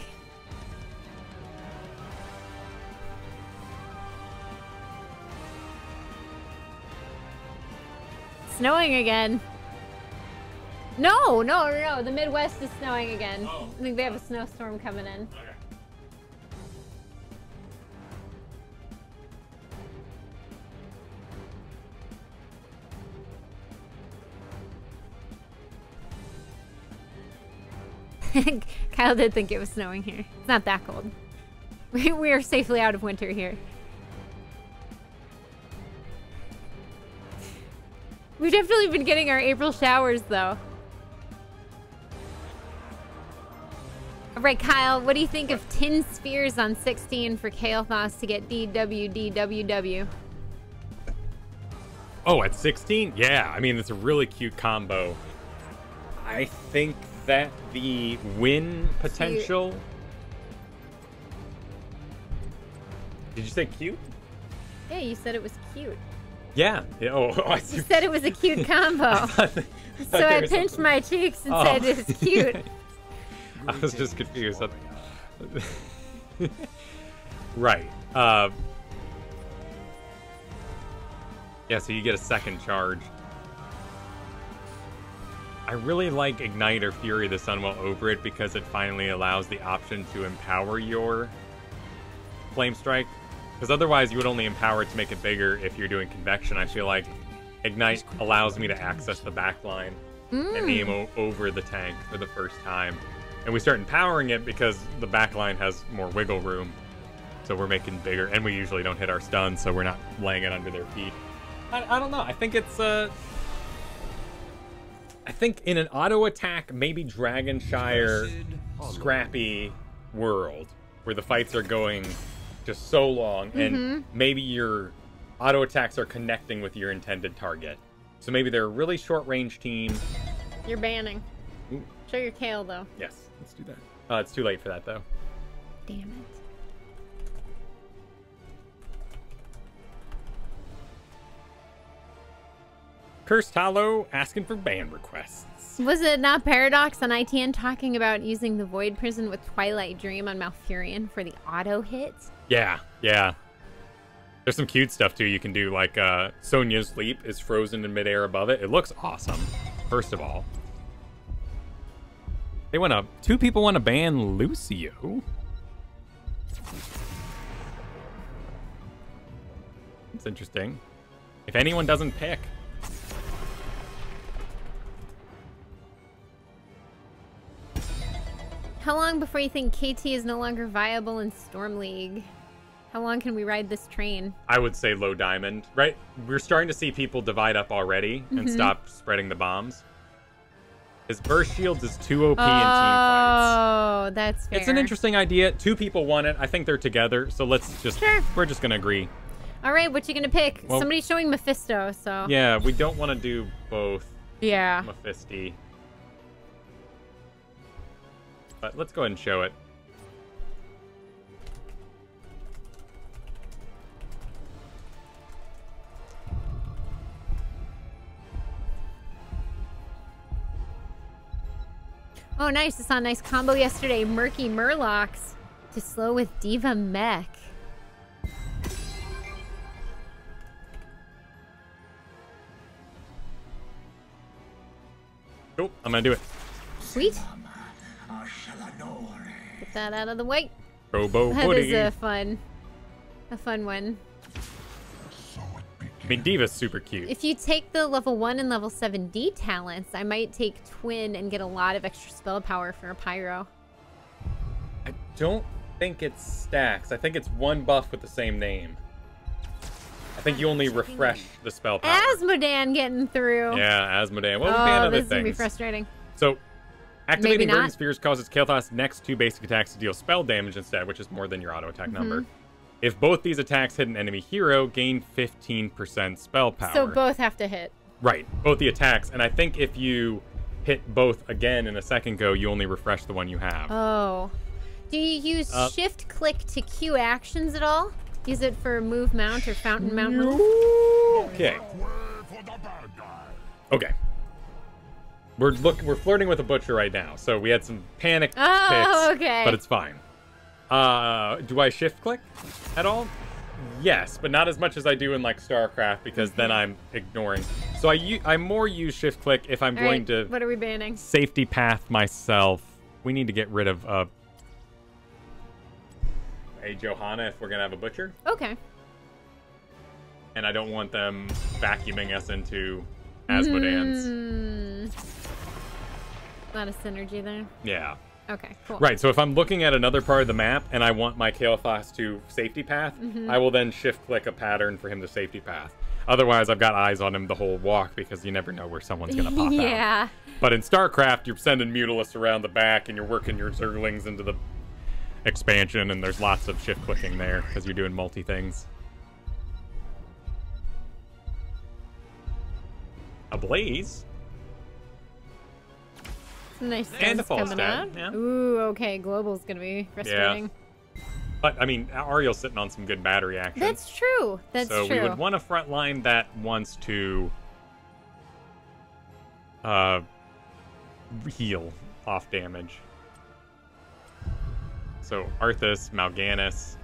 Snowing again. No, the Midwest is snowing again. Oh. I think they have a snowstorm coming in. Okay. Kyle did think it was snowing here. It's not that cold. We are safely out of winter here. We've definitely been getting our April showers, though. All right, Kyle, what do you think of Tin Spheres on 16 for Kael'thas to get DWDWW? Oh, at 16? Yeah, I mean, it's a really cute combo. I think that the win potential... Did you say cute? Yeah, you said it was cute. Yeah. Oh, I You said it was a cute combo. So I pinched my cheeks and said it was cute. I was just confused. Right. Yeah, so you get a second charge. I really like Ignite or Fury the Sunwell over it because it finally allows the option to empower your Flame Strike. Because otherwise you would only empower it to make it bigger if you're doing Convection. I feel like Ignite allows me to access the backline and aim over the tank for the first time. And we start empowering it because the backline has more wiggle room. So we're making bigger, and we usually don't hit our stuns, so we're not laying it under their feet. I don't know. I think it's I think in an auto attack, maybe Dragonshire, scrappy world where the fights are going just so long, and maybe your auto attacks are connecting with your intended target. So maybe they're a really short range team. You're banning. Ooh. Show your Kale, though. Yes, let's do that. It's too late for that, though. Damn it. Cursed Hollow asking for ban requests. Was it not Paradox on ITN talking about using the Void Prison with Twilight Dream on Malfurion for the auto hit? Yeah. There's some cute stuff, too, you can do, like Sonia's Leap is frozen in midair above it. It looks awesome, first of all. Two people want to ban Lucio. It's interesting. If anyone doesn't pick. How long before you think KT is no longer viable in Storm League? How long can we ride this train? I would say low diamond, right? We're starting to see people divide up already and stop spreading the bombs. His burst shields is too OP in team fights. Oh, that's fair. It's an interesting idea. Two people want it. I think they're together, so let's just... Sure. We're just going to agree. All right, what you going to pick? Well, Somebody's showing Mephisto, so... Yeah, we don't want to do both. Yeah. Mephisti. But let's go ahead and show it. Oh, nice. I saw a nice combo yesterday. Murky Murlocs to slow with Diva Mech. Cool. I'm going to do it. Sweet. Get that out of the way. Robo That Woody. is a fun one. I mean, Diva's super cute. If you take the level 1 and level 7 D talents, I might take Twin and get a lot of extra spell power for a Pyro. I don't think it stacks. I think it's one buff with the same name. I think you only refresh the spell power. Asmodan getting through. Yeah, Asmodan. What would be other this is things? gonna be frustrating. So, activating Maybe not. Burning Spheres causes Kael'thas' next 2 basic attacks to deal spell damage instead, which is more than your auto attack number. If both these attacks hit an enemy hero, gain 15% spell power. So both have to hit. Right, both the attacks. And I think if you hit both again in a second go, you only refresh the one you have. Oh. Do you use shift click to Q actions at all? Use it for move mount or fountain mount move? Okay. Okay. We're flirting with a butcher right now, so we had some panic picks, okay. but it's fine. Do I shift click at all? Yes, but not as much as I do in like StarCraft, because then I'm ignoring. So I more use shift click if I'm going to. What are we banning? Safety path myself. We need to get rid of a Johanna if we're gonna have a butcher. Okay. And I don't want them vacuuming us into Asmodeans. A lot of synergy there. Yeah. Okay, cool. Right, so if I'm looking at another part of the map and I want my Kael'thas to safety path, I will then shift-click a pattern for him to safety path. Otherwise, I've got eyes on him the whole walk because you never know where someone's going to pop out. Yeah. But in StarCraft, you're sending Mutalists around the back and you're working your Zerglings into the expansion, and there's lots of shift-clicking there because you're doing multi-things. A Blaze. Nice And a stuff false coming stat, out. yeah. Ooh, okay. Global's gonna be frustrating. Yeah. But, I mean, Ariel's sitting on some good battery action. That's true. That's so true. we would want to frontline that wants to heal off damage. So Arthas, Mal'Ganis.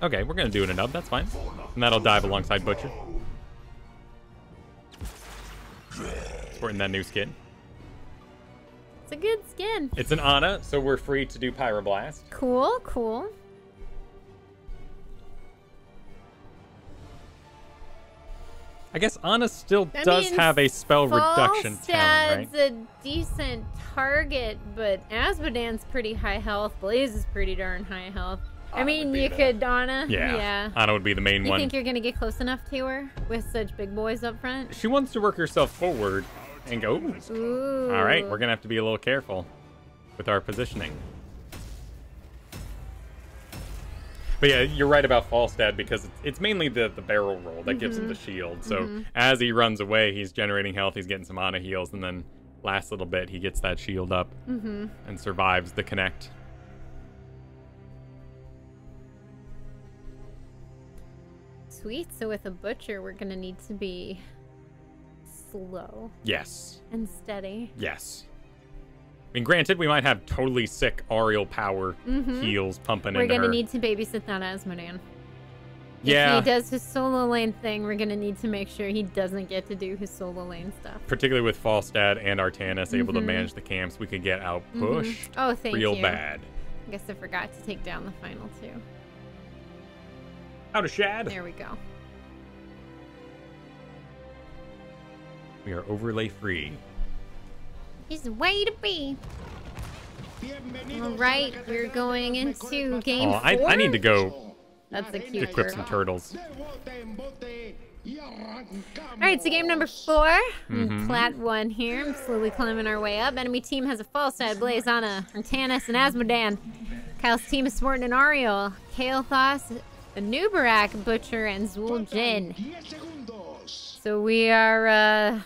Okay, we're going to do it in a nub. That's fine. And that'll dive alongside Butcher. Sporting that new skin. It's a good skin. It's an Ana, so we're free to do Pyroblast. Cool, cool. I guess Ana still does have a spell reduction talent, right? Falstad's a decent target, but Asmodean's pretty high health. Blaze is pretty darn high health. I mean, you could Ana. Yeah. Ana would be the main one. You think you're gonna get close enough to her with such big boys up front? She wants to work herself forward and go. Ooh. All right, we're gonna have to be a little careful with our positioning. But yeah, you're right about Falstad because it's mainly the barrel roll that gives him the shield. So as he runs away, he's generating health, he's getting some Ana heals, and then last little bit, he gets that shield up and survives the connect. Sweet. So with a butcher, we're gonna need to be slow. Yes. And steady. Yes. I mean, granted, we might have totally sick Ariel power heals pumping We're into her. gonna need to babysit that Asmodean. Yeah. If he does his solo lane thing, we're gonna need to make sure he doesn't get to do his solo lane stuff. Particularly with Falstad and Artanis able to manage the camps, we could get out pushed Oh, thank you. real bad. I guess I forgot to take down the final two. Out of Shad. There we go. We are overlay free. He's the way to be. All right, we're going into game 4. I need to go That's a cute equip bird. some turtles. All right, so game number 4. Plat 1 here. I'm slowly climbing our way up. Enemy team has a Falstad, Blaze, Ana, Artanis, and Asmodean. Kyle's team is sporting an Ariel, Kael'thas, a Nubarak, Butcher, and Zul'jin. So we are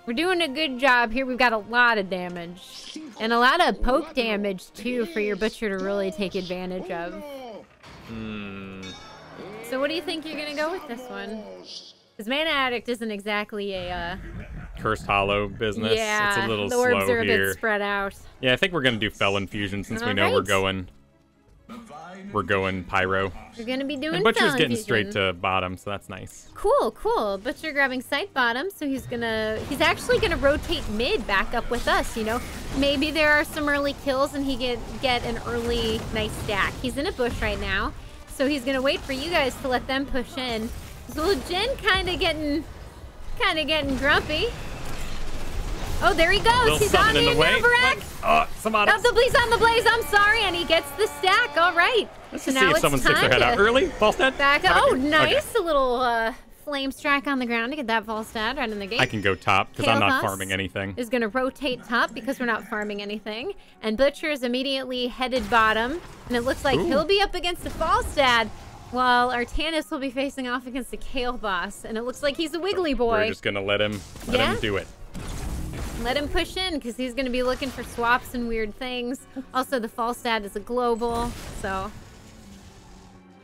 we're doing a good job here. We've got a lot of damage and a lot of poke damage too for your Butcher to really take advantage of. So what do you think you're gonna go with this one? Because Mana Addict isn't exactly a Cursed Hollow business. yeah, It's a little the orbs slow are a here. bit spread out. Yeah, I think we're gonna do Felon Fusion since we know Alright. we're going Pyro. We're gonna be doing And Butcher's Felon getting Fusion. straight to bottom, so that's nice. Cool, cool. Butcher grabbing site bottom, so he's actually gonna rotate mid back up with us, you know? Maybe there are some early kills and he get an early nice stack. He's in a bush right now, so he's gonna wait for you guys to let them push in. Zul'jin kinda getting grumpy. Oh, there he goes. Little He's on something the in the way. Nubarak. Oh, some autos. Of the Blaze on the Blaze, I'm sorry, and he gets the stack. All right. Let's So just see now if it's someone sticks their time head out to early. Falstad? back up. Oh, Okay. nice. A little flame strike on the ground to get that Falstad right in the gate. I can go top because I'm not Kael'thas farming anything. is going to rotate top because we're not farming anything. And Butcher is immediately headed bottom. And it looks like he'll be up against the Falstad while Artanis will be facing off against the Kael'thas. And it looks like he's a wiggly boy. We're just gonna let him do it. Let him push in because he's going to be looking for swaps and weird things. Also, the Falstad is a global, so...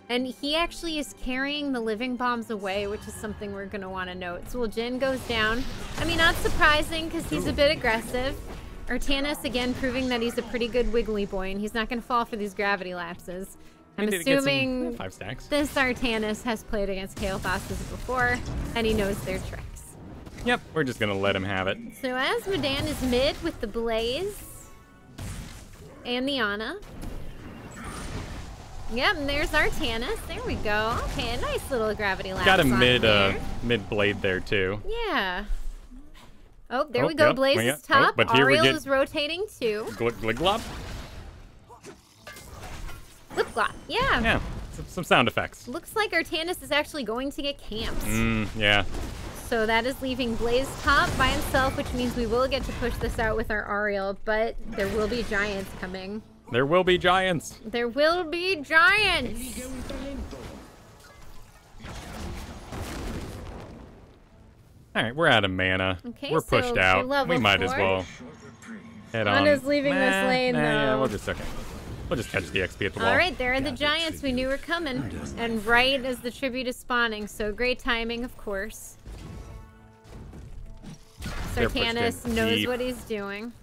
And he actually is carrying the living bombs away, which is something we're going to want to note. So Jin goes down. I mean, not surprising because he's a bit aggressive. Artanis, again, proving that he's a pretty good wiggly boy, and he's not going to fall for these gravity lapses. I'm assuming 5 stacks. this Artanis has played against Kael'thas's before, and he knows their tricks. Yep, we're just going to let him have it. So Azmodan is mid with the Blaze and the Ana. Yep, and there's Artanis. There we go. Okay, a nice little gravity lapse. Got a on mid blade there too. Yeah. Oh, there we go. Yep, Blaze is top. but here we Ariel get is rotating too. Gliglop. Lip glop. Yeah. Yeah, some sound effects. Looks like Artanis is actually going to get camps. Yeah. So that is leaving Blaze top by himself, which means we will get to push this out with our Ariel, but there will be giants coming. There will be giants. There will be giants. All right, we're out of mana. Okay, we're pushed so out. for level We might as 4. well head on. Ana's leaving this lane, Yeah, though. we'll just We'll just catch the XP at the wall. All right, there are the giants we knew were coming, and right as the tribute is spawning. So great timing, of course. They're pushed Artanis in knows deep. what he's doing.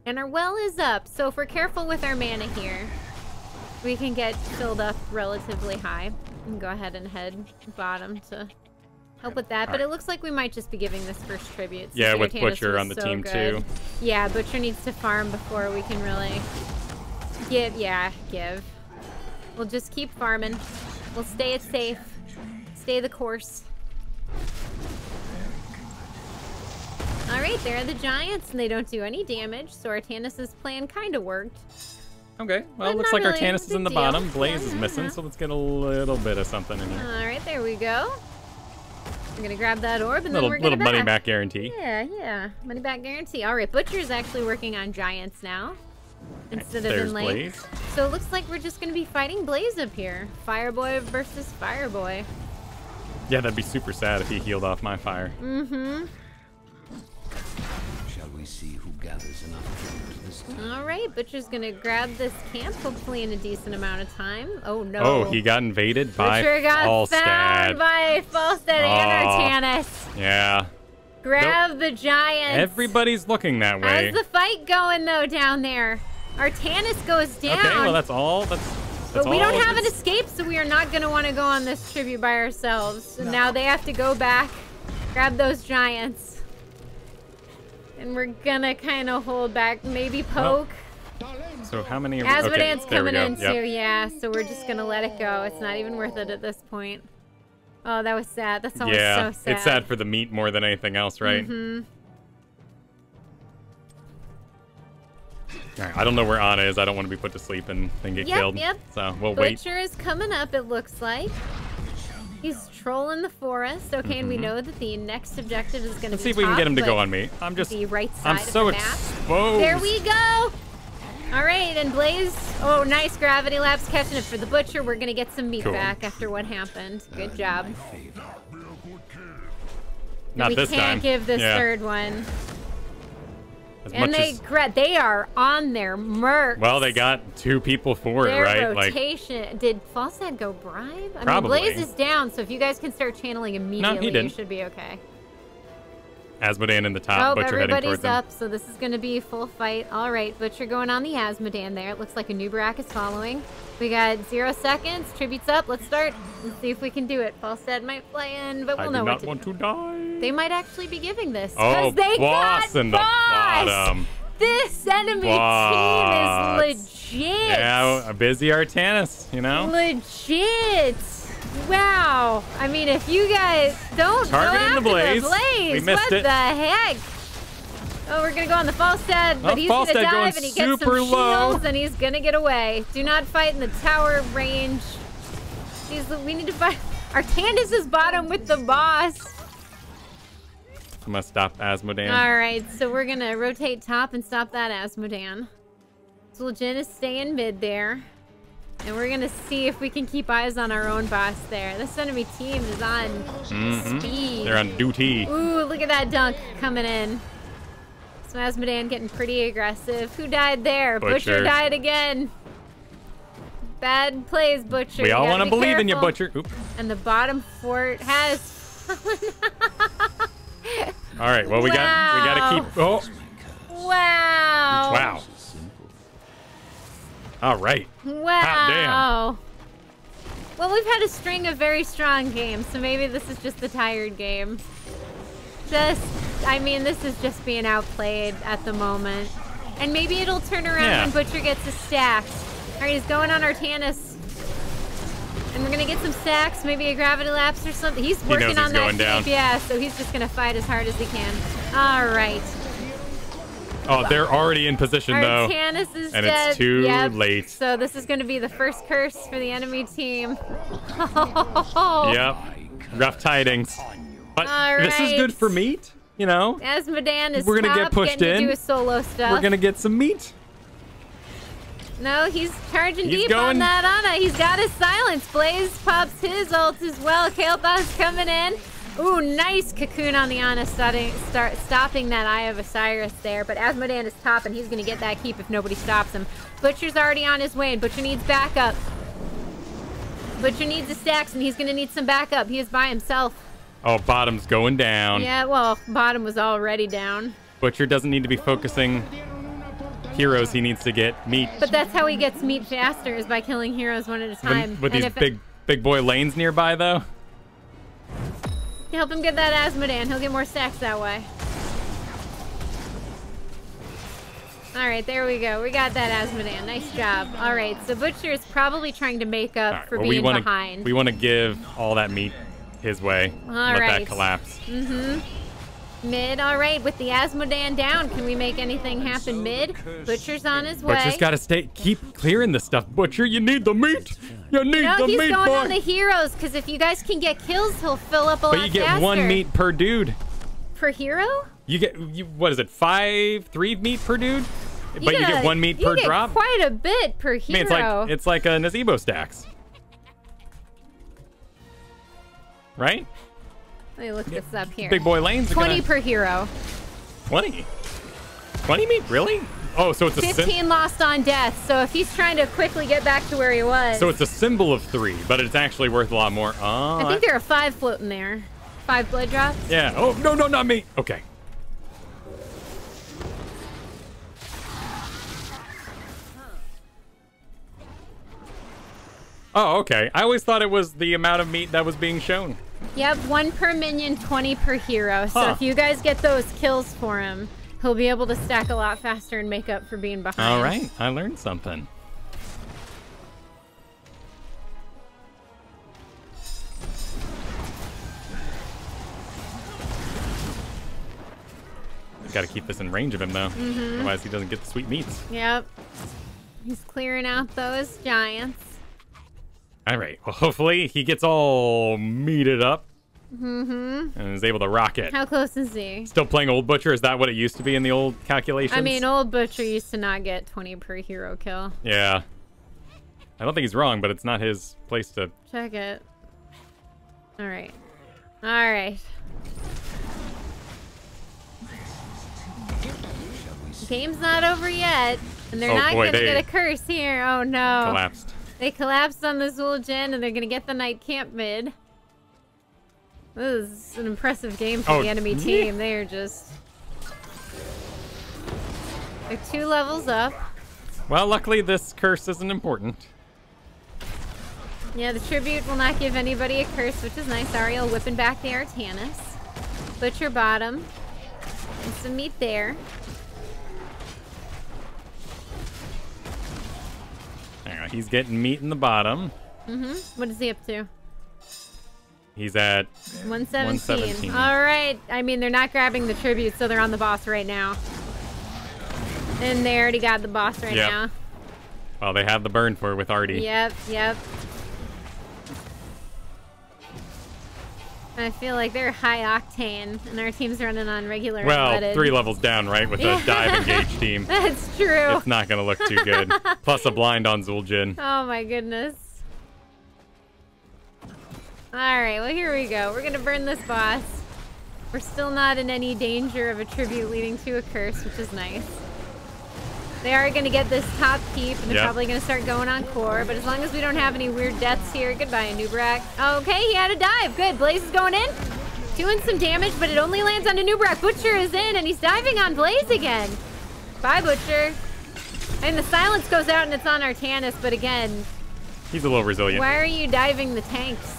And our well is up, so if we're careful with our mana here, we can get filled up relatively high. And go ahead and head bottom to help with that. But it looks like we might just be giving this first tribute. since Yeah, with Artanis Butcher was on the so team, good. too. Yeah, Butcher needs to farm before we can really give. We'll just keep farming. We'll stay it safe. Stay the course. All right, there are the giants, and they don't do any damage, so Artanis' plan kind of worked. Okay, well, it But looks not like really a Artanis is big in the deal. bottom. Blaze is Yeah, missing, so let's get a little bit of something in here. All right, there we go. We're gonna grab that orb, and then we're Little gonna money back guarantee. Yeah, money back guarantee. All right, Butcher's actually working on giants now instead of There's in lane. Blaze. So it looks like we're just gonna be fighting Blaze up here. Fireboy versus Fireboy. Yeah, that'd be super sad if he healed off my fire. Mm-hmm. Shall we see who gathers enough tribute this time? All right, Butcher's gonna grab this camp, hopefully in a decent amount of time. Oh no. Oh, he got invaded by Butcher got Falstad. found by Falstad and Artanis. Yeah. Grab the giants. Everybody's looking that way. How's the fight going though down there? Artanis goes down. Okay, well that's all. That's but we all don't have an that's- escape, so we are not going to want to go on this tribute by ourselves. So now they have to go back, grab those giants. And we're going to kind of hold back, maybe poke. So how many? Azmodan's there we coming go. in Yep. too, yeah. So we're just going to let it go. It's not even worth it at this point. Oh, that was sad. That's always Yeah, so sad. it's sad for the meat more than anything else, right? Mm-hmm. All right, I don't know where Ana is. I don't want to be put to sleep and then get killed. Yep. So we'll wait. Butcher is coming up, it looks like. He's trolling the forest. Okay, and we know that the next objective is going to be Let's see if we can top, get him to go but on me. I'm just. the right side I'm so of the map. exposed. There we go. All right, and Blaze. Oh, nice gravity lapse catching it for the Butcher. We're going to get some meat Cool. back after what happened. Good job. Not we this can't time. give this Yeah. third one. As And much they are on their mercs. well, they got 2 people for it, Their right? Like, rotation. Did Falstad go bribe? I Probably. mean, Blaze is down, so if you guys can start channeling immediately, you didn't. should be okay. Azmodan in the top, Oh, Butcher heading everybody's towards him. up, so this is going to be a full fight. All right, Butcher going on the Azmodan there. It looks like a new Brack is following. We got 0 seconds. Tribute's up. Let's start. Let's see if we can do it. Falstad might fly in, but I we'll do know not what to want do. to die. They might actually be giving this. Oh, 'cause they boss got in the boss! bottom. This enemy Boss. team is legit. Yeah, a busy Artanis, you know? Legit. Wow. I mean, if you guys don't Targeting go the after Blaze. the Blaze, We missed what it. the heck? Oh, we're gonna go on the Falstad, but Oh, he's gonna Falstad dive going and he gets some super low. shields and he's gonna get away. Do not fight in the tower range. We need to fight. Artanis is bottom with the boss. I'm gonna stop Azmodan. All right, so we're gonna rotate top and stop that Azmodan. So Jin is staying mid there. And we're gonna see if we can keep eyes on our own boss there. This enemy team is on speed. They're on duty. Ooh, look at that dunk coming in. So Azmodan getting pretty aggressive. Who died there? Butcher. Butcher died again. Bad plays, Butcher. We all want to be believe in you, careful. Butcher. Oop. And the bottom fort has... All right, well, we got to keep... Oh, Wow. wow. All right. Wow. Hot Well, we've had a string of very strong games, so maybe this is just the tired game. I mean, this is just being outplayed at the moment. And maybe it'll turn around when Butcher gets his stacks. All right, he's going on Artanis. And we're going to get some stacks, maybe a gravity lapse or something. He's working on that down. keep, yeah, so he's just going to fight as hard as he can. All right. Oh, they're already in position, though. Artanis is and dead. it's too Yep. late. So this is going to be the first curse for the enemy team. Yep. Rough tidings. But All this is good for meat, you know? Asmodan is We're gonna get top, pushed getting to in. do his solo stuff. We're going to get some meat. No, he's charging He's deep going. on that Ana. He's got his silence. Blaze pops his ult as well. Kael'thas coming in. Ooh, nice cocoon on the Ana, stopping that Eye of Osiris there. But Asmodan is top, and he's going to get that keep if nobody stops him. Butcher's already on his way, and Butcher needs backup. Butcher needs his stacks, and he's going to need some backup. He is by himself. Oh, bottom's going down. Yeah, well, bottom was already down. Butcher doesn't need to be focusing heroes. He needs to get meat. But that's how he gets meat faster, is by killing heroes one at a time. With And these if big boy lanes nearby, though. help him get that Asmodan. He'll get more stacks that way. All right, there we go. We got that Asmodan. Nice job. All right, so Butcher is probably trying to make up Right, for well, being behind. We want to give all that meat his way. Let right. that collapse. Mid, all right, with the Asmodan down, can we make anything happen mid? Butcher's on his way. Butcher's got to keep clearing this stuff. Butcher, you need the meat. You need No, the he's meat, going boy. on the heroes, because if you guys can get kills, he'll fill up a lot But you get faster. 1 meat per dude. Per hero? You get, what is it, 3 meat per dude? But you get 1 meat per you get drop? quite a bit per hero. I mean, it's like a Nazebo stacks. Right? Let me look this up here. Big boy lanes are 20 gonna... per hero. 20? 20 meat? Really? Oh, so it's a 15 lost on death. So if he's trying to quickly get back to where he was. So it's a symbol of 3, but it's actually worth a lot more. Oh, I think there are 5 floating there. 5 blood drops. Yeah. Oh, no, not me. Okay. Oh, okay. I always thought it was the amount of meat that was being shown. Yep, 1 per minion, 20 per hero. So Huh. if you guys get those kills for him, he'll be able to stack a lot faster and make up for being behind. All right. I learned something. Got to keep this in range of him, though. Otherwise, he doesn't get the sweet meats. Yep. He's clearing out those giants. All right. Well, hopefully he gets all meated up and is able to rock it. How close is he? Still playing Old Butcher? Is that what it used to be in the old calculations? I mean, old Butcher used to not get 20 per hero kill. Yeah. I don't think he's wrong, but it's not his place to... Check it. All right. All right. Game's not over yet, and they're not going to get a curse here. Oh, no. Collapsed. They collapsed on the Zul'jin, and they're going to get the Knight Camp mid. This is an impressive game for the enemy team. They're just... They're 2 levels up. Well, luckily this curse isn't important. Yeah, the tribute will not give anybody a curse, which is nice. Ariel whipping back the Artanis. Butcher bottom. And some meat there. Alright, he's getting meat in the bottom. What is he up to? He's at 117. All right. I mean, they're not grabbing the tribute, so they're on the boss right now. And they already got the boss right now. Well, they have the burn for it with Artie. Yep. I feel like they're high octane, and our team's running on regular Well, unleaded. 3 levels down, right, with a dive engage team. That's true. It's not going to look too good. Plus a blind on Zul'jin. Oh my goodness. Alright, well here we go. We're gonna burn this boss. We're still not in any danger of a tribute leading to a curse, which is nice. They are going to get this top keep, and they're Yep. probably going to start going on core. But as long as we don't have any weird deaths here, goodbye, Nubrak. Okay, he had a dive. Good. Blaze is going in. Doing some damage, but it only lands on a Nubrak. Butcher is in, and he's diving on Blaze again. Bye, Butcher. And the silence goes out, and it's on Artanis. But again, He's a little resilient. why are you diving the tanks?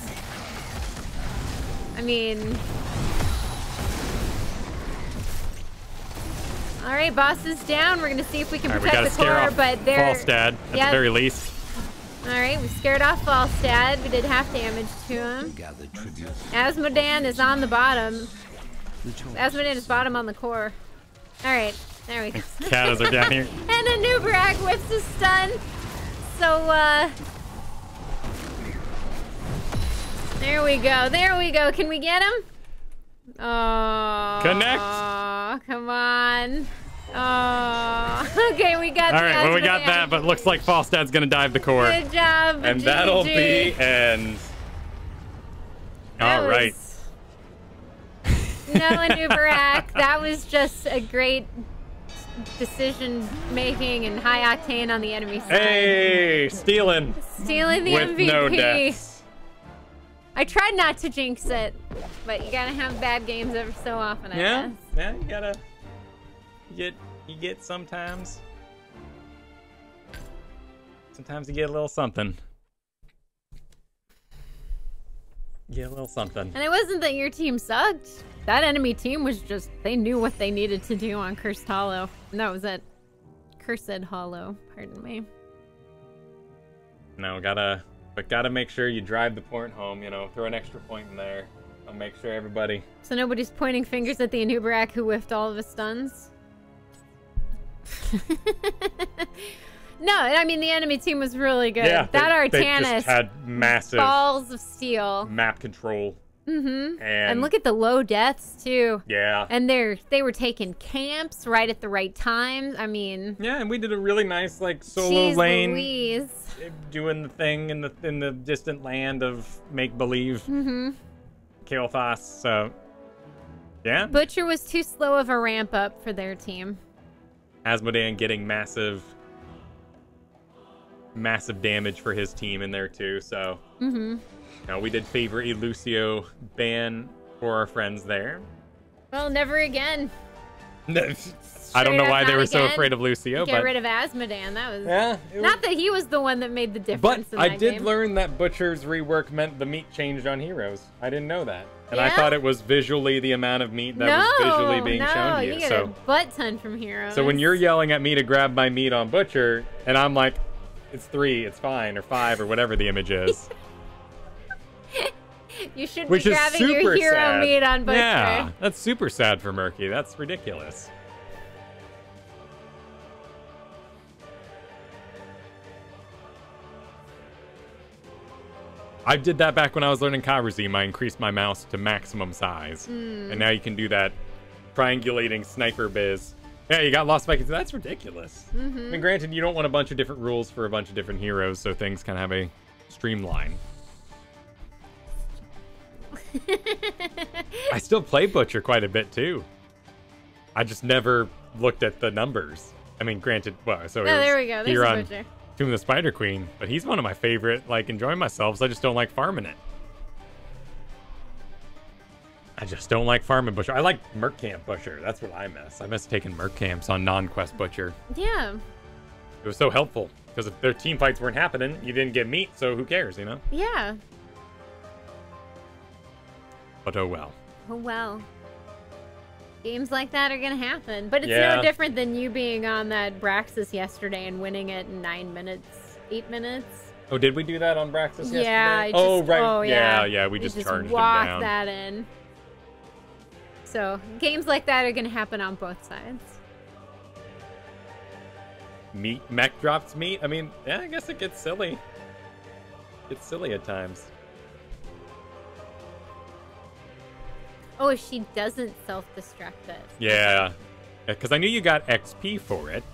I mean... All right, boss is down. We're gonna see if we can All right, we protect gotta the scare core, off but they're Falstad at Yep. the very least. All right. We scared off Falstad. We did half damage to him. Gather tribute. Asmodan is on the bottom. The choice. Asmodan is bottom on the core. All right, there we go. Katas are down here. And a Nubrak whips a stun. So there we go. There we go. Can we get him? Oh. Connect. Come on. Oh. Okay, we got All the right, well, we got Asmodan. that, but looks like Falstad's gonna dive the core. Good job. And that'll be GG. end. That All right. was- Noah Nubrak. That was just a great decision making and high octane on the enemy side. Hey, stealing Stealing the with MVP. no deaths. I tried not to jinx it, but you gotta have bad games every so often, I Yeah, guess. yeah, you gotta you get sometimes. Sometimes you get a little something. You get a little something. And it wasn't that your team sucked. That enemy team was just, they knew what they needed to do on Cursed Hollow. And that was it. Cursed Hollow, pardon me. No, gotta make sure you drive the point home, you know, throw an extra point in there. I'll make sure everybody. So nobody's pointing fingers at the Anubrak who whiffed all of his stuns? No, I mean, the enemy team was really good. Yeah, that they Artanis, just had massive balls of steel. map control. Mm-hmm. And And look at the low deaths, too. Yeah. And they were taking camps right at the right times. I mean... Yeah, and we did a really nice, like, solo Jeez lane. Louise. Doing the thing in the distant land of make-believe. Mm-hmm. Kael'thas, so... Yeah. Butcher was too slow of a ramp up for their team. Asmodan getting massive damage for his team in there too, so we did favor a Lucio ban for our friends there. Well, never again. I don't know Straight why up they not were so again. afraid of Lucio, Get but rid of Asmodan. That was yeah, not that he was the one that made the difference. but in I that did game. learn that Butcher's rework meant the meat changed on heroes. I didn't know that, and I Yeah? thought it was visually the amount of meat that was visually being shown to you. You get So a butt ton from heroes. So when you're yelling at me to grab my meat on Butcher, and I'm like, it's 3, it's fine, or 5, or whatever the image is. you should Which be is grabbing your super hero sad. meat on Butcher. Yeah, that's super sad for Murky. That's ridiculous. I did that back when I was learning Kyroseme. I increased my mouse to maximum size. And now you can do that triangulating sniper biz. Yeah, you got Lost Vikings. That's ridiculous. I mean, granted, you don't want a bunch of different rules for a bunch of different heroes, so things kind of have a streamline. I still play Butcher quite a bit, too. I just never looked at the numbers. I mean, granted, well, so there we go. There's here a on Butcher. Tomb of the Spider Queen, but he's one of my favorite, like, enjoying myself, so I just don't like farming it. I just don't like farming Butcher. I like Merc Camp Butcher. That's what I miss. I miss taking Merc Camps on non-quest Butcher. Yeah. It was so helpful, because if their team fights weren't happening, you didn't get meat, so who cares, you know? Yeah. But oh well. Oh well. Games like that are gonna happen. But it's Yeah. no different than you being on that Braxis yesterday and winning it in 9 minutes, 8 minutes. Oh, did we do that on Braxis yesterday? Yeah. I Oh, just, right. Oh, yeah. Yeah, we You just just charged him walked down. that in. So games like that are gonna happen on both sides. Meat, mech drops meat. I mean, yeah, I guess it gets silly. It's silly at times. Oh, if she doesn't self-destruct it. Yeah. Because I knew you got XP for it.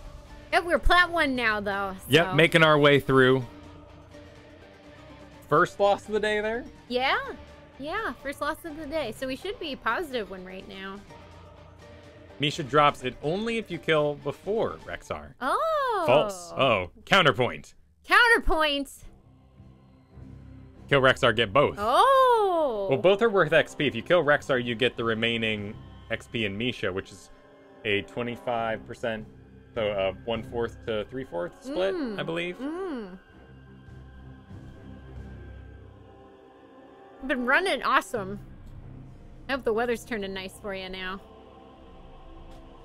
Yeah, we're plat 1 now, though. Yep, so- making our way through. First loss of the day there? Yeah. Yeah, first loss of the day. So we should be positive one right now. Misha drops it only if you kill before Rexar. Oh, False. Oh, counterpoint. Counterpoint. Kill Rexar, get both. Oh. Well, both are worth XP. If you kill Rexar, you get the remaining XP in Misha, which is a 25%, so a 1/4 to 3/4 split, I believe. Been running awesome. I hope the weather's turning nice for you now.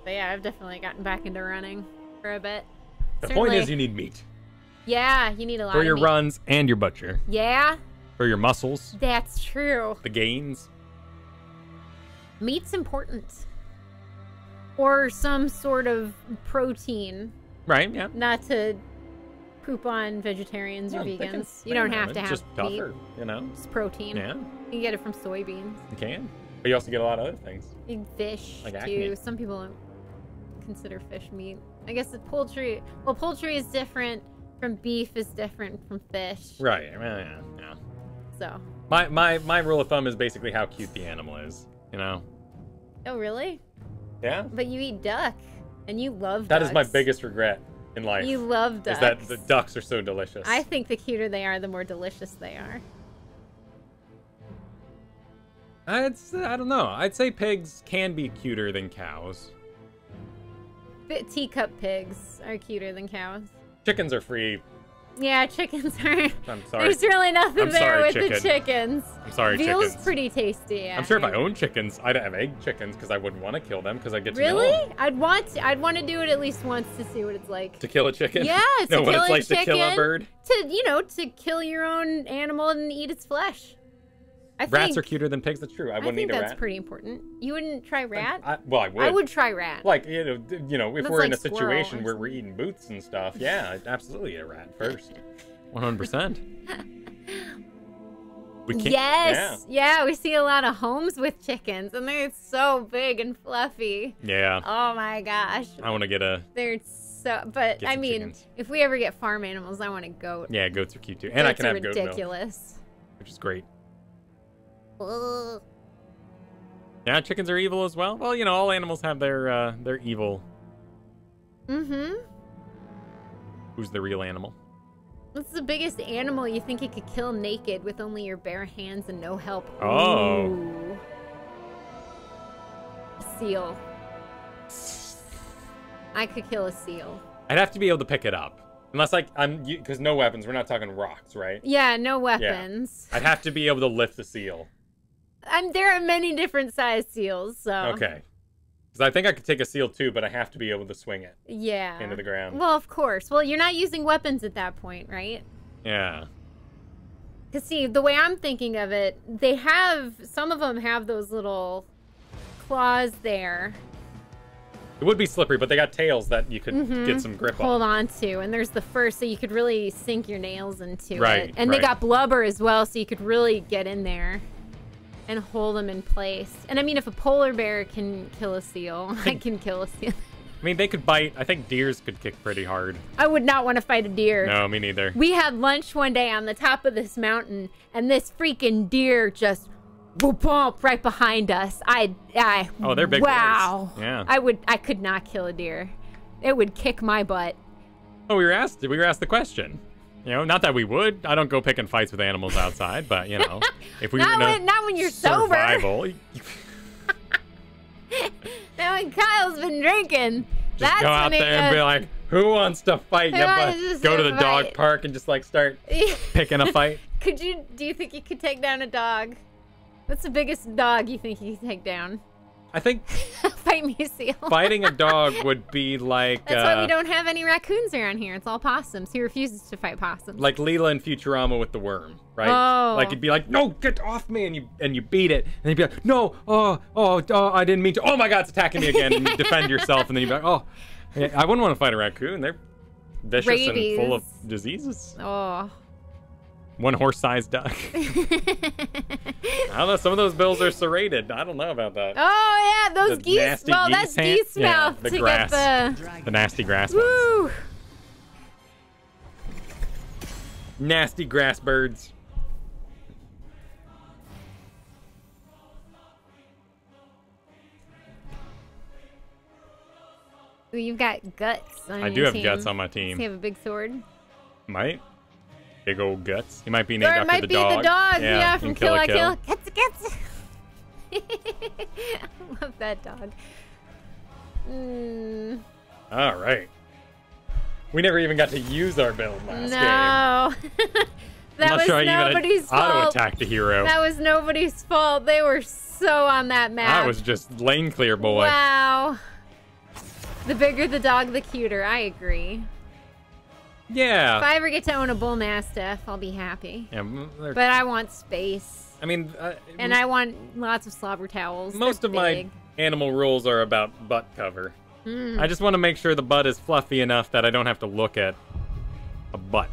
But yeah, I've definitely gotten back into running for a bit. The point is you need meat. Yeah, you need a lot for of your meat. runs and your butcher. Yeah. For your muscles. That's true. The gains. Meat's important. Or some sort of protein. Right, yeah. Not to poop on vegetarians or vegans. You don't have to have just meat. tougher, you know? It's protein. Yeah. You can get it from soybeans. You can. But you also get a lot of other things. And fish, like too. acne. Some people don't consider fish meat. I guess the poultry... Well, poultry is different from beef is different from fish. Right, yeah. So. My rule of thumb is basically how cute the animal is, you know? Oh, really? Yeah. But you eat duck, and you love That ducks. is my biggest regret in life. You love ducks. Is that the ducks are so delicious. I think the cuter they are, the more delicious they are. I don't know. I'd say pigs can be cuter than cows. Teacup pigs are cuter than cows. Chickens are free. Yeah, chickens are... I'm sorry. There's really nothing I'm there sorry, with chicken. the chickens. I'm sorry, Veal's chickens. pretty tasty, I'm sure if I owned chickens, I'd have egg chickens because I wouldn't want to kill them because I get to know Really? them. I'd want to do it at least once to see what it's like. To kill a chicken? Yeah, to know what kill it's a like to kill a chicken, bird? To kill your own animal and eat its flesh. Rats are cuter than pigs. That's true. I wouldn't eat a rat. That's pretty important. You wouldn't try rat? I would. I would try rat. Like, if That's we're in like a situation squirrel or where we're eating boots and stuff, yeah, I'd absolutely eat a rat first. 100%. We can't. Yes. Yeah, we see a lot of homes with chickens, and they're so big and fluffy. Yeah. Oh my gosh. I want to get a... They're so... But, Get I some mean, chickens. if we ever get farm animals, I want a goat. Yeah, goats are cute too. And I can have goat milk, ridiculous. which is great. Ugh. Yeah, chickens are evil as well. Well, all animals have their evil. Mm-hmm. Who's the real animal? What's the biggest animal you think you could kill naked with only your bare hands and no help? Oh. Ooh. A seal. I could kill a seal. I'd have to be able to pick it up. Unless, because no weapons. We're not talking rocks, right? Yeah, no weapons. I'd have to be able to lift the seal. There are many different size seals, so... Okay. Because I think I could take a seal too, but I have to be able to swing it Yeah. into the ground. Well, of course. Well, you're not using weapons at that point, right? Yeah. Because, see, the way I'm thinking of it, some of them have those little claws there. It would be slippery, but they got tails that you could get some grip on. Hold on to. And there's the fur, so you could really sink your nails into Right, it. And they right. got blubber as well, so you could really get in there and hold them in place. And I mean, if a polar bear can kill a seal, I can kill a seal. I mean, they could bite. I think deers could kick pretty hard. I would not want to fight a deer. No, me neither. We had lunch one day on the top of this mountain, and this freaking deer just bump right behind us. Oh, they're big wow. boys. Yeah. I could not kill a deer. It would kick my butt. Oh, we were asked the question. Not that we would. I don't go picking fights with animals outside, but if we Not were in when you're survival, Now when Kyle's been drinking, just go out there and be like, "Who wants to fight?" Who wants to Go to the dog fight? park and just start picking a fight. Do you think you could take down a dog? What's the biggest dog you think you could take down? I think Fight me a seal. fighting a dog would be like That's why we don't have any raccoons around here. It's all possums. He refuses to fight possums. like Leela in Futurama with the worm, right? Oh. Like it'd be like, "No, get off me!" and you beat it, and you'd be like, "No, oh, I didn't mean to. Oh my God, it's attacking me again!" And you defend yourself, and then you'd be like, "Oh, I wouldn't want to fight a raccoon. They're vicious Rabies. and full of diseases." Oh. One horse-sized duck. I don't know. Some of those bills are serrated. I don't know about that. Oh yeah, those The geese. nasty Well, geese that's hand- geese mouth the to grass. get The nasty grass ones. Woo! Nasty grass birds. Ooh, you've got guts on I your do have team. guts on my Does he team. have a big sword? Might. Big old guts. He might be named Or it after might the be dog. the dog, yeah, in from Kill Kill la la Kill. Guts. I love that dog. All right. We never even got to use our build last game. No. That I'm not was sure I nobody's even fault. auto-attacked a hero. That was nobody's fault. They were so on that map. I was just lane clear, boy. Wow. The bigger the dog, the cuter. I agree. Yeah. If I ever get to own a bull mastiff, I'll be happy. Yeah, But I want space. I mean, And I want lots of slobber towels. most They're of my big. animal rules are about butt cover. I just want to make sure the butt is fluffy enough that I don't have to look at a butt.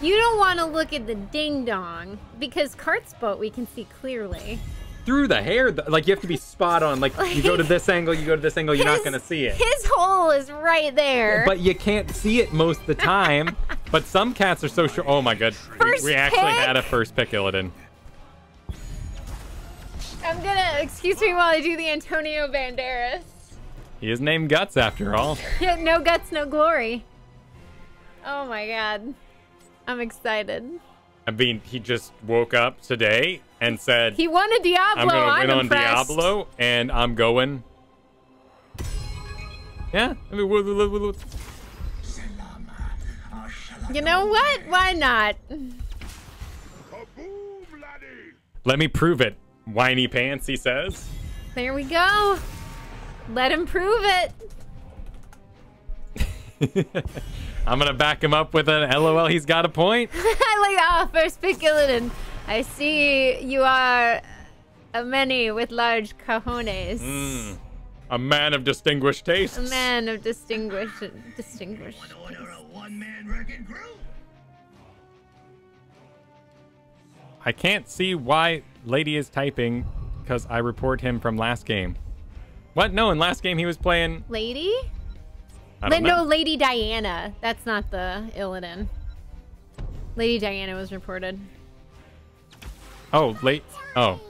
You don't want to look at the ding-dong, because Cart's boat we can see clearly. Through the hair, like, you have to be spot on. Like, you go to this angle, you go to this angle, you're not going to see it. His hole is right there. But you can't see it most of the time. But some cats are so sure. Oh, my God. First We actually pick? had a first pick Illidan. I'm gonna, excuse me while I do the Antonio Banderas. He is named Guts, after all. No guts, no glory. Oh my God. I'm excited. I mean, he just woke up today and said, He won a Diablo. I'm going to win on impressed. Diablo, and I'm going... Yeah. I mean, You know what? Why not? let me prove it, whiny pants, he says. There we go. Let him prove it. I'm going to back him up with an LOL, he's got a point. I like, first pick Illidan. I see you are a many with large cojones. A man of distinguished tastes. A man of distinguished. I can't see why Lady is typing, because I report him from last game. What? No, in last game he was playing... Lady? I don't No, know. Lady Diana. That's not the Illidan. Lady Diana was reported. Oh, Oh.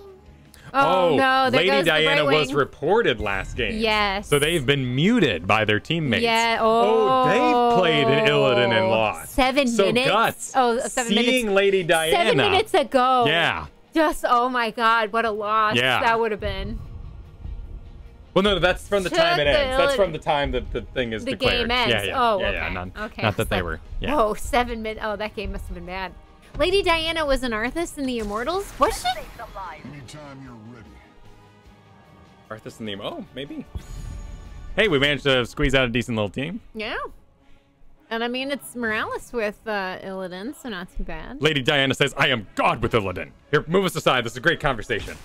Oh, no, there Lady goes the Diana right was wing. reported last game. Yes. So they've been muted by their teammates. Yeah. Oh, they've played an Illidan and lost. 7 so minutes. Guts. Oh, 7 minutes. Seeing Lady Diana. 7 minutes ago. Yeah. Just, oh my God, what a loss Yeah. that would have been. Well, no, that's from the Took time it the ends. That's Illidan- from the time that the thing is The declared. game ends. Yeah, yeah. Oh, yeah, okay. yeah. Okay. Not that they So- were. Yeah. Oh, 7 minutes. Oh, that game must have been bad. Lady Diana was an Arthas in the Immortals? Was she? Anytime you're ready. Arthas and the... Oh, maybe. Hey, we managed to squeeze out a decent little team. Yeah. And I mean, it's Morales with Illidan, so not too bad. Lady Diana says, I am God with Illidan. Here, move us aside. This is a great conversation.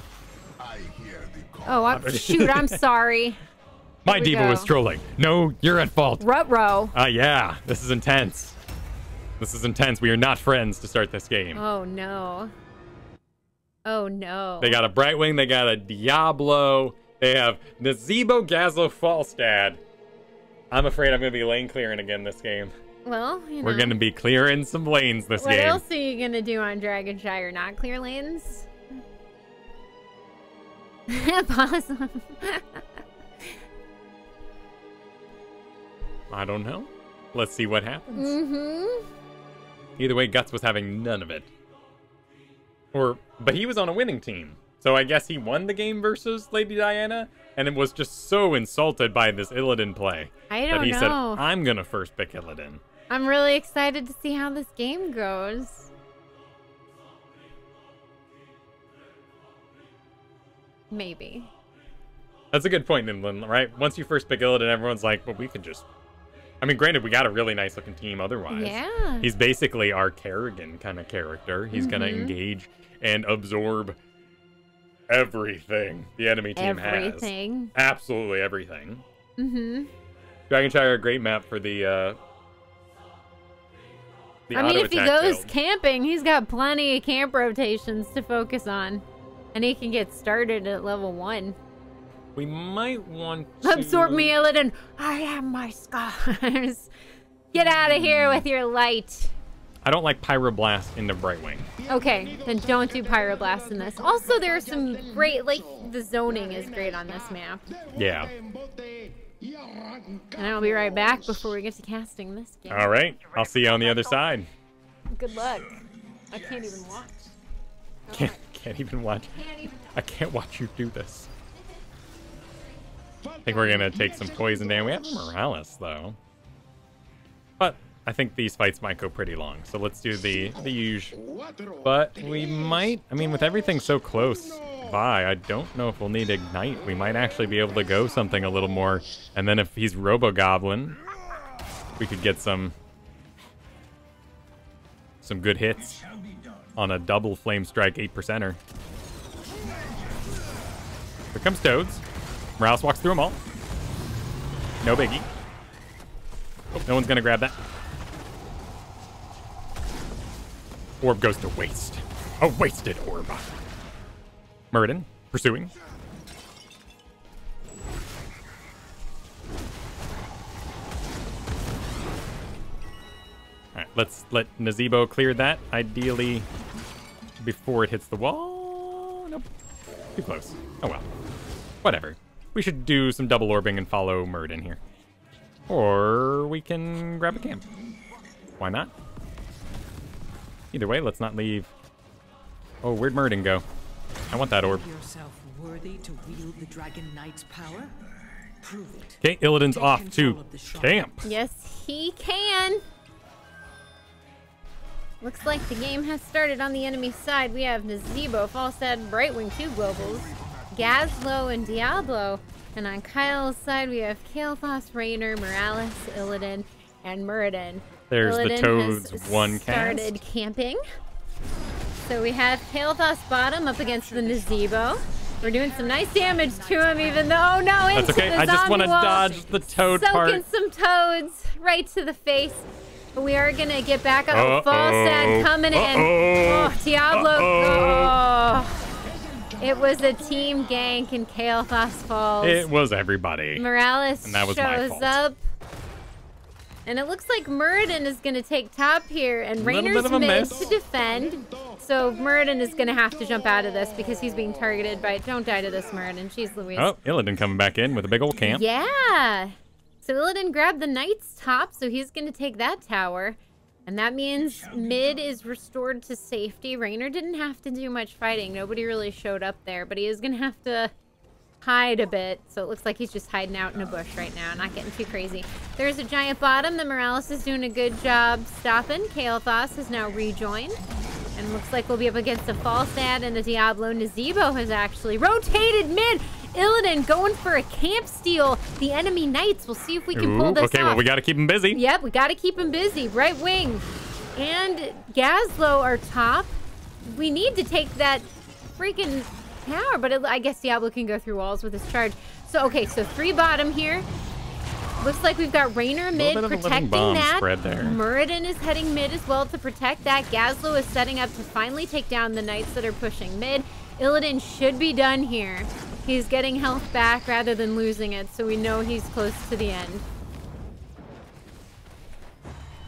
I hear the call. Oh, shoot, I'm sorry. My we diva go. was trolling. No, you're at fault. Ruh-roh. Yeah. This is intense. This is intense. We are not friends to start this game. Oh, no. Oh, no. They got a Brightwing. They got a Diablo. They have Nazebo, Gazlo, Falstad. I'm afraid I'm going to be lane clearing again this game. Well, you know. We're going to be clearing some lanes this What game. else are you going to do on Dragonshire? Not clear lanes? Possum. I don't know. Let's see what happens. Mm-hmm. Either way, Guts was having none of it. But he was on a winning team. So I guess he won the game versus Lady Diana, and it was just so insulted by this Illidan play I that don't he know. said, I'm going to first pick Illidan. I'm really excited to see how this game goes. Maybe. That's a good point, Nimlin, right? Once you first pick Illidan, everyone's like, well, we could just... I mean, granted, we got a really nice looking team otherwise. Yeah. He's basically our Kerrigan kind of character. He's going to engage and absorb everything the enemy team has. Everything. Absolutely everything. Mm-hmm. Dragonshire, a great map for the I mean, if he auto-attack goes build. camping, he's got plenty of camp rotations to focus on. And he can get started at level 1. We might want to... Absorb me, Illidan. I am my scars. Get out of here with your light. I don't like Pyroblast into Brightwing. Okay, then don't do Pyroblast in this. Also, there are some great, like, the zoning is great on this map. Yeah. And I'll be right back before we get to casting this game. All right. I'll see you on the other side. Good luck. I can't even watch. Can't even watch. I can't watch you do this. I think we're going to take some poison damage. We have Morales, though. But I think these fights might go pretty long. So let's do the usual. But we might... I mean, with everything so close by, I don't know if we'll need Ignite. We might actually be able to go something a little more. And then if he's Robo-Goblin, we could get some good hits on a double Flame Strike 8%er. Here comes Toads. Morales walks through them all. No biggie. Oh, no one's going to grab that. Orb goes to waste. A wasted orb. Muradin pursuing. Alright, let's let Nazebo clear that. Ideally, before it hits the wall. Nope. Too close. Oh well. Whatever. We should do some double orbing and follow Muradin here. Or we can grab a camp. Why not? Either way, let's not leave. Oh, where'd Muradin go? I want that orb. Yourself worthy to wield the Dragon Knight's power? Prove it. Okay, Illidan's Take off control to of the shrine. camp. Yes, he can. Looks like the game has started on the enemy side. We have Nazebo, Falstad, Brightwing, 2 globals, Gazlo, and Diablo. And on Kyle's side, we have Kael'thas, Raynor, Morales, Illidan, and Muradin. There's Illidan the Toads has one started cast. camping. So we have Kael'thas bottom up against the Nazebo. We're doing some nice damage to him, even though, oh no, into That's okay. the I just want to zombie wall. dodge the Toad Soaking part. some Toads right to the face. But we are going to get back up. Uh-oh. Falstad coming in. Uh-oh. Oh, Diablo. Uh-oh. Oh. It was a team gank and Kael'thas falls. It was everybody. Morales And that was my shows fault. up. And it looks like Muradin is going to take top here. And Little Raynor's bit of a mid miss. to defend. So Muradin is going to have to jump out of this because he's being targeted by... Don't die to this, Muradin. Jeez Louise. Oh, Illidan coming back in with a big old camp. Yeah. So Illidan grabbed the Knight's top, so he's going to take that tower. And that means mid is restored to safety. Raynor didn't have to do much fighting. Nobody really showed up there, but he is going to have to hide a bit. So it looks like he's just hiding out in a bush right now, not getting too crazy. There's a giant bottom that Morales is doing a good job stopping. Kael'thas has now rejoined. And looks like we'll be up against a Falstad and a Diablo. Nazebo has actually rotated mid. Illidan going for a camp steal. The enemy Knights. We'll see if we can pull this okay, off. well, we got to keep him busy. Yep, we got to keep him busy. Right wing. And Gazlo are top. We need to take that freaking tower, but I guess Diablo can go through walls with his charge. So, okay, so 3 bottom here. Looks like we've got Raynor mid bit of a living protecting bomb that. spread there. Muradin is heading mid as well to protect that. Gazlo is setting up to finally take down the Knights that are pushing mid. Illidan should be done here. He's getting health back rather than losing it, so we know he's close to the end.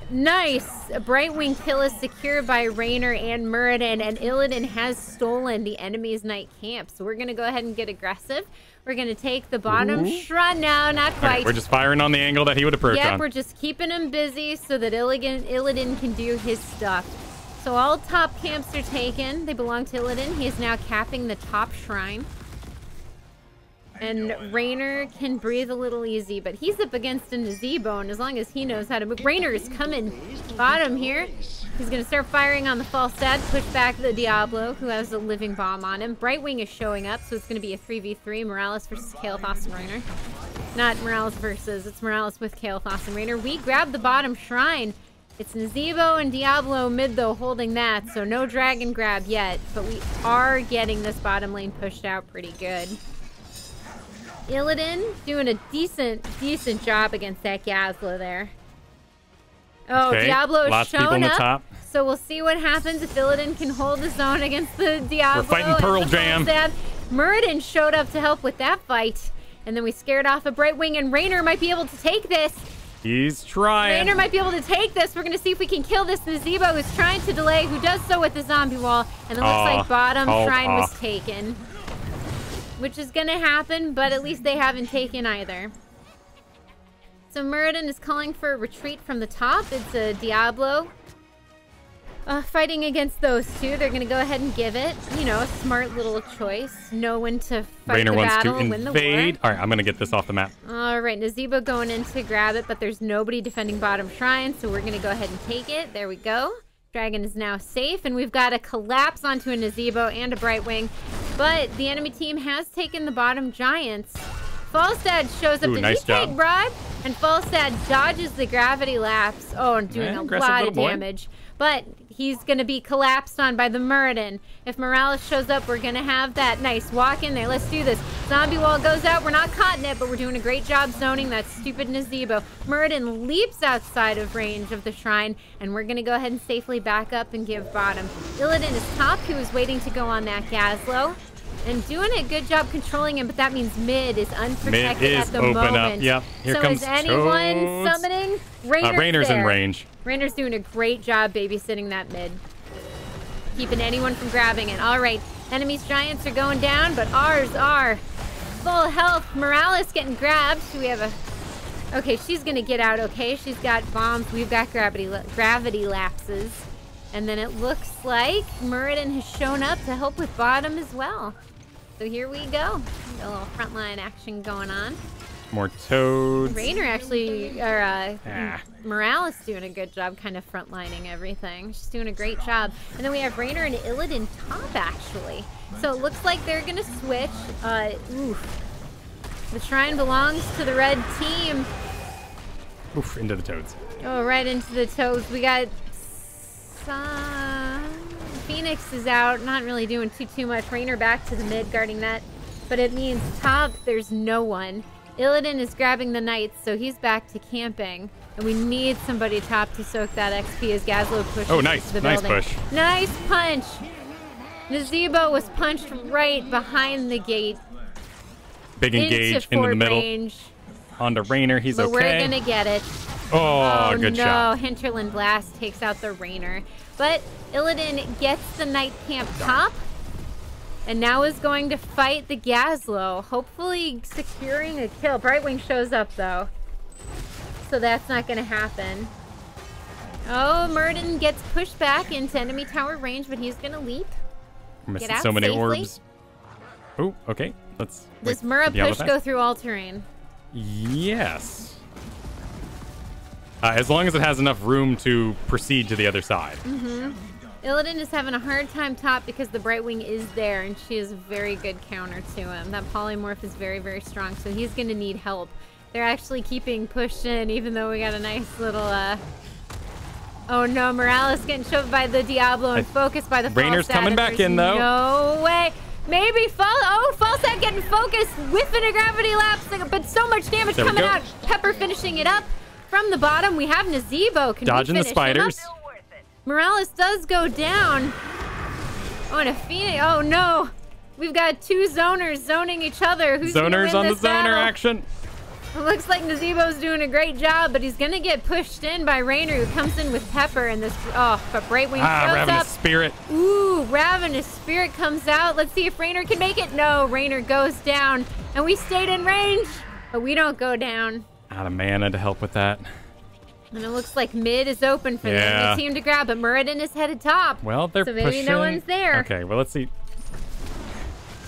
Nice! A Brightwing kill is secured by Raynor and Muradin, and Illidan has stolen the enemy's Knight camp. So we're going to go ahead and get aggressive. We're going to take the bottom shrine. No, not quite. Okay, we're just firing on the angle that he would approach Yep, on. we're just keeping him busy so that Illidan can do his stuff. So all top camps are taken. They belong to Illidan. He is now capping the top shrine. And Raynor can breathe a little easy, but he's up against a Nazebo, and as long as he knows how to move. Raynor is coming bottom here. He's going to start firing on the Falstad, push back the Diablo, who has a living bomb on him. Brightwing is showing up, so it's going to be a 3v3, Morales versus Kael'thas and Raynor. Not Morales versus, it's Morales with Kael'thas and Raynor. We grab the bottom shrine. It's Nazebo and Diablo mid, though, holding that, so no dragon grab yet, but we are getting this bottom lane pushed out pretty good. Illidan doing a decent job against that Gazlo there. Oh, Okay, Diablo is lots of people showing in the up. top. So we'll see what happens if Illidan can hold his own against the Diablo. We're fighting and Pearl the Jam. Falstad. Muradin showed up to help with that fight. And then we scared off a Brightwing, and Raynor might be able to take this. He's trying. Raynor might be able to take this. We're going to see if we can kill this Nazebo, who's trying to delay, who does so with the zombie wall. And it looks like bottom shrine was taken. Which is going to happen, but at least they haven't taken either. So Muradin is calling for a retreat from the top. It's a Diablo fighting against those two. They're going to go ahead and give it. You know, a smart little choice. Know when to fight Rainer the wants battle to and win the war. invade. All right, I'm going to get this off the map. All right, Nazebo going in to grab it, but there's nobody defending bottom shrine, so we're going to go ahead and take it. There we go. Dragon is now safe, and we've got a collapse onto a Nazebo and a Brightwing, but the enemy team has taken the bottom giants. Falstad shows up. Ooh, Did nice he take job. bribe? And Falstad dodges the gravity lapse. Oh, and doing a aggressive lot little of boy. damage. But he's going to be collapsed on by the Muradin. If Morales shows up, we're going to have that nice walk in there. Let's do this. Zombie wall goes out. We're not caught in it, but we're doing a great job zoning that stupid Nazebo. Muradin leaps outside of range of the shrine, and we're going to go ahead and safely back up and give bottom. Illidan is top, who is waiting to go on that Gazlo. And doing a good job controlling him, but that means mid is unprotected Mid is at the open moment. up. Yep. Here so comes is anyone Toads. summoning? Rainer's Rainer's in there. range. Rainer's doing a great job babysitting that mid. Keeping anyone from grabbing it. All right, enemy's giants are going down, but ours are full health. Morales getting grabbed. We have a... Okay, she's going to get out okay. She's got bombs. We've got gravity lapses. And then it looks like Muradin has shown up to help with bottom as well. So here we go. A little frontline action going on. More Toads. Rainer actually, or Morales doing a good job kind of frontlining everything. She's doing a great job. And then we have Rainer and Illidan top, actually. So it looks like they're going to switch. Oof. The shrine belongs to the red team. Oof, into the Toads. Oh, right into the Toads. We got... Phoenix is out, not really doing too much. Rainer back to the mid, guarding that. But it means top, there's no one. Illidan is grabbing the knights, so he's back to camping. And we need somebody top to soak that XP as Gazlo pushes into the building. Nice push. Nice punch. Nazebo was punched right behind the gate. Big engage into the middle. Range. Onto Rainer, he's But okay. we're gonna get it. Oh, good no. shot. Hinterland Blast takes out the Rainer. But Illidan gets the Knight Camp top. And now is going to fight the Gazlo. Hopefully securing a kill. Brightwing shows up though. So that's not gonna happen. Oh, Muradin gets pushed back into enemy tower range, but he's gonna leap. We're missing Get out so many safely. orbs. Oh, okay. Let's... Does wait, Mura Diablo push back? go through all terrain? Yes. As long as it has enough room to proceed to the other side. Mm-hmm. Illidan is having a hard time top because the Brightwing is there, and she is a very good counter to him. That polymorph is very, very strong, so he's going to need help. They're actually keeping pushed in, even though we got a nice little... Oh no, Morales getting shoved by the Diablo and focused by the Rainer's Falstad, coming and back there's in, though. No way. Maybe Falstad getting focused, whiffing a gravity lapse, but so much damage There we coming go. out. Pepper finishing it up. From the bottom, we have Nazebo. Can Dodging we the finish spiders. him up? Morales does go down. Oh, and a Phoenix. Oh, no. We've got two zoners zoning each other. Who's gonna Zoners win on the this zoner battle? action. It looks like Nazebo's doing a great job, but he's going to get pushed in by Rainer, who comes in with Pepper in this. Oh, but Brightwing shows Ravenous up. Spirit. Ooh, Ravenous Spirit comes out. Let's see if Rainer can make it. No, Rainer goes down. And we stayed in range, but we don't go down. Out of mana to help with that. And it looks like mid is open for the enemy team to grab, but Muradin is headed top. Well, they're so maybe pushing. no one's there. Okay, well, let's see.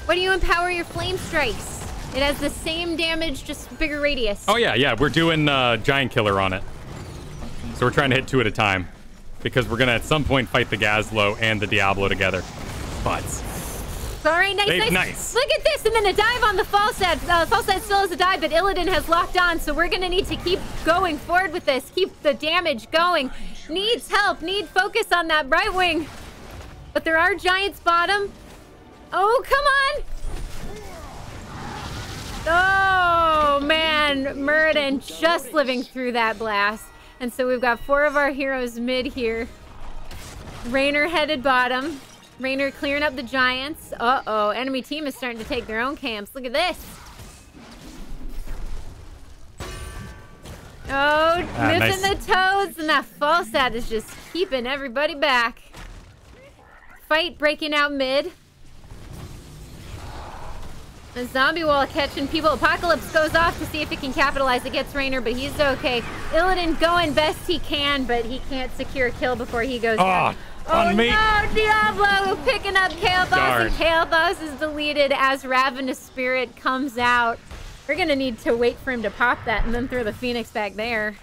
What do you empower your flame strikes? It has the same damage, just bigger radius. Oh, yeah. We're doing Giant Killer on it. So we're trying to hit 2 at a time. Because we're going to, at some point, fight the Gazlo and the Diablo together. But... All right, nice. Look at this, and then a dive on the Falstad. Falstad still has a dive, but Illidan has locked on, so we're going to need to keep going forward with this. Keep the damage going. Needs help. Need focus on that Brightwing. But there are giants bottom. Oh, come on. Oh, man. Muradin just living through that blast. And so we've got 4 of our heroes mid here. Rainer headed bottom. Rainer clearing up the giants. Uh-oh. Enemy team is starting to take their own camps. Look at this. Oh, missing the Toads. And that Falstad is just keeping everybody back. Fight breaking out mid. A zombie wall catching people. Apocalypse goes off to see if he can capitalize. It gets Rainer, but he's okay. Illidan going best he can, but he can't secure a kill before he goes down. On me. No, Diablo picking up Kael'thas, and Kael'thas is deleted as Ravenous Spirit comes out. We're gonna need to wait for him to pop that and then throw the Phoenix back there.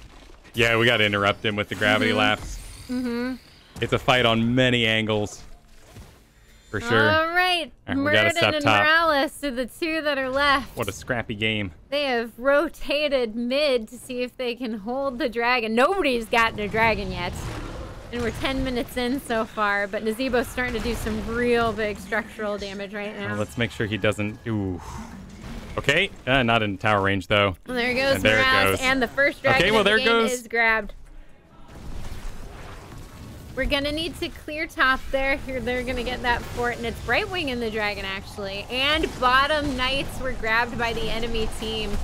Yeah, we gotta interrupt him with the gravity lapse. It's a fight on many angles. For sure. All right, Murden and Morales are the two that are left. What a scrappy game. They have rotated mid to see if they can hold the dragon. Nobody's gotten a dragon yet. And we're 10 minutes in so far, but Nazebo's starting to do some real big structural damage right now. Well, let's make sure he doesn't... Ooh. Okay, not in tower range, though. Well, there goes and there Morales, it goes. and the first dragon of the game is grabbed. We're going to need to clear top there. Here, they're going to get that fort, and it's Brightwing and the dragon, actually. And bottom knights were grabbed by the enemy team.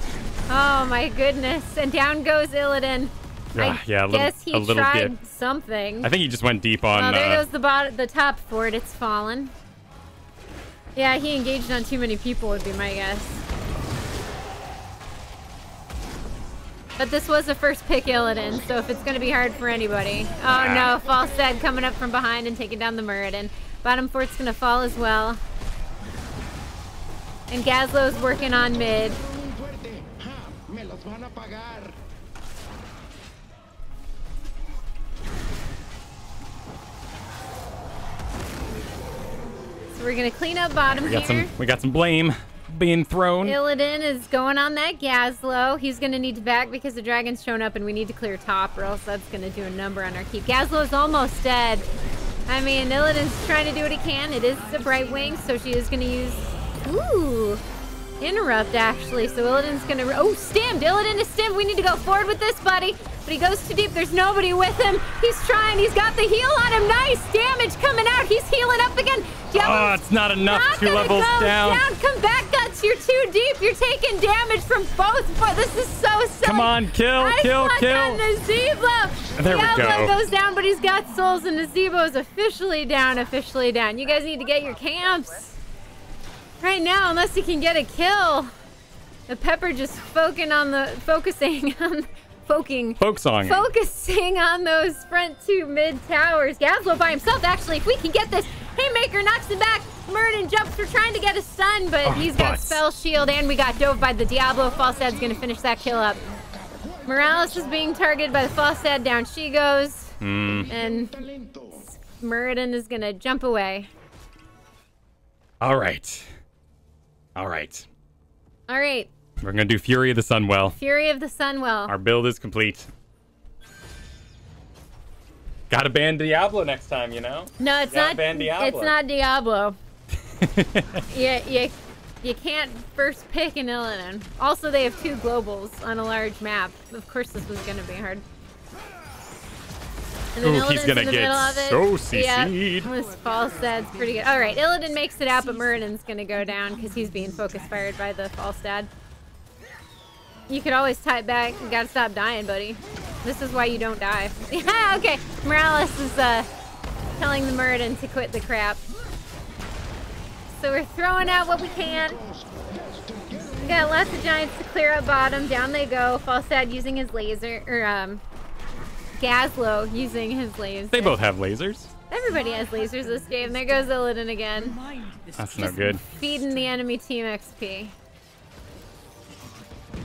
Oh, my goodness. And down goes Illidan. I guess he tried something. I think he just went deep on... Oh, there goes the top fort. It's fallen. Yeah, he engaged on too many people would be my guess. But this was a first pick Illidan, so if it's going to be hard for anybody. Oh no, Falstad coming up from behind and taking down the Muradin. Bottom fort's going to fall as well. And Gazlo's working on mid. So we're going to clean up bottom here. We got some blame being thrown. Illidan is going on that Gazlo. He's going to need to back because the dragon's shown up and we need to clear top or else that's going to do a number on our keep. Gazlo's almost dead. I mean, Illidan's trying to do what he can. It is a Brightwing, so she is going to use... Ooh! Interrupt, actually. So Illidan's going to... Oh, stimmed! Illidan is stimmed! We need to go forward with this, buddy! But he goes too deep. There's nobody with him. He's trying. He's got the heal on him. Nice damage coming out. He's healing up again. Oh, it's not enough. Not 2 levels down. Come back, Guts. You're too deep. You're taking damage from both. This is so sad. Come on, kill. Nazebo. There we go. Diablo goes down, but he's got souls, and Nazebo is officially down. You guys need to get your camps right now, unless you can get a kill. The Pepper just focusing on those front 2 mid towers. Gazlo by himself, actually. If we can get this, Haymaker knocks him back. Murden jumps. We're trying to get a stun, but he's got spell shield, and we got dove by the Diablo. Falstad's gonna finish that kill up. Morales is being targeted by the Falstad. Down she goes. And Murden is gonna jump away. All right. We're gonna do Fury of the Sunwell. Our build is complete. Gotta ban Diablo next time, you know? No, it's not. It's not Diablo. You can't first pick an Illidan. Also, they have 2 globals on a large map. Of course, this was gonna be hard. And then he's gonna get so CC'd. Yeah, this Falstad's pretty good. All right, Illidan makes it out, but Muradin's gonna go down because he's being focus fired by the Falstad. You could always type back. You gotta stop dying, buddy. This is why you don't die. Yeah, okay. Morales is telling the Muradin to quit the crap. So we're throwing out what we can. We got lots of giants to clear up bottom. Down they go. Falstad using his laser, or Gazlo using his laser. They both have lasers. Everybody has lasers this game. There goes Illidan again. That's no good. Feeding the enemy team XP.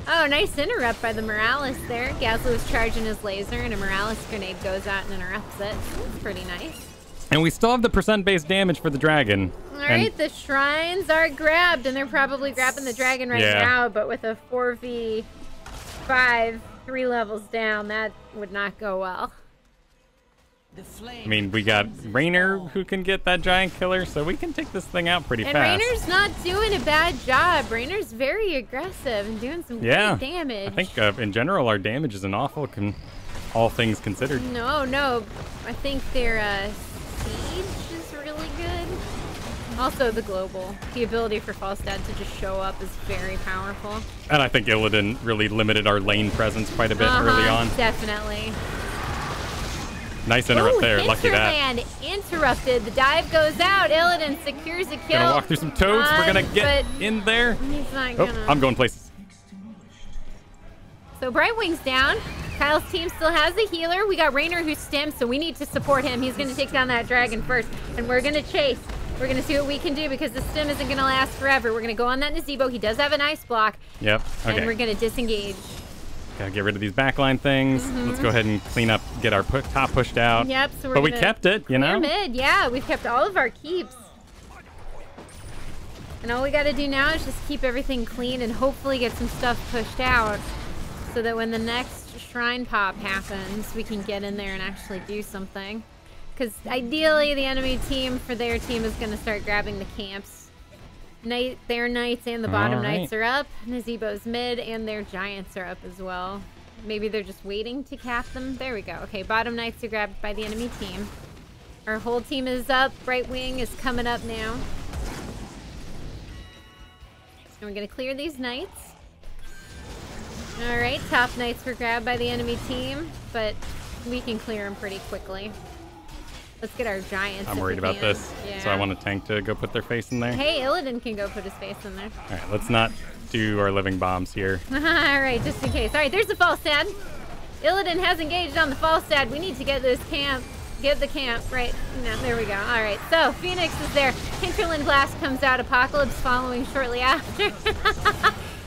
Oh, nice interrupt by the Morales there. Gazlo's charging his laser, and a Morales grenade goes out and interrupts it. That's pretty nice. And we still have the percent-based damage for the dragon. Alright, the shrines are grabbed, and they're probably grabbing the dragon right now, but with a 4v5, 3 levels down, that would not go well. I mean, we got Rainer who can get that giant killer, so we can take this thing out pretty fast. And Rainer's not doing a bad job. Rainer's very aggressive and doing some great damage. I think in general our damage isn't awful, all things considered. No. I think their siege is really good. Also the global. The ability for Falstad to just show up is very powerful. And I think Illidan really limited our lane presence quite a bit early on. Definitely. Nice interrupt Ooh, there. Lucky that. Hinterland interrupted. The dive goes out. Illidan secures a kill. Gonna walk through some toads. We're gonna get in there. He's not Oh, gonna. I'm going places. So Brightwing's down. Kyle's team still has a healer. We got Raynor who's stemmed, so we need to support him. He's gonna take down that dragon first, and we're gonna chase. We're gonna see what we can do because the stem isn't gonna last forever. We're gonna go on that Nazebo. He does have an ice block. Yep. Okay. And we're gonna disengage. Gotta get rid of these backline things. Let's go ahead and clean up, get our top pushed out. Yep. So we're but we kept it, you know? Mid, yeah. We've kept all of our keeps. And all we gotta do now is just keep everything clean and hopefully get some stuff pushed out so that when the next shrine pop happens, we can get in there and actually do something. Because ideally, the enemy team for their team is gonna start grabbing the camps. Their knights and the bottom knights are up. Nazebo's mid and their giants are up as well. Maybe they're just waiting to cap them. There we go. Okay, bottom knights are grabbed by the enemy team. Our whole team is up. Brightwing is coming up now. And we're gonna clear these knights. All right, top knights were grabbed by the enemy team, but we can clear them pretty quickly. Let's get our giants. I'm worried about this, so I want a tank to go put their face in there. Hey, Illidan can go put his face in there. All right, let's not do our living bombs here. All right, just in case. All right, there's the Falstad. Illidan has engaged on the Falstad. We need to get this camp. Get the camp. Right. No, there we go. All right, so Phoenix is there. Hinterland Blast comes out. Apocalypse following shortly after.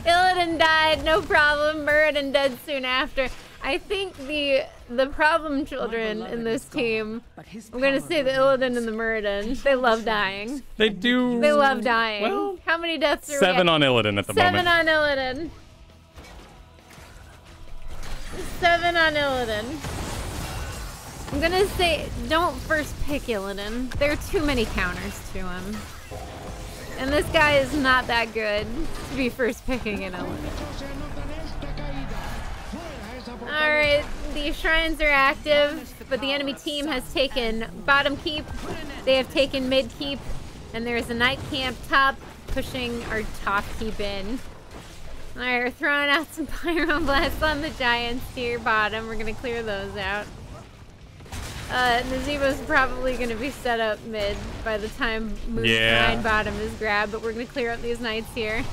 Illidan died. No problem. Muradin dead soon after. I think the problem children in this team, I'm going to say the Illidan and the Muradin, they love dying. They do. They love dying. Well, how many deaths are we at? 7 on Illidan at the moment. 7 on Illidan. 7 on Illidan. I'm going to say, don't first pick Illidan. There are too many counters to him. And this guy is not that good to be first picking an Illidan. Alright, the shrines are active, but the enemy team has taken bottom keep, they have taken mid keep, and there's a knight camp top pushing our top keep in. Alright, we're throwing out some pyro blasts on the giants here bottom. We're gonna clear those out. Nazebo's probably gonna be set up mid by the time Moose Shrine bottom is grabbed, but we're gonna clear up these knights here.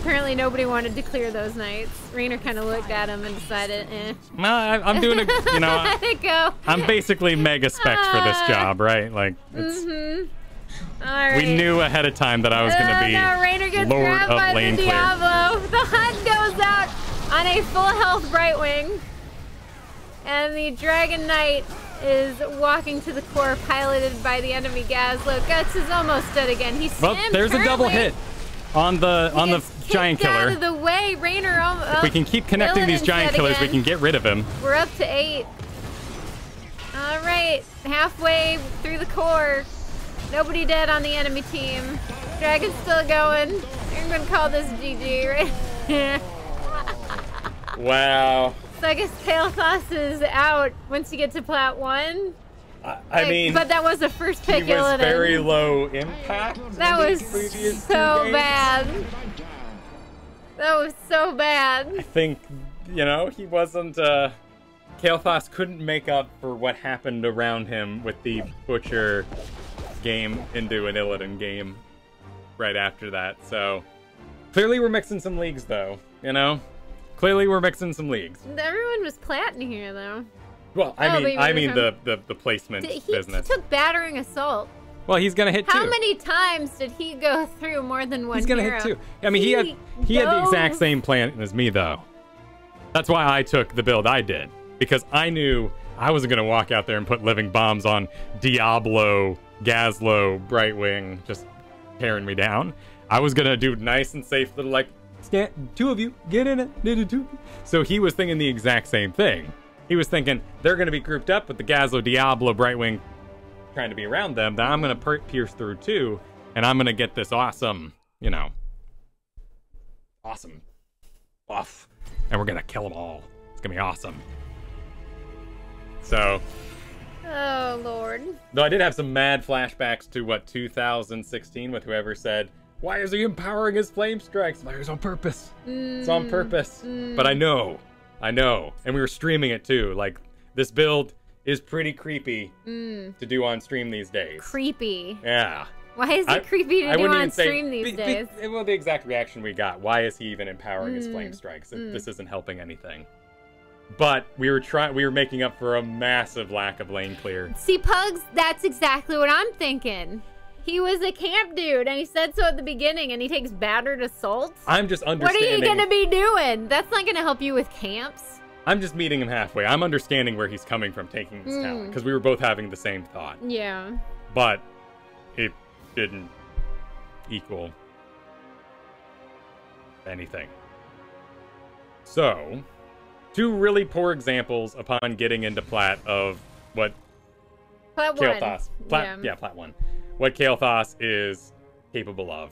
Apparently nobody wanted to clear those knights. Raynor kind of looked at him and decided, eh. No, I'm doing it, you know. Let it go. I'm basically mega spec for this job, right? Like, it's... All right. We knew ahead of time that I was going to be no, Raynor gets Lord grabbed of by Lane the Clear. Diablo. The hunt goes out on a full health Brightwing. And the Dragon Knight is walking to the core, piloted by the enemy Gazlo. Guts is almost dead again. He's Well, there's a double hit on the giant killer. Out of the way, Raynor. If we can keep connecting these giant killers, we can get rid of him. We're up to 8. All right, halfway through the core. Nobody dead on the enemy team. Dragon's still going. I'm gonna call this GG, right? Wow. So I guess Kael'thas is out once you get to plat 1. I mean, but that was the first pick. He was very low impact. That was so bad. That was so bad. I think, you know, he wasn't. Kael'thas couldn't make up for what happened around him with the Butcher game into an Illidan game right after that. So clearly we're mixing some leagues, though. You know, clearly we're mixing some leagues. Everyone was platin here, though. Well, I mean the placement business. He took battering assault. Well, he's gonna hit 2. How many times did he go through more than one? He's gonna hit 2. I mean, he had the exact same plan as me, though. That's why I took the build I did, because I knew I wasn't gonna walk out there and put living bombs on Diablo, Gazlo, Brightwing, just tearing me down. I was gonna do nice and safe little, like, 2 of you get in it. So he was thinking the exact same thing. He was thinking they're going to be grouped up with the Gazlo, Diablo, Brightwing trying to be around them. Then I'm going to pierce through too, and I'm going to get this awesome, you know, awesome buff, and we're going to kill them all. It's going to be awesome. So, oh Lord. Though I did have some mad flashbacks to, 2016 with whoever said, why is he empowering his flame strikes? Like, it's on purpose. It's on purpose. But I know. And we were streaming it too. Like, this build is pretty creepy to do on stream these days. Creepy. Yeah. Why is it creepy to do on stream these days? Well, the exact reaction we got. Why is he even empowering his flame strikes? This isn't helping anything. But we were making up for a massive lack of lane clear. See, Pugs, that's exactly what I'm thinking. He was a camp dude, and he said so at the beginning, and he takes battered assaults. I'm just understanding. What are you going to be doing? That's not going to help you with camps. I'm just meeting him halfway. I'm understanding where he's coming from taking this talent, because we were both having the same thought. Yeah. But it didn't equal anything. So, two really poor examples upon getting into Plat of what Plat 1. Plat 1. What Kael'thas is capable of.